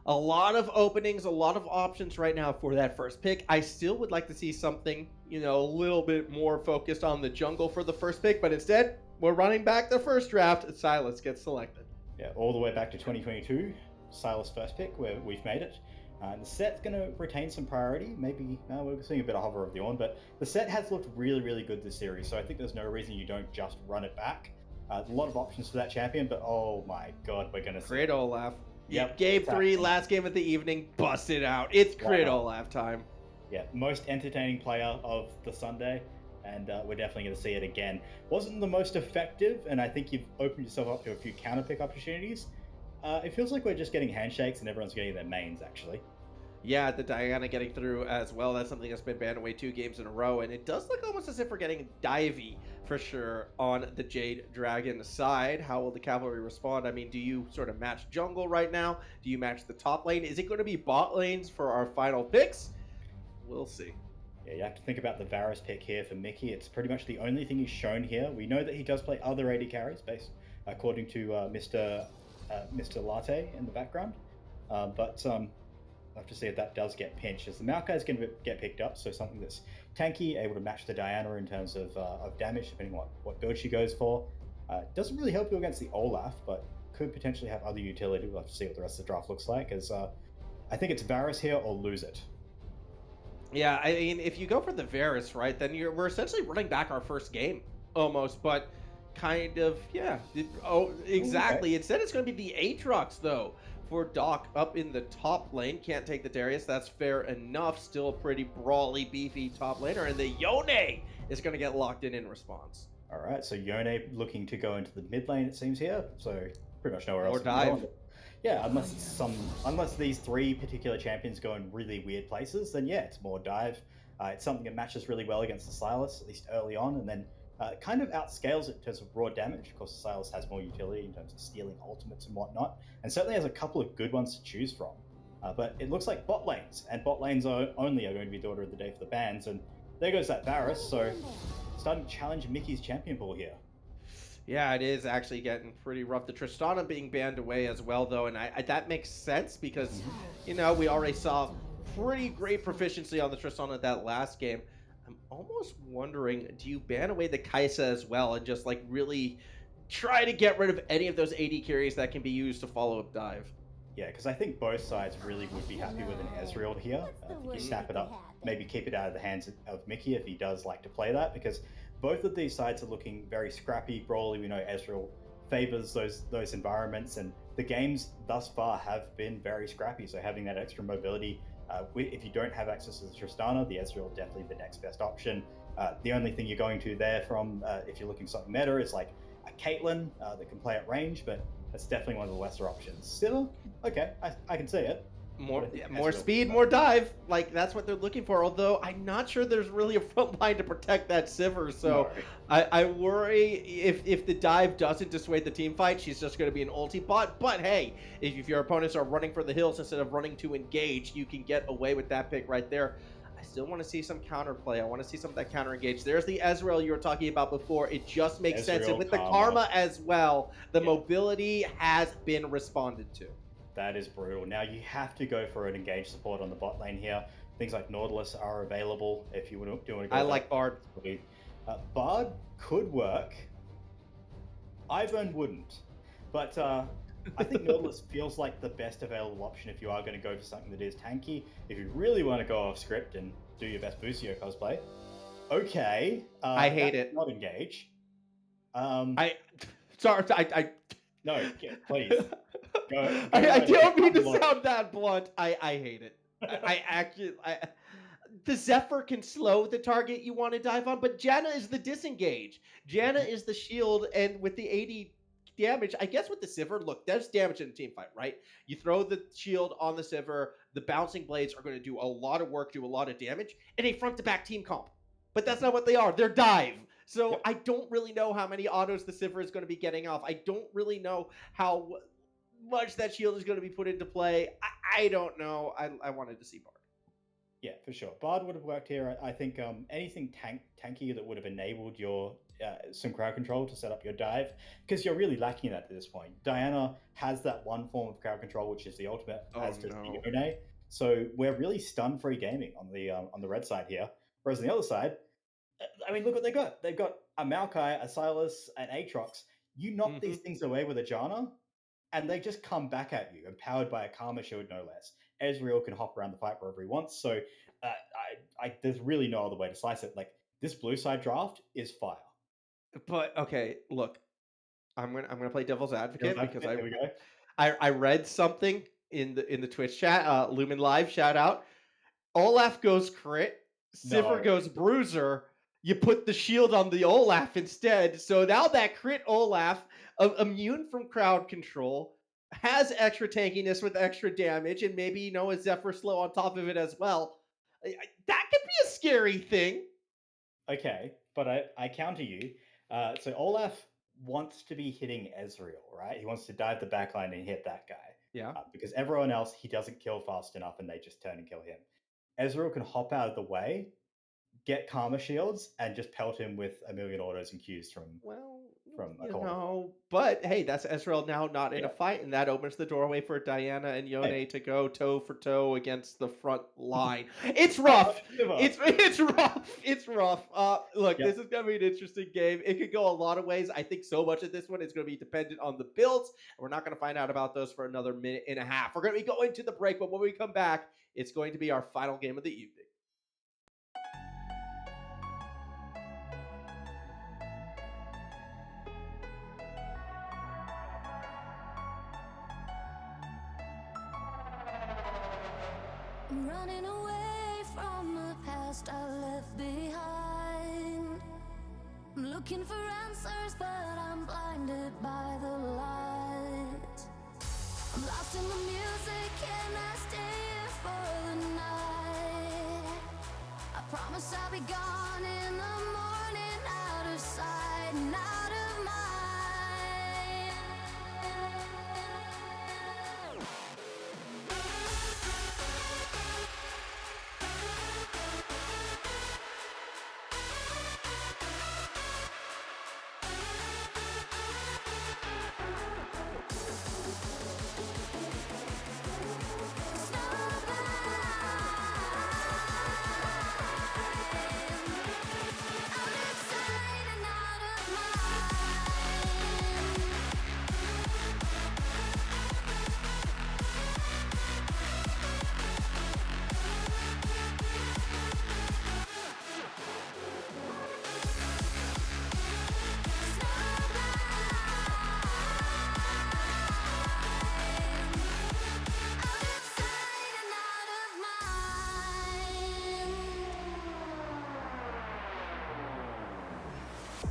a lot of openings, a lot of options right now for that first pick. I still would like to see something, you know, a little bit more focused on the jungle for the first pick, but instead, we're running back the first draft. Silas gets selected. Yeah, all the way back to 2022, Silas first pick, where we've made it. The set's going to retain some priority. Maybe we're seeing a bit of hover of the on, but the set has looked really, really good this series. So I think there's no reason you don't just run it back. A lot of options for that champion, but oh my god, we're going to see Crit Olaf. Yep, Game it's 3, happening. last game of the evening, busted out. It's Why Crit not? Olaf time. Yeah, most entertaining player of the Sunday, and we're definitely going to see it again. Wasn't the most effective, and I think you've opened yourself up to a few counter pick opportunities. It feels like we're just getting handshakes and everyone's getting their mains, actually. Yeah, the Diana getting through as well. That's something that's been banned away 2 games in a row. And it does look almost as if we're getting divey for sure on the Jade Dragon side. How will the Cavalry respond? I mean, do you sort of match jungle right now? Do you match the top lane? Is it going to be bot lanes for our final picks? We'll see. Yeah, you have to think about the Varus pick here for Mickey. It's pretty much the only thing he's shown here. We know that he does play other AD carries, based according to Mr. Latte in the background. But we'll have to see if that does get pinched. As the Maokai is going to get picked up, so something that's tanky, able to match the Diana in terms of damage, depending on what build she goes for. Doesn't really help you against the Olaf, but could potentially have other utility. We'll have to see what the rest of the draft looks like. As I think it's Varus here or lose it. Yeah, I mean, if you go for the Varus, right, then we're essentially running back our first game almost, but kind of, yeah. Exactly. Okay. Instead, it's going to be the Aatrox, though, for Doc up in the top lane. Can't take the Darius. That's fair enough. Still a pretty brawly, beefy top laner. And the Yone is going to get locked in response. All right, so Yone looking to go into the mid lane, it seems here. So pretty much nowhere else. Or dive. Yeah, unless these 3 particular champions go in really weird places, then yeah, it's more dive. It's something that matches really well against the Silas, at least early on, and then kind of outscales it in terms of raw damage. Of course, the Silas has more utility in terms of stealing ultimates and whatnot, and certainly has a couple of good ones to choose from. But it looks like bot lanes, and bot lanes only are going to be the order of the day for the bans, and there goes that Varus, so starting to challenge Mickey's champion pool here. Yeah, it is actually getting pretty rough. The Tristana being banned away as well, though, and that makes sense because, you know, we already saw pretty great proficiency on the Tristana that last game. I'm almost wondering, do you ban away the Kaisa as well and just, like, really try to get rid of any of those AD carries that can be used to follow up dive? Yeah, because I think both sides really would be happy with an Ezreal here. I think you snap it up, maybe keep it out of the hands of Mickey if he does like to play that, because both of these sides are looking very scrappy, brawly. We know Ezreal favors those environments, and the games thus far have been very scrappy. So having that extra mobility, if you don't have access to the Tristana, the Ezreal definitely the next best option. The only thing you're going to there from, if you're looking for something meta, is like a Caitlyn that can play at range, but that's definitely one of the lesser options. Sivir, okay, I can see it. More speed, more dive. Like, that's what they're looking for. Although, I'm not sure there's really a front line to protect that Sivir. So, no. I worry if the dive doesn't dissuade the team fight, she's just going to be an ulti bot. But, hey, if your opponents are running for the hills instead of running to engage, you can get away with that pick right there. I still want to see some counterplay. I want to see some of that counter engage. There's the Ezreal you were talking about before. It just makes sense. And with the Karma as well, the mobility has been responded to. That is brutal. Now you have to go for an engaged support on the bot lane here. Things like Nautilus are available if you want to go. I like Bard. Bard could work. Ivern wouldn't. But I think Nautilus feels like the best available option if you are going to go for something that is tanky. If you really want to go off script and do your best Busio cosplay, okay. I hate it. Not engage. Sorry, No, please. Go I don't mean to sound that blunt. I hate it. The Zephyr can slow the target you want to dive on, but Janna is the disengage. Janna is the shield, and with the 80 damage, I guess with the Sivir, look, there's damage in a team fight, right? You throw the shield on the Sivir, the bouncing blades are going to do a lot of work, do a lot of damage, and a front-to-back team comp. But that's not what they are. They're dive. So I don't really know how many autos the Sivir is going to be getting off. I don't really know how much that shield is going to be put into play. I don't know. I wanted to see Bard. Yeah, for sure. Bard would have worked here. I think anything tanky that would have enabled your some crowd control to set up your dive, because you're really lacking that at this point. Diana has that one form of crowd control, which is the ultimate, as does the Yone. So we're really stun-free gaming on the red side here. Whereas on the other side, I mean, look what they got. They've got a Maokai, a Silas, an Aatrox. You knock these things away with a Janna, and they just come back at you, empowered by a Karma Shield, no less. Ezreal can hop around the fight wherever he wants. So there's really no other way to slice it. Like this blue side draft is fire. But okay, look, I'm gonna play devil's advocate because Here we go. I read something in the Twitch chat. Lumen Live, shout out. Olaf goes crit, Sivir No. goes bruiser. You put the shield on the Olaf instead. So now that crit Olaf, immune from crowd control, has extra tankiness with extra damage, and maybe a Zephyr slow on top of it as well. That could be a scary thing. Okay, but I counter you. So Olaf wants to be hitting Ezreal, right? He wants to dive the backline and hit that guy. Yeah. Because everyone else he doesn't kill fast enough and they just turn and kill him. Ezreal can hop out of the way, get Karma shields, and just pelt him with a million autos and Qs from a corner. But hey, that's Ezreal now not in a Yeah. fight, and that opens the doorway for Diana and Yone to go toe for toe against the front line. It's rough. It's rough. It's rough. Look, Yep. this is gonna be an interesting game. It could go a lot of ways. I think so much of this one is gonna be dependent on the builds, and we're not gonna find out about those for another minute and a half. We're gonna be going to the break, but when we come back, it's going to be our final game of the evening. I'm running away from the past I left behind. I'm looking for answers, but I'm blinded by the light. I'm lost in the music and I stay here for the night. I promise I'll be gone in the morning, out of sight and out of mind.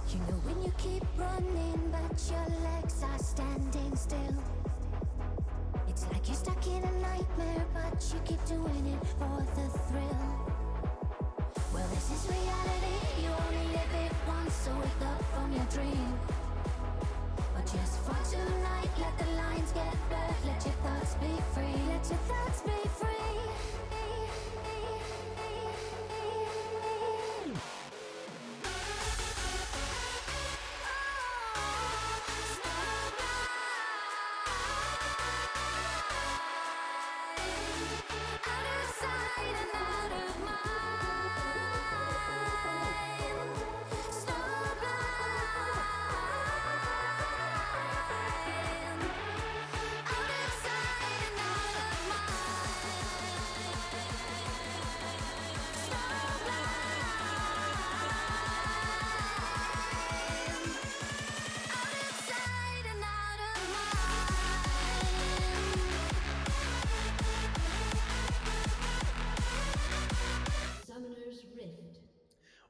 You know when you keep running, but your legs are standing still. It's like you're stuck in a nightmare, but you keep doing it for the thrill. Well, this is reality, you only live it once, so wake up from your dream. But just for tonight, let the lines get blurred, let your thoughts be free, let your thoughts be free.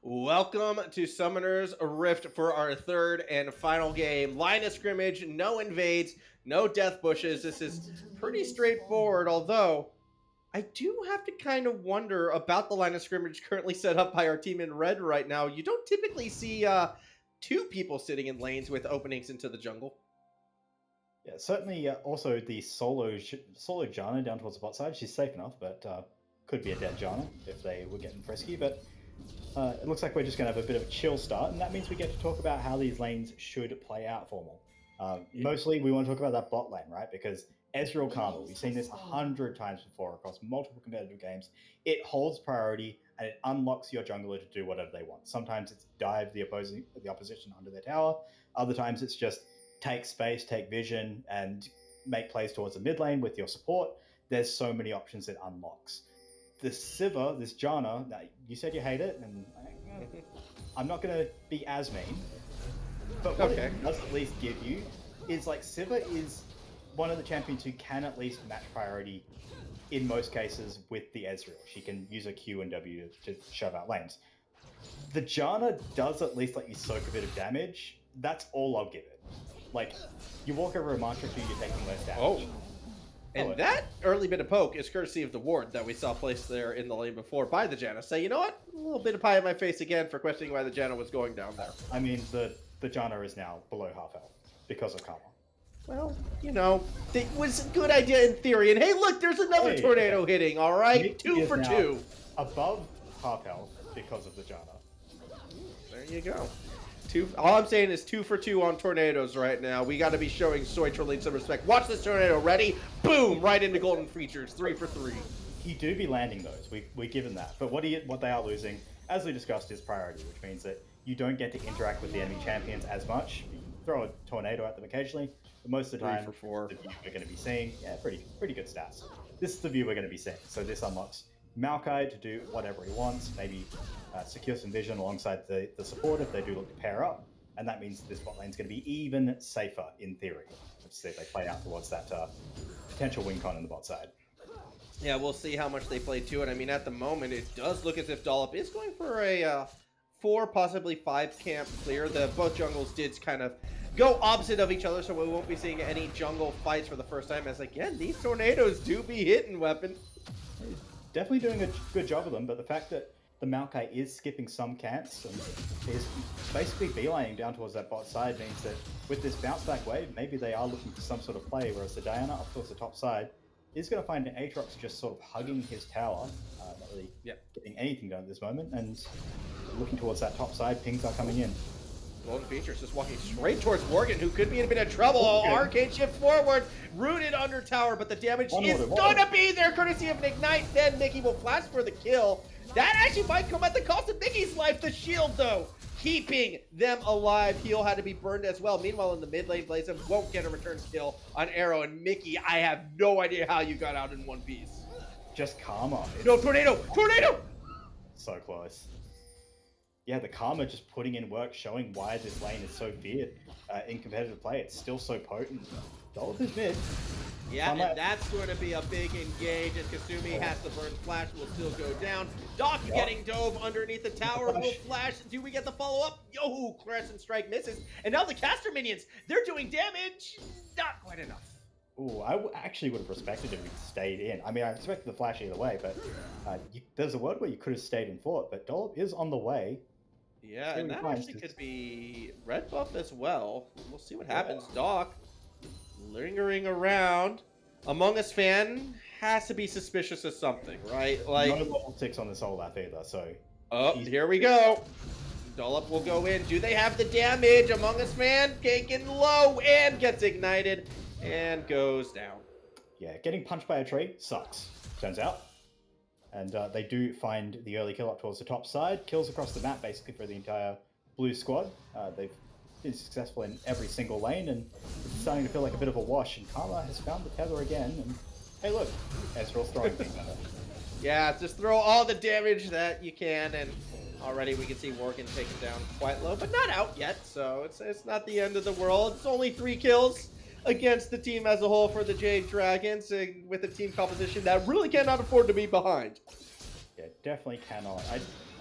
Welcome to Summoner's Rift for our third and final game. Line of scrimmage, no invades, no death bushes. This is pretty straightforward, although I do have to kind of wonder about the line of scrimmage currently set up by our team in red right now. You don't typically see two people sitting in lanes with openings into the jungle. Yeah, certainly also the solo Janna down towards the bot side. She's safe enough, but could be a dead Janna if they were getting frisky. But it looks like we're just going to have a bit of a chill start, and that means we get to talk about how these lanes should play out for more. Mostly we want to talk about that bot lane, right? Because Ezreal Karma, we've seen this 100 times before across multiple competitive games. It holds priority and it unlocks your jungler to do whatever they want. Sometimes it's dive the opposition under their tower. Other times it's just take space, take vision, and make plays towards the mid lane with your support. there's so many options it unlocks. This Siva, this Janna, you said you hate it, and I'm not going to be as mean, but what it does at least give you is like Siva is one of the champions who can at least match priority in most cases with the Ezreal. She can use a Q and W to shove out lanes. The Janna does at least let you soak a bit of damage. That's all I'll give it. Like, you walk over a mantra tree, you're taking less damage. And that early bit of poke is courtesy of the ward that we saw placed there in the lane before by the Janna. Say, you know what? A little bit of pie in my face again for questioning why the Janna was going down there. I mean, the Janna is now below half health because of Karma. Well, you know, it was a good idea in theory. And hey, look, there's another tornado hitting, all right? Mickey 2 for 2. Above half health because of the Janna. There you go. All I'm saying is 2 for 2 on tornadoes right now. We got to be showing Soy Trolling some respect. Watch this tornado. Ready? Boom! Right into golden features. 3 for 3. He do be landing those. We give him that. But what they are losing, as we discussed, is priority, which means that you don't get to interact with the enemy champions as much. You can throw a tornado at them occasionally, but most of the time, 3 for 4. the view we're going to be seeing, pretty good stats. This is the view we're going to be seeing. So this unlocks Maokai to do whatever he wants, maybe secure some vision alongside the support if they do look to pair up, and that means this bot lane's going to be even safer in theory. Let's see if they play out towards that potential win con on the bot side. Yeah, we'll see how much they play to it. I mean, at the moment, it does look as if Dollop is going for a 4, possibly 5 camp clear. Both jungles did kind of go opposite of each other, so we won't be seeing any jungle fights for the first time, as again, these tornadoes do be hitting, Weapon. He's definitely doing a good job of them, but the fact that the Maokai is skipping some camps and is basically beelining down towards that bot side means that with this bounce back wave, maybe they are looking for some sort of play, whereas the Diana up towards the top side is going to find an Aatrox just sort of hugging his tower, not really getting anything done at this moment, and looking towards that top side, pings are coming in. Golden Features just walking straight towards Morgan, who could be in a bit of trouble. Arcane shift forward, rooted under tower, but the damage is gonna be there, courtesy of an Ignite. Then Mickey will flash for the kill. That actually might come at the cost of Mickey's life. The shield, though, keeping them alive. Heal had to be burned as well. Meanwhile, in the mid lane, Blazem won't get a return kill on Arrow. And Mickey, I have no idea how you got out in one piece. Just Karma. No, tornado! Tornado! So close. Yeah, the Karma just putting in work, showing why this lane is so feared in competitive play. It's still so potent. Dollop is mid. Yeah, and that's going to be a big engage, and Kasumi has to burn flash, will still go down. Doc getting dove underneath the tower, will flash. Do we get the follow-up? Yo, Crescent Strike misses. And now the caster minions, they're doing damage. Not quite enough. Ooh, actually would have respected if he'd stayed in. I mean, I expected the flash either way, but there's a world where you could have stayed and fought, but Dollop is on the way. Yeah, and that actually could be red buff as well. We'll see what happens. Doc lingering around. Among Us fan has to be suspicious of something, right? Like, no level 6 on this whole lap either, so... Oh, here we go. Dollop will go in. Do they have the damage? Among Us fan taken low and gets ignited and goes down. Yeah, getting punched by a tree sucks, turns out. And they do find the early kill up towards the top side. Kills across the map, basically, for the entire blue squad. They've been successful in every single lane, and it's starting to feel like a bit of a wash. And Karma has found the tether again, and hey, look, Ezreal's throwing things at her. Yeah, just throw all the damage that you can, and already we can see Morgan taken down quite low, but not out yet, so it's not the end of the world. It's only 3 kills against the team as a whole for the Jade Dragons, with a team composition that really cannot afford to be behind. Yeah, definitely cannot.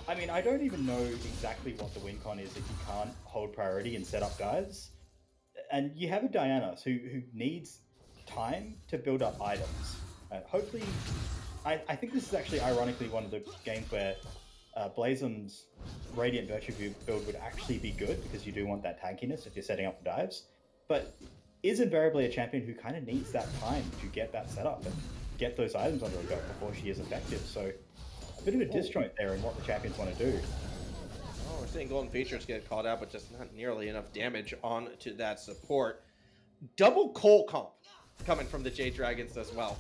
I mean, I don't even know exactly what the win con is if you can't hold priority and set up guys. And you have a Diana who needs time to build up items. Hopefully, I think this is actually ironically one of the games where Blazem's Radiant Virtue build would actually be good, because you do want that tankiness if you're setting up the dives. But is invariably a champion who kind of needs that time to get that set up and get those items under her belt before she is effective. So a bit of a disjoint there in what the champions want to do. Oh, we're seeing Golden Features get caught out, but just not nearly enough damage onto that support. Double Cole comp coming from the Jade Dragons as well.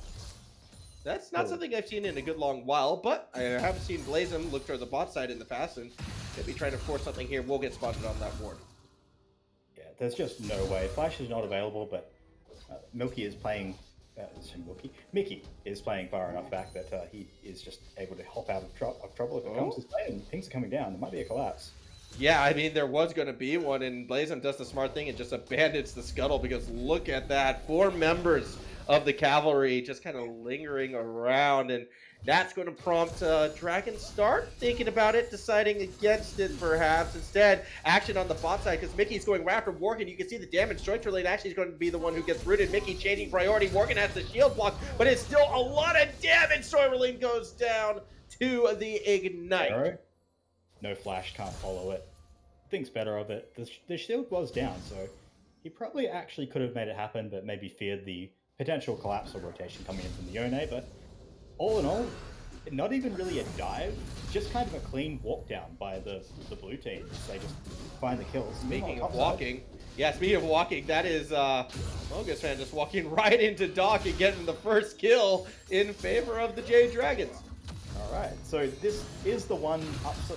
That's not something I've seen in a good long while, but I have seen Blazem look toward the bot side in the past, and maybe trying to force something here. We'll get spotted on that ward. Yeah, there's just no way. Flash is not available, but Milky is playing Mickey is playing far enough back that he is just able to hop out of trouble if it comes his way, and things are coming down. There might be a collapse. Yeah, I mean, there was going to be one, and Blazem does the smart thing and just abandons the scuttle, because look at that. 4 members of the Cavalry just kind of lingering around, and that's going to prompt Dragon start thinking about it, deciding against it perhaps. Instead, action on the bot side, because Mickey's going right after Morgan. You can see the damage. Joint Lane actually is going to be the one who gets rooted. Mickey changing priority. Morgan has the shield block, but it's still a lot of damage. Joint Lane goes down to the Ignite. Arrow? No flash, can't follow it. Thinks better of it. The shield was down, so he probably actually could have made it happen, but maybe feared the potential collapse or rotation coming in from the Yone. But all in all, not even really a dive, just kind of a clean walk down by the blue team. They just find the kills. Speaking of walking, speaking of walking, that is Mogus fan just walking right into Doc and getting the first kill in favor of the Jade Dragons. All right, so this is the one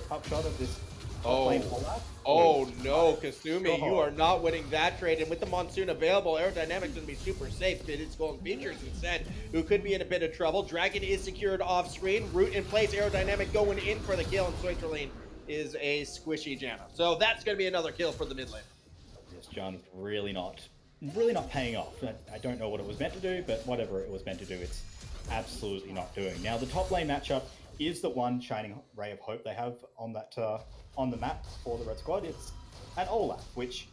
upshot of this. Oh no, Kasumi, you are not winning that trade. And with the Monsoon available, Aerodynamic's going to be super safe. But it's going Features instead, who could be in a bit of trouble. Dragon is secured off screen. Root in place. Aerodynamic going in for the kill. And Soitralene is a squishy Janna. So that's going to be another kill for the mid lane. This Janna's really not paying off. I don't know what it was meant to do, but whatever it was meant to do, it's absolutely not doing. Now, the top lane matchup is the one shining ray of hope they have on that on the map for the Red Squad. It's an Olaf, which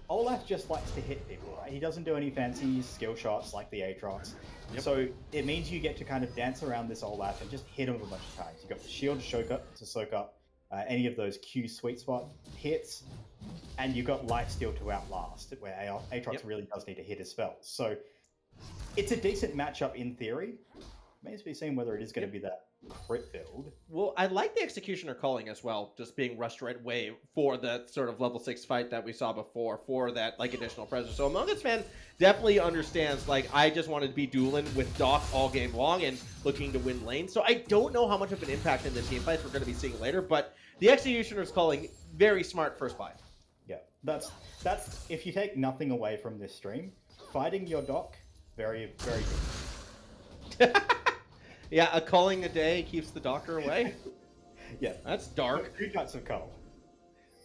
Olaf just likes to hit people, right? He doesn't do any fancy skill shots like the Aatrox. Yep. So it means you get to kind of dance around this Olaf and just hit him a bunch of times. You've got the shield to soak up any of those Q sweet spot hits, and you've got lifesteal to outlast, where Aatrox really does need to hit his spells. So it's a decent matchup in theory. Remains to be seen whether it is going to be that crit build. Well, I like the Executioner calling as well, just being rushed right away for that sort of level 6 fight that we saw before, for that like additional pressure. So Among Us fan definitely understands, like, I just wanted to be dueling with Doc all game long and looking to win lane. So I don't know how much of an impact in the team fights we're going to be seeing later, but the Executioner's calling, very smart first buy. Yeah, that's if you take nothing away from this stream, fighting your Doc, very, very good. Yeah, a calling a day keeps the doctor away. Yeah. That's dark. 2 cuts of call.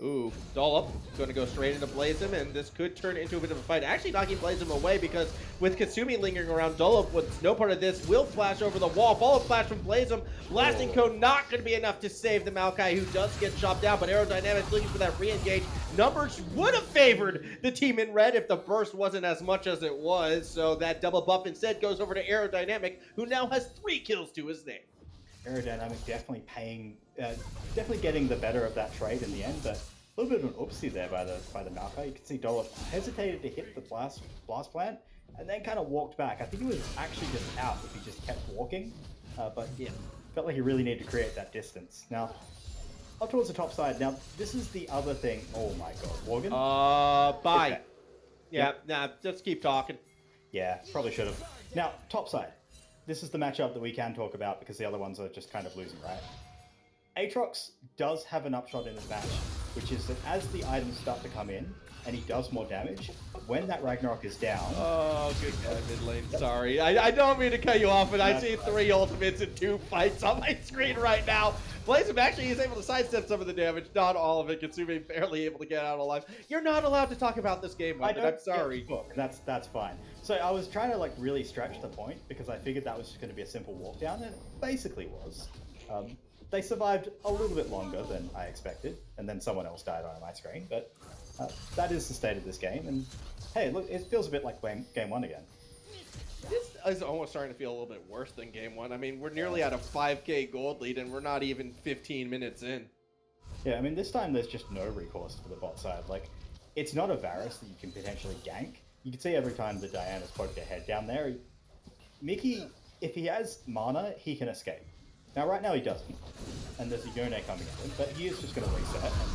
Ooh, Dollop going to go straight into Blazem, and this could turn into a bit of a fight. Actually knocking Blazem away, because with Kasumi lingering around, Dollop, with no part of this, will flash over the wall. Follow flash from Blazem. Blasting Cone not going to be enough to save the Maokai, who does get chopped down, but Aerodynamics looking for that re-engage. Numbers would have favored the team in red if the burst wasn't as much as it was, so that double buff instead goes over to Aerodynamic, who now has 3 kills to his name. Aerodynamic definitely getting the better of that trade in the end, but a little bit of an oopsie there by the Maokai. You can see Dollop hesitated to hit the blast plant and then kind of walked back. I think he was actually just out if he just kept walking, but yeah, felt like he really needed to create that distance. Now, up towards the top side. Now, this is the other thing. Oh my god, Morgan? Bye. Okay. Yeah, nah, just keep talking. Yeah, probably should have. Now, top side. This is the matchup that we can talk about because the other ones are just kind of losing, right? Aatrox does have an upshot in this match, which is that as the items start to come in, and he does more damage, when that Ragnarok is down... Oh, good guy, mid lane. Sorry. I don't mean to cut you off, but I see 3 ultimates in 2 fights on my screen right now. Blazem actually is able to sidestep some of the damage, not all of it. Kasumi barely able to get out alive. You're not allowed to talk about this game, Mike, I'm sorry. That's fine. So I was trying to like really stretch the point because I figured that was just going to be a simple walk down, and it basically was. They survived a little bit longer than I expected, and then someone else died on my screen, but that is the state of this game, and hey, look, it feels a bit like game 1 again. This is almost starting to feel a little bit worse than game 1. I mean, we're nearly at a 5k gold lead, and we're not even 15 minutes in. Yeah, I mean, this time there's just no recourse for the bot side. Like, it's not a Varus that you can potentially gank. You can see every time the Diana's poked her head down there, Mickey, if he has mana, he can escape. Now, right now he doesn't, and there's a Yone coming at him, but he is just going to reset, and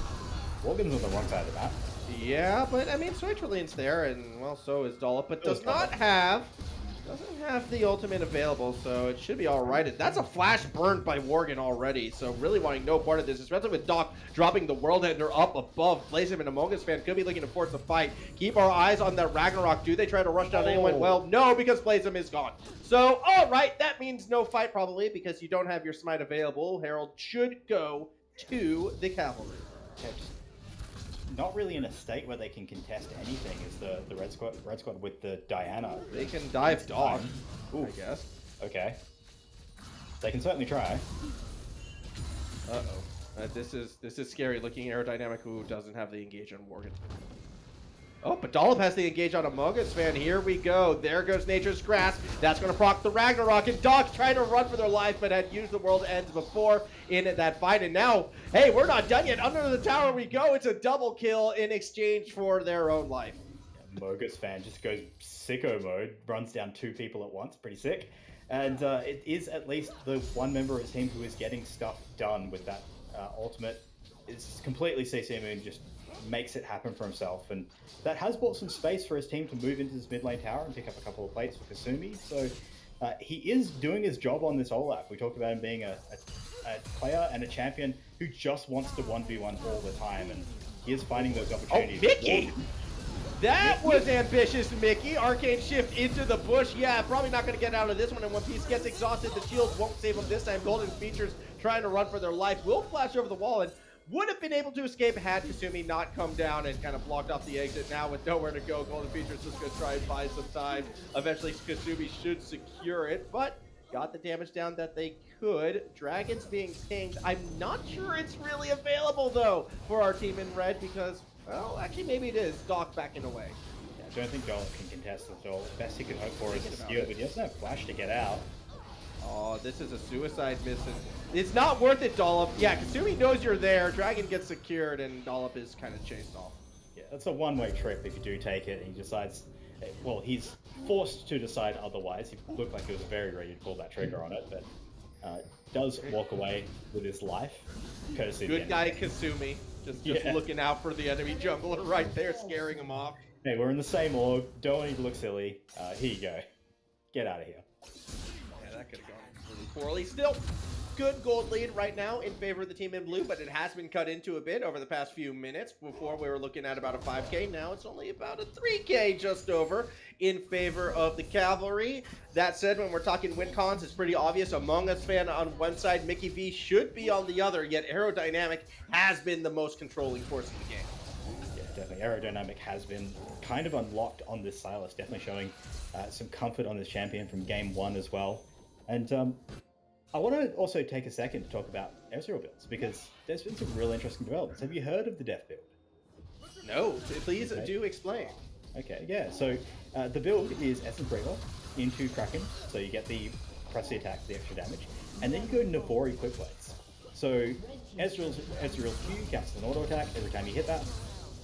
Morgan's on the wrong side of the map. Yeah, but I mean, Soitralene's there, and well, so is Dollop, but does not have Doesn't have the ultimate available, so it should be alright. That's a flash burned by Worgen already, so really wanting no part of this, especially with Doc dropping the World Ender up above. Blaze him and Among Us fan could be looking to force a fight. Keep our eyes on that Ragnarok. Do they try to rush down anyone? Well, no, because Blaze him is gone. So, alright, that means no fight probably, because you don't have your smite available. Herald should go to the Cavalry. Yeah, just not really in a state where they can contest anything is the red squad with the Diana. They can dive Doc, I guess. Okay. They can certainly try. Uh-oh. This is scary looking aerodynamic who doesn't have the engage on Worgen. Oh, but Dollop has the engage on Among Us fan. Here we go. There goes Nature's Grasp. That's going to proc the Ragnarok. And Doc's trying to run for their life, but had used the World Ends before in that fight. And now, hey, we're not done yet. Under the tower we go. It's a double kill in exchange for their own life. Mogus fan just goes sicko mode, runs down 2 people at once. Pretty sick. And it is at least the one member of his team who is getting stuff done with that ultimate. It's completely CC Moon, just makes it happen for himself, and that has bought some space for his team to move into this mid lane tower and pick up a couple of plates for Kasumi. So he is doing his job on this Olaf. We talked about him being a player and a champion who just wants to 1v1 all the time, and he is finding those opportunities. Oh, Mickey! That was ambitious, Mickey. Arcane Shift into the bush. Yeah, probably not going to get out of this one. And One Piece gets exhausted. The shields won't save him this time. Golden Features trying to run for their life. Will flash over the wall and would have been able to escape had Kasumi not come down and kind of blocked off the exit. Now with nowhere to go, Golden Features just going to try and buy some time. Eventually, Kasumi should secure it, but got the damage down that they could. Dragons being pinged. I'm not sure it's really available, though, for our team in red because, well, actually, maybe it is. Doc backing away. Yeah, I don't think Dollop can contest this at all. The best he can hope for is a steal, but he doesn't have flash to get out. Oh, this is a suicide mission. It's not worth it, Dollop. Yeah, Kasumi knows you're there. Dragon gets secured, and Dollop is kind of chased off. Yeah, that's a one-way trip if you do take it, and he decides... Well, he's forced to decide otherwise. He looked like he was very ready to pull that trigger on it, but does walk away with his life, courtesy of Good guy Kasumi. Just looking out for the enemy jungler right there, scaring him off. Hey, we're in the same org. Don't need to look silly. Here you go. Get out of here. Yeah, that could have gone really poorly. Still, good gold lead right now in favor of the team in blue, but it has been cut into a bit over the past few minutes. Before we were looking at about a 5K, now it's only about a 3K just over in favor of the Cavalry. That said, when we're talking win cons, it's pretty obvious. Among Us fan on one side, Mickey V should be on the other, yet Aerodynamic has been the most controlling force in the game. Yeah, definitely. Aerodynamic has been kind of unlocked on this Silas, definitely showing some comfort on this champion from game 1 as well. And I want to also take a second to talk about Ezreal builds, because there's been some real interesting developments. Have you heard of the Def build? No, please do explain. Okay, yeah, so the build is Essence Breaker into Kraken, so you get the press the attack, the extra damage, and then you go Navori Quick Blades. So Ezreal's Q counts as an auto attack. Every time you hit that,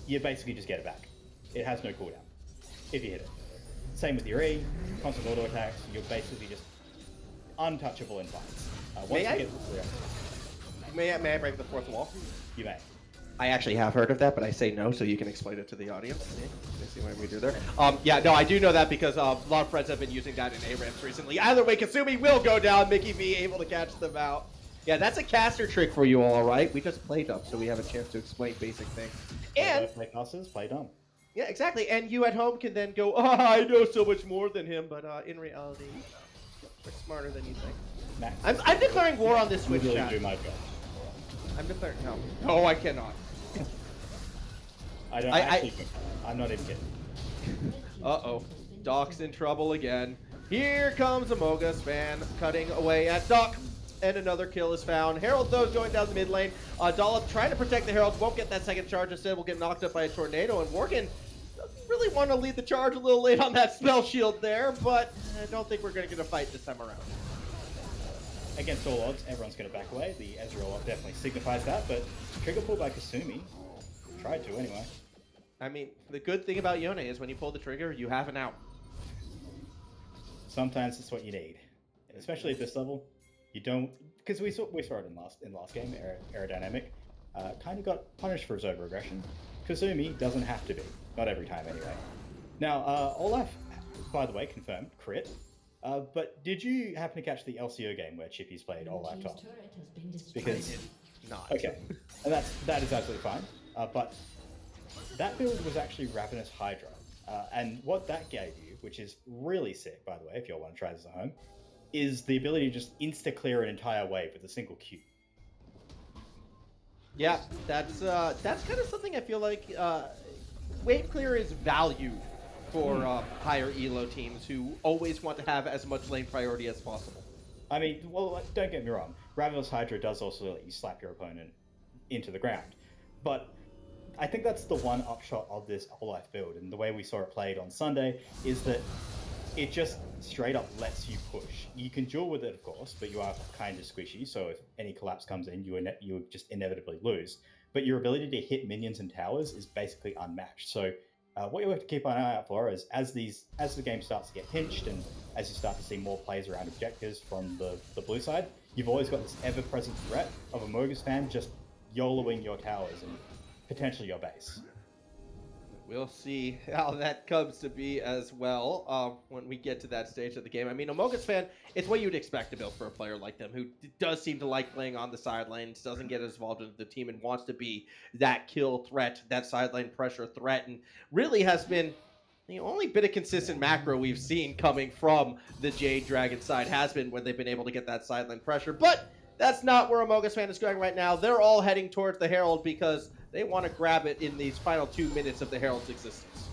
you basically just get it back. It has no cooldown if you hit it. Same with your E, constant auto attacks, you're basically just untouchable in fights. May I break the fourth wall? You may. I actually have heard of that, but I say no, so you can explain it to the audience. See what we do there. Yeah, no, I do know that because a lot of friends have been using that in ARAMs recently. Either way, Kasumi will go down. Mickey V able to catch them out. Yeah, that's a caster trick for you all, right? We just play dumb, so we have a chance to explain basic things. And play casters, play dumb. Yeah, exactly. And you at home can then go, oh, I know so much more than him, but in reality, we're smarter than you think. Max, I'm declaring war on this Switch really chat. do my job. I'm declaring no. No, I cannot. I'm not even kidding. Uh-oh. Doc's in trouble again. Here comes a Mogus fan cutting away at Doc. And another kill is found. Herald, though, is going down the mid lane. Dollop trying to protect the Herald. Won't get that second charge. Instead, will get knocked up by a tornado. And Worgen doesn't really want to lead the charge, a little late on that spell shield there. But I don't think we're going to get a fight this time around. Against all odds, everyone's going to back away. The Ezreal definitely signifies that. But trigger pull by Kasumi. Tried to, anyway. I mean, the good thing about Yone is when you pull the trigger, you have an out. Sometimes it's what you need. Especially at this level. You don't, because we saw it in last game. Aerodynamic kind of got punished for his over-aggression. Kasumi doesn't have to be, not every time anyway. Now Olaf, by the way, confirmed crit But did you happen to catch the LCO game where Chippy's played all live top? Because Not. okay, and that is absolutely fine. But that build was actually Ravenous Hydra, and what that gave you, which is really sick, by the way, if you all want to try this at home, is the ability to just insta clear an entire wave with a single Q. Yeah, that's kind of something I feel like wave clear is value for higher elo teams who always want to have as much lane priority as possible. I mean, well, don't get me wrong. Ravenous Hydra does also let you slap your opponent into the ground. But I think that's the one upshot of this all-life build. And the way we saw it played on Sunday is that it just straight up lets you push. You can duel with it, of course, but you are kind of squishy. So if any collapse comes in, you just inevitably lose. But your ability to hit minions and towers is basically unmatched. So what you have to keep an eye out for is as the game starts to get pinched and as you start to see more plays around objectives from the blue side, you've always got this ever-present threat of a Mogus fan just YOLOing your towers and potentially your base. We'll see how that comes to be as well when we get to that stage of the game. I mean, Amogus fan, it's what you'd expect to build for a player like them who does seem to like playing on the sidelines, doesn't get as involved in the team, and wants to be that kill threat, that sideline pressure threat, and really has been the only bit of consistent macro we've seen coming from the Jade Dragon side has been when they've been able to get that sideline pressure. But that's not where Amogus fan is going right now. They're all heading towards the Herald because they want to grab it in these final 2 minutes of the Herald's existence.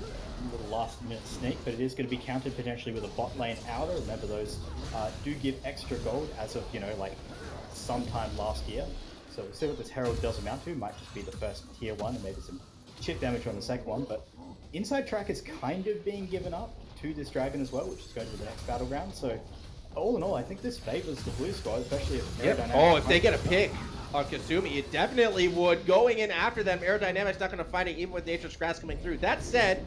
A little last-minute sneak, but it is going to be countered potentially with a bot lane outer. Remember, those do give extra gold as of, like sometime last year. So we'll see what this Herald does amount to. Might just be the first tier 1 and maybe some chip damage on the second one. But inside track is kind of being given up to this dragon as well, which is going to the next battleground. So all in all, I think this favors the blue squad, especially if Aerodynamics... Oh, if they get a pick on Kasumi, it definitely would. Going in after them, Aerodynamics not going to find it even with Nature's Grass coming through. That said,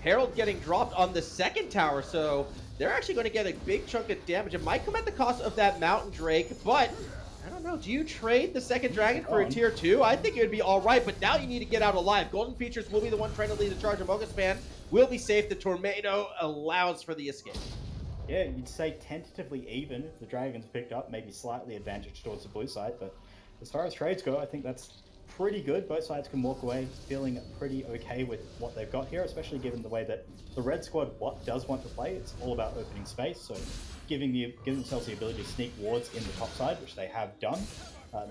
Herald getting dropped on the second tower, so they're actually going to get a big chunk of damage. It might come at the cost of that Mountain Drake, but I don't know. Do you trade the second dragon for a tier 2? I think it would be all right, but now you need to get out alive. Golden Features will be the one trying to lead the charge. Amogus fan will be safe. The Tornado allows for the escape. Yeah, you'd say tentatively even if the dragon's picked up, maybe slightly advantage towards the blue side, but as far as trades go, I think that's pretty good. Both sides can walk away feeling pretty okay with what they've got here, especially given the way that the red squad does want to play. It's all about opening space, so giving themselves the ability to sneak wards in the top side, which they have done,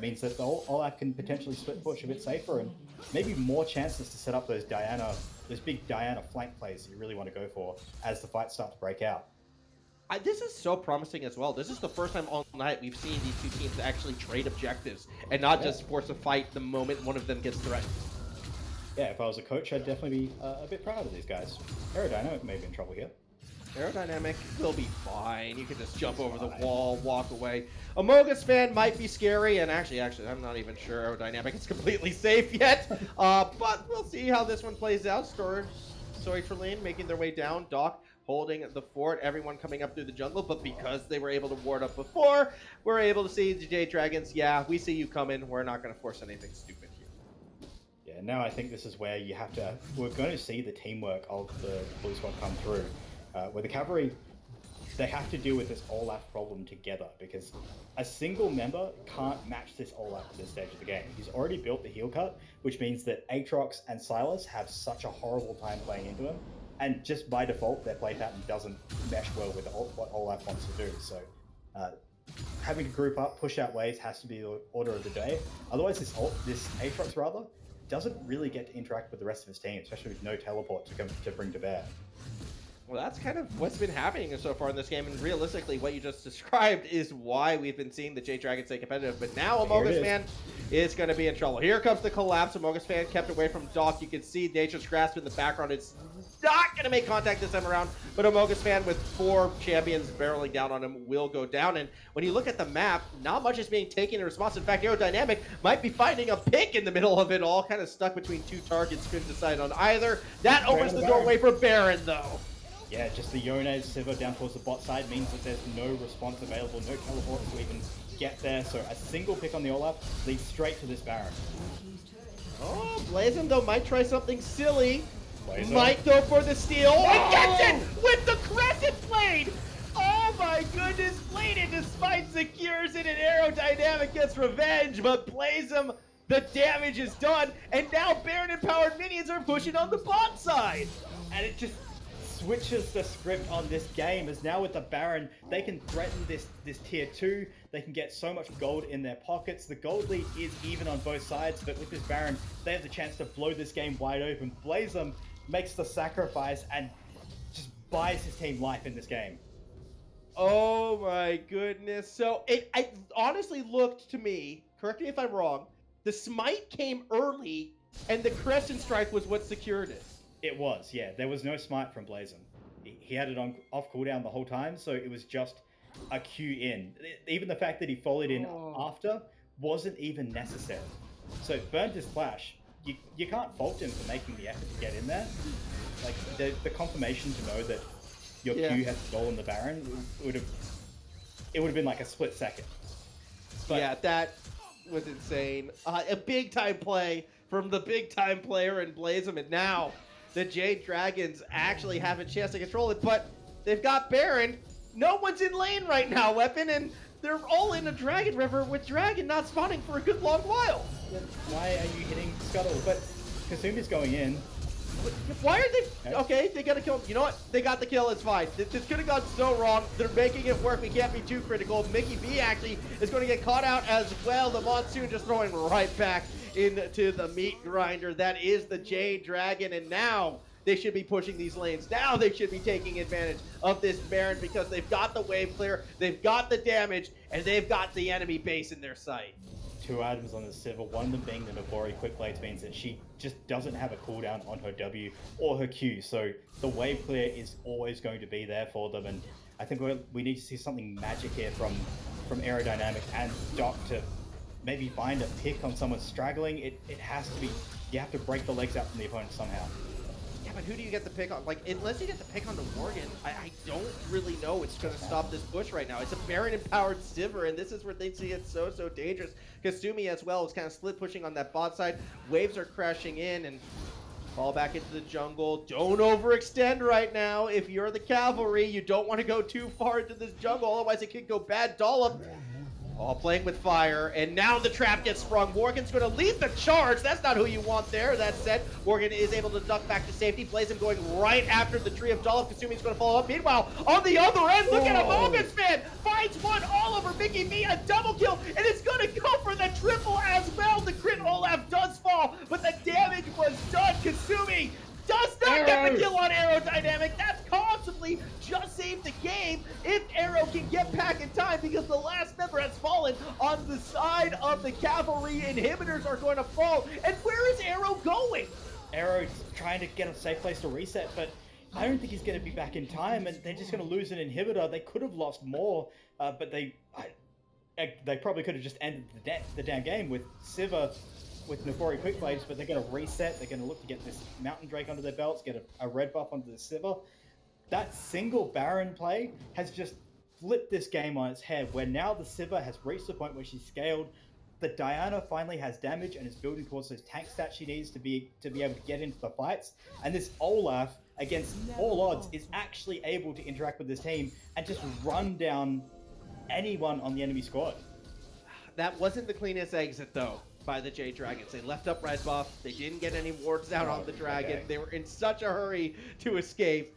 means that Olaf can potentially split push a bit safer and maybe more chances to set up those big Diana flank plays that you really want to go for as the fights start to break out. This is so promising as well. This is the first time all night we've seen these two teams actually trade objectives and not just force a fight the moment one of them gets threatened. Yeah, if I was a coach, I'd definitely be a bit proud of these guys. Aerodynamic may be in trouble here. Aerodynamic will be fine. You can just jump over the wall, walk away. Amogus fan might be scary, and actually, I'm not even sure Aerodynamic is completely safe yet. But we'll see how this one plays out. Soitrelane making their way down. Doc holding the fort, everyone coming up through the jungle, but because they were able to ward up before, we're able to see the Jade Dragons. Yeah, we see you coming. We're not going to force anything stupid here. Yeah, now I think this is where we're going to see the teamwork of the blue squad come through. Where the Cavalry, they have to deal with this Olaf problem together because a single member can't match this Olaf at this stage of the game. He's already built the heel cut, which means that Aatrox and Silas have such a horrible time playing into him. And just by default, their play pattern doesn't mesh well with what Olaf wants to do. So having to group up, push out waves has to be the order of the day. Otherwise, this Aatrox doesn't really get to interact with the rest of his team, especially with no teleport to bring to bear. Well, that's kind of what's been happening so far in this game, and realistically, what you just described is why we've been seeing the Jade Dragons stay competitive. But now Amogus fan is going to be in trouble. Here comes the collapse. Amogus fan kept away from Doc. You can see Nature's Grasp in the background. It's not going to make contact this time around, but Amogus fan with 4 champions barreling down on him will go down. And when you look at the map, not much is being taken in response. In fact, Aerodynamic might be finding a pick in the middle of it all, kind of stuck between 2 targets, couldn't decide on either. That opens the doorway for Baron, though. Yeah, just the Yone Sivir down towards the bot side means that there's no response available, no teleport to even get there. So a single pick on the Olaf leads straight to this Baron. Oh, Blazon, though, might try something silly. Blazon might go for the steal. Oh, and gets it with the Crescent Blade! my goodness, Bladen despite secures it, and Aerodynamic gets revenge, but Blazem, the damage is done, and now Baron empowered minions are pushing on the bot side. And it just switches the script on this game, as now with the Baron, they can threaten this tier 2, they can get so much gold in their pockets. The gold lead is even on both sides, but with this Baron, they have the chance to blow this game wide open. Blazem makes the sacrifice and just buys his team life in this game. Oh my goodness. So it honestly looked to me, correct me if I'm wrong, the smite came early and the Crescent Strike was what secured it. It was, yeah. There was no smite from Blazem. He had it on off cooldown the whole time, so it was just a Q in. Even the fact that he followed in after wasn't even necessary. So burned his flash. You can't fault him for making the effort to get in there. Like the confirmation to know that your Q has stolen the Baron would have been like a split second. But yeah, that was insane. A big time play from the big time player in Blazem, and now the Jade Dragons actually have a chance to control it, but they've got Baron. No one's in lane right now, Weapon, and they're all in a Dragon River with Dragon not spawning for a good long while. Why are you hitting Scuttle? But Kasumi's going in. Why are they... Okay, they got to kill... You know what? They got the kill. It's fine. This could have gone so wrong. They're making it work. We can't be too critical. Mickey B actually is going to get caught out as well. The Monsoon just throwing right back into the meat grinder. That is the Jade Dragon, and now they should be pushing these lanes. Now they should be taking advantage of this Baron because they've got the wave clear, they've got the damage, and they've got the enemy base in their sight. 2 items on the Sivir, one of them being the Nabori Quick Blades, means that she just doesn't have a cooldown on her W or her Q, so the wave clear is always going to be there for them, and I think we need to see something magic here from Aerodynamic and Doc to maybe find a pick on someone straggling. It has to be, you have to break the legs out from the opponent somehow. Yeah, but who do you get the pick on? Like, unless you get the pick on the Morgan, I don't really know what's going to stop this push right now. It's a Baron-empowered Sivir, and this is where they see it so dangerous. Kasumi as well is kind of split pushing on that bot side. Waves are crashing in, and fall back into the jungle. Don't overextend right now. If you're the Cavalry, you don't want to go too far into this jungle, otherwise it could go bad. Dollop. All playing with fire, and now the trap gets sprung. Morgan's going to lead the charge. That's not who you want there. That said, Morgan is able to duck back to safety. Blazem going right after the tree of Dollop. Kasumi's going to follow up. Meanwhile, on the other end, look at a Mogus fan. Finds one all over Mickey B, a double kill, and it's going to go for the triple as well. The crit Olaf does fall, but the damage was done. Kasumi does not get the kill on Aerodynamic. That's possibly just saved the game if Aero can get back in time, because the last member has fallen on the side of the Cavalry. Inhibitors are going to fall. And where is Aero going? Aero's trying to get a safe place to reset, but I don't think he's going to be back in time, and they're just going to lose an inhibitor. They could have lost more, but they probably could have just ended the damn game with Sivir with Nabori Quick Blades, but they're going to reset. They're going to look to get this Mountain Drake under their belts, get a red buff onto the Sivir. That single Baron play has just flipped this game on its head, where now the Sivir has reached the point where she's scaled. The Diana finally has damage and is building towards those tank stats she needs to be able to get into the fights. And this Olaf, against all odds, is actually able to interact with this team and just run down anyone on the enemy squad. That wasn't the cleanest exit, though, by the Jade Dragons. They left up red buff. They didn't get any wards down on the dragon. Okay. They were in such a hurry to escape.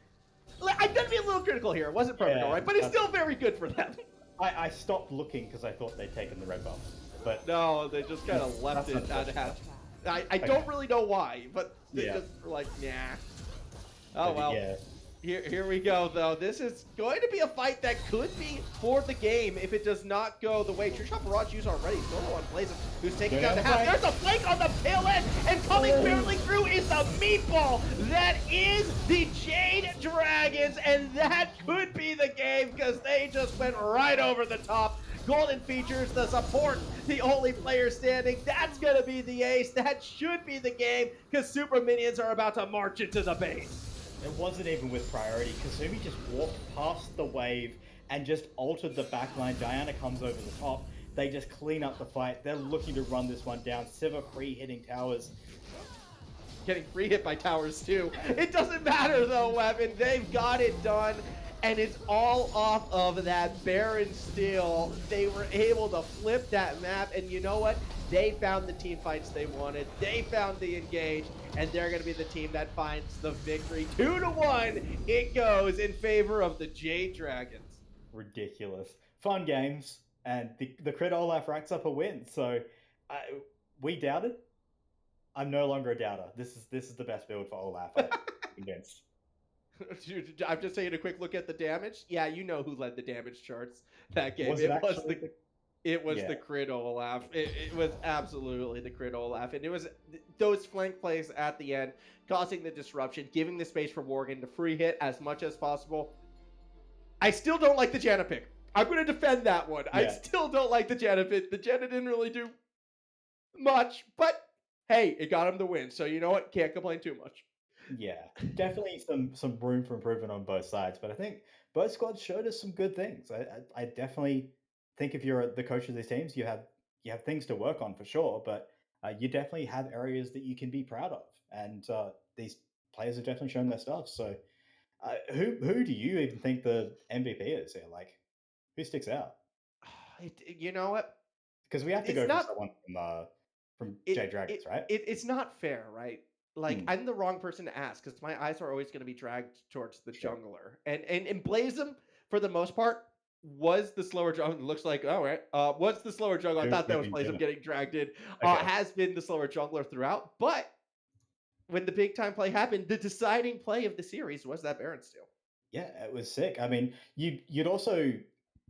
I'm going to be a little critical here. It wasn't perfect, all right, but it's still very good for them. I stopped looking because I thought they'd taken the red buff. But no, they just kind of left it unhatched. I don't really know why, but they just were like, nah. Oh, well. Yeah. Here we go, though. This is going to be a fight that could be for the game if it does not go the way Trishop Barrage used already. Solo on Blazem, who's taking down the half. There's a flank on the tail end, and coming barely through is the meatball. That is the Jade Dragons, and that could be the game because they just went right over the top. Golden features, the support, the only player standing. That's going to be the ace. That should be the game because Super Minions are about to march into the base. It wasn't even with priority. Kasumi just walked past the wave and just altered the backline. Diana comes over the top. They just clean up the fight. They're looking to run this one down. Sivir free hitting towers. Getting free hit by towers too. It doesn't matter though, Weapon. They've got it done. And it's all off of that Baron steal. They were able to flip that map, and you know what? They found the team fights they wanted. They found the engage, and they're going to be the team that finds the victory. 2-1, it goes in favor of the Jade Dragons. Ridiculous. Fun games, and the crit Olaf racks up a win. So we doubted. I'm no longer a doubter. This is the best build for Olaf. I'm convinced. I'm just taking a quick look at the damage. Yeah, you know who led the damage charts that game. Was It was the crit Olaf. It was absolutely the crit Olaf. And it was those flank plays at the end, causing the disruption, giving the space for Worgen to free hit as much as possible. I still don't like the Janna pick. I'm going to defend that one. Yeah. I still don't like the Janna pick. The Janna didn't really do much, but hey, it got him the win. So you know what? Can't complain too much. Yeah, definitely some room for improvement on both sides, but I think both squads showed us some good things. I definitely think if you're the coach of these teams, you have things to work on for sure, but you definitely have areas that you can be proud of, and these players have definitely shown their stuff. So, who do you even think the MVP is here? Like, who sticks out? You know what? Because we have to go for someone from Jade Dragons, right? It's not fair, right? Like, I'm the wrong person to ask because my eyes are always going to be dragged towards the jungler. And Blazem, for the most part, was the slower jungler. Looks like, all right, was the slower jungler. I thought that was Blazem getting dragged in. Okay. Has been the slower jungler throughout. But when the big time play happened, the deciding play of the series was that Baron steal. Yeah, it was sick. I mean, you'd also...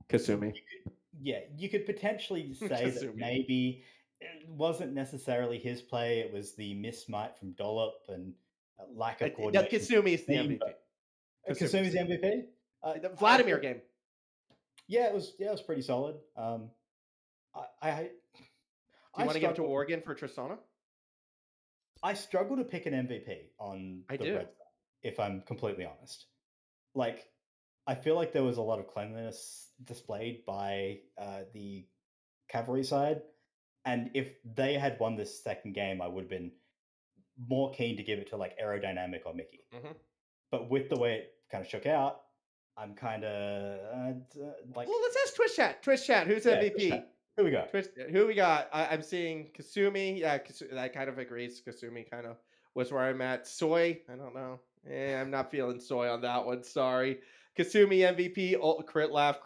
Kasumi. You could potentially say that maybe it wasn't necessarily his play. It was the missmite from Dollop and lack of coordination. Kasumi's the MVP. Kasumi's the MVP? The Vladimir game. Yeah, it was pretty solid. Do you want to give it to Worgen for Tristana? I struggle to pick an MVP on the red side, if I'm completely honest. Like, I feel like there was a lot of cleanliness displayed by the Cavalry side, and if they had won this second game, I would have been more keen to give it to like Aerodynamic or Mickey. Mm-hmm. But with the way it kind of shook out, I'm kind of like. Well, let's ask Twitch chat. Twitch chat, who's MVP? Who we got? Who we got? I'm seeing Kasumi. Yeah, that kind of agrees. Kasumi kind of was where I'm at. Soy, I don't know. I'm not feeling Soy on that one. Sorry. Kasumi MVP. Oh, crit laugh,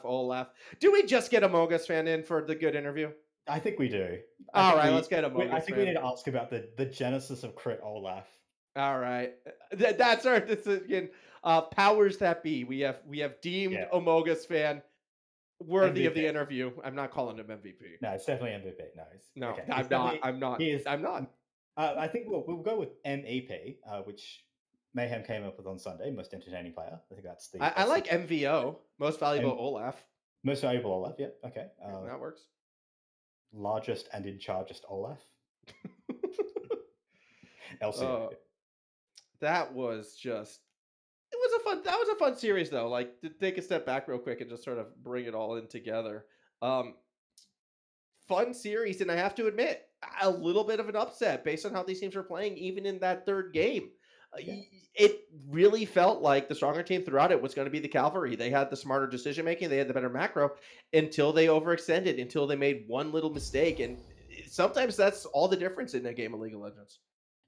Olaf. Do we just get a Mogus fan in for the good interview? I think we do. All right, let's get a Mogus fan. I think we need to ask about the genesis of crit Olaf. All right, that's our decision. Powers that be. We have deemed Amogus fan worthy MVP of the interview. I'm not calling him MVP. No, it's definitely MVP. No, okay. I'm not. I'm not. I think we'll go with MEP, which Mayhem came up with on Sunday. Most entertaining player. I think that's the. I like MVO. Most valuable Olaf. Most valuable Olaf. Yeah. Okay. That works. Largest and in chargest Olaf. LC. That was just. That was a fun series though. Like, to take a step back real quick and just sort of bring it all in together. Fun series, and I have to admit, a little bit of an upset based on how these teams were playing, even in that third game. It really felt like the stronger team throughout it was going to be the Cavalry. They had the smarter decision making, they had the better macro until they overextended, until they made one little mistake, and sometimes that's all the difference in a game of League of Legends.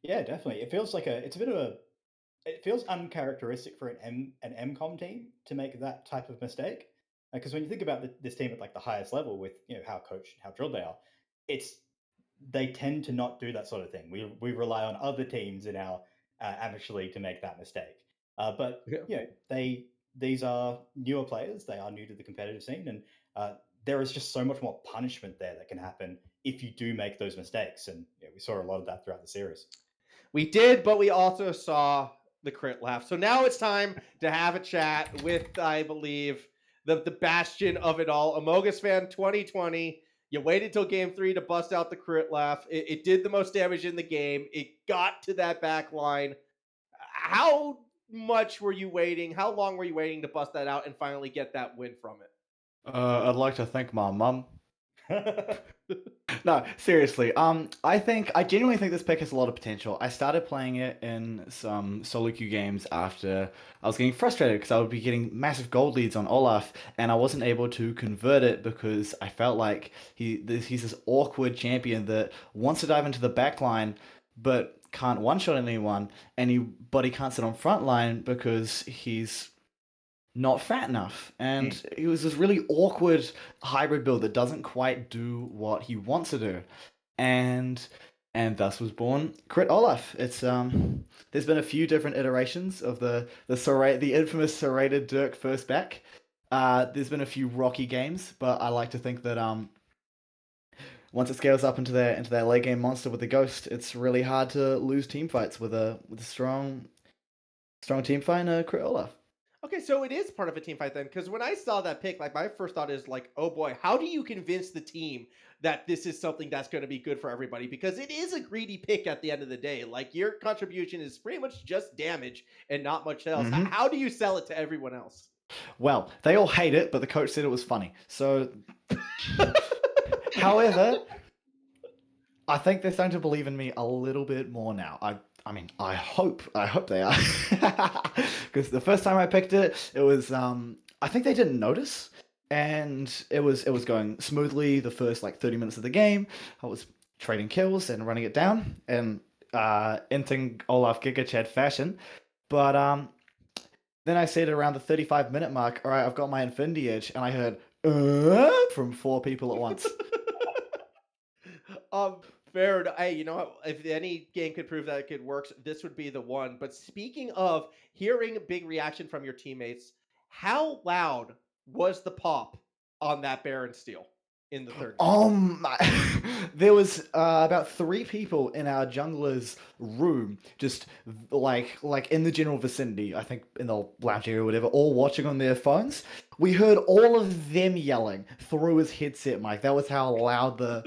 Yeah, definitely. It feels like it feels uncharacteristic for an MCOM team to make that type of mistake. Because when you think about this team at like the highest level, with how coached, how drilled they are, they tend to not do that sort of thing. We rely on other teams in our amateur league to make that mistake. But these are newer players. They are new to the competitive scene, and there is just so much more punishment there that can happen if you do make those mistakes. And we saw a lot of that throughout the series. We did, but we also saw the crit laugh. So now it's time to have a chat with, I believe, the bastion of it all, Amogus fan 2020. You waited till game 3 to bust out the crit laugh. It did the most damage in the game. It got to that back line. How much were you waiting? How long were you waiting to bust that out and finally get that win from it? I'd like to thank my mum. No, seriously. I genuinely think this pick has a lot of potential. I started playing it in some solo queue games after I was getting frustrated because I would be getting massive gold leads on Olaf, and I wasn't able to convert it because I felt like he's this awkward champion that wants to dive into the back line, but can't one shot anyone, but he can't sit on front line because he's not fat enough. And it was this really awkward hybrid build that doesn't quite do what he wants to do. And thus was born Crit Olaf. It's there's been a few different iterations of the infamous serrated Dirk first back. There's been a few rocky games, but I like to think that once it scales up into that late game monster with the ghost, it's really hard to lose team fights with a strong team fight and a Crit Olaf. Okay, so it is part of a team fight then, because when I saw that pick, like my first thought is like, oh boy, how do you convince the team that this is something that's going to be good for everybody? Because it is a greedy pick at the end of the day. Like your contribution is pretty much just damage and not much else. Mm-hmm. How do you sell it to everyone else? Well, they all hate it, but the coach said it was funny. So, however, I think they're starting to believe in me a little bit more now. I mean, I hope they are, because the first time I picked it, it was I think they didn't notice, and it was going smoothly the first like 30 minutes of the game. I was trading kills and running it down and inting Olaf Giga Chad fashion, but then I said around the 35-minute mark, all right, I've got my Infinity Edge, and I heard from 4 people at once. Fair. Hey, you know what? If any game could prove that it works, this would be the one. But speaking of hearing a big reaction from your teammates, how loud was the pop on that Baron steal in the third game? There was about 3 people in our jungler's room, just like in the general vicinity. I think in the lounge area or whatever, all watching on their phones. We heard all of them yelling through his headset mic. That was how loud the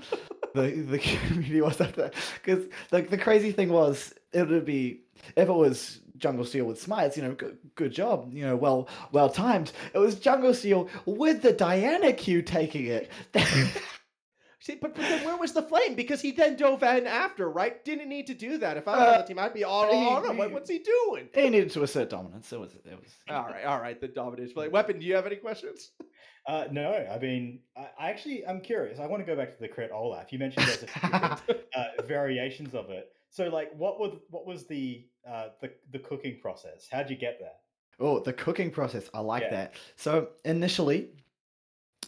community was up there. Because the crazy thing was, it would be if it was Jungle Steel with smites, good job, well timed. It was Jungle Steel with the Diana Q taking it. See, but then where was the flame? Because he then dove in after, right? Didn't need to do that. If I was on the team, I'd be all on him. What's he doing? He needed to assert dominance. It was. All right. The domination play. Weapon, do you have any questions? No, I mean, I'm curious. I want to go back to the Crit Olaf. You mentioned there's a few different variations of it. So, like, what was the cooking process? How'd you get there? Oh, the cooking process. I like that. So initially,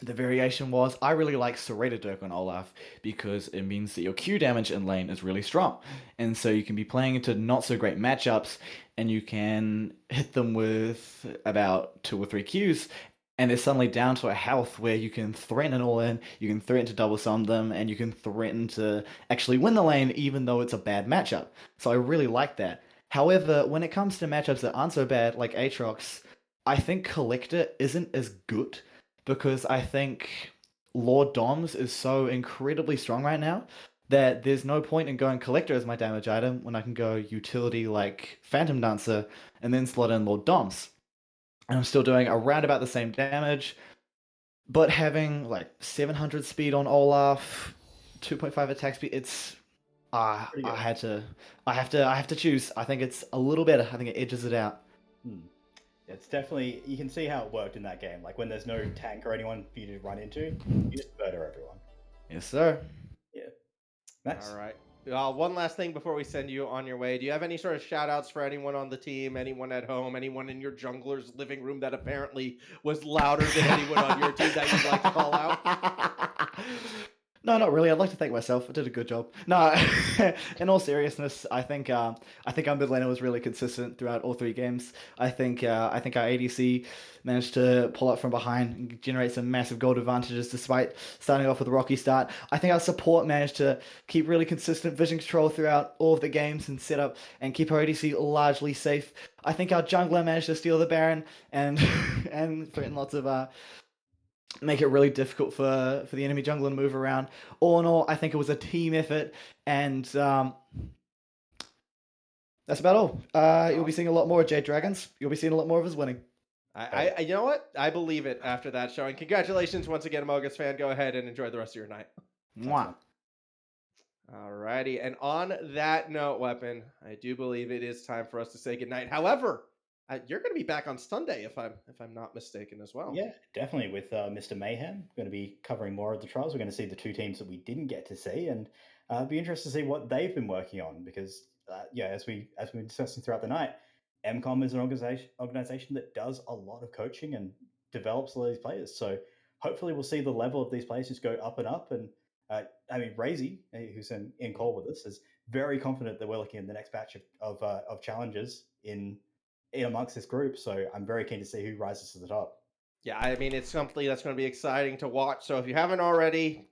the variation was I really like Serrated Dirk on Olaf because it means that your Q damage in lane is really strong. And so you can be playing into not so great matchups and you can hit them with about 2 or 3 Qs. And they're suddenly down to a health where you can threaten an all-in, you can threaten to double sum them, and you can threaten to actually win the lane even though it's a bad matchup. So I really like that. However, when it comes to matchups that aren't so bad, like Aatrox, I think Collector isn't as good because I think Lord Doms is so incredibly strong right now that there's no point in going Collector as my damage item when I can go utility like Phantom Dancer and then slot in Lord Doms. And I'm still doing around about the same damage, but having like 700 speed on Olaf, 2.5 attack speed, it's I have to choose. I think it's a little better. I think it edges it out. It's definitely, you can see how it worked in that game. Like when there's no tank or anyone for you to run into, you just murder everyone. Yes, sir. Yeah. Nice. All right. One last thing before we send you on your way. Do you have any sort of shout outs for anyone on the team, anyone at home, anyone in your jungler's living room that apparently was louder than anyone on your team that you'd like to call out? No, not really. I'd like to thank myself. I did a good job. No, in all seriousness, I think our mid laner was really consistent throughout all 3 games. I think our ADC managed to pull up from behind and generate some massive gold advantages despite starting off with a rocky start. I think our support managed to keep really consistent vision control throughout all of the games and set up and keep our ADC largely safe. I think our jungler managed to steal the Baron and threaten lots of make it really difficult for the enemy jungler to move around. All in all, I think it was a team effort, and that's about all. You'll be seeing a lot more of Jade Dragons. You'll be seeing a lot more of us winning. I you know what? I believe it after that showing. Congratulations once again, Amogus fan. Go ahead and enjoy the rest of your night. Mwah. Alrighty, and on that note, Weapon, I do believe it is time for us to say goodnight. However, you're going to be back on Sunday, if I'm not mistaken, as well. Yeah, definitely. With Mr. Mayhem, going to be covering more of the trials. We're going to see the two teams that we didn't get to see, and be interested to see what they've been working on. Because yeah, as we've been discussing throughout the night, MCOM is an organization that does a lot of coaching and develops a lot of these players. So hopefully, we'll see the level of these players just go up and up. And I mean, Razy, who's in call with us, is very confident that we're looking at the next batch of challenges in amongst this group. So I'm very keen to see who rises to the top. Yeah, I mean, it's something that's going to be exciting to watch. So if you haven't already,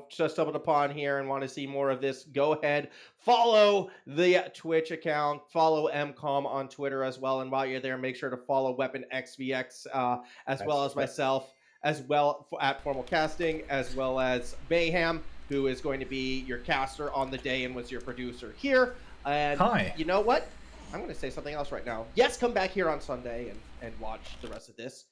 just stumbled upon here and want to see more of this, go ahead, follow the Twitch account, follow MCOM on Twitter as well. And while you're there, make sure to follow Weapon XVX as well as myself, as well at Formal Casting, as well as Mayhem, who is going to be your caster on the day and was your producer here. And Hi. You know what? I'm going to say something else right now. Yes, come back here on Sunday and watch the rest of this.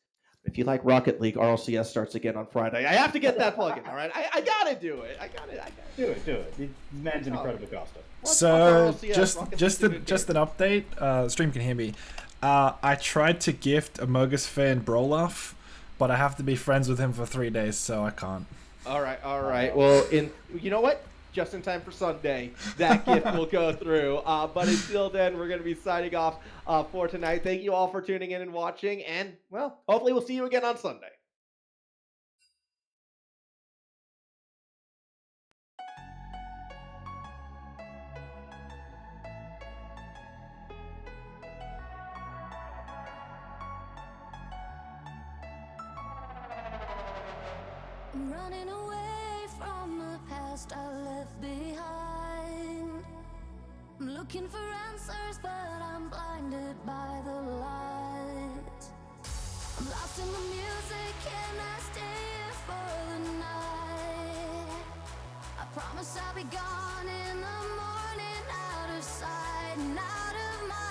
If you like Rocket League, RLCS starts again on Friday. I have to get that plug in, all right? I got to do it. I got to do it. The man's an incredible caster. So, just an update. Stream can hear me. I tried to gift Amogus fan Brolaf, but I have to be friends with him for 3 days, so I can't. All right. Well, you know what? Just in time for Sunday, that gift will go through. But until then, we're going to be signing off for tonight. Thank you all for tuning in and watching. And, well, hopefully we'll see you again on Sunday. I'm running away from the past I left behind. I'm looking for answers, but I'm blinded by the light. I'm lost in the music and I stay here for the night. I promise I'll be gone in the morning, out of sight and out of mind.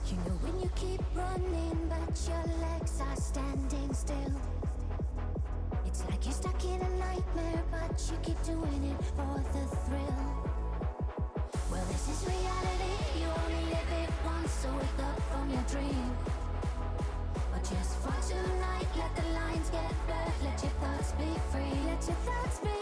You know when you keep running, but your legs are standing still. It's like you're stuck in a nightmare, but you keep doing it for the thrill. Well, this is reality, you only live it once, so wake up from your dream. But just for tonight, let the lines get blurred, let your thoughts be free, let your thoughts be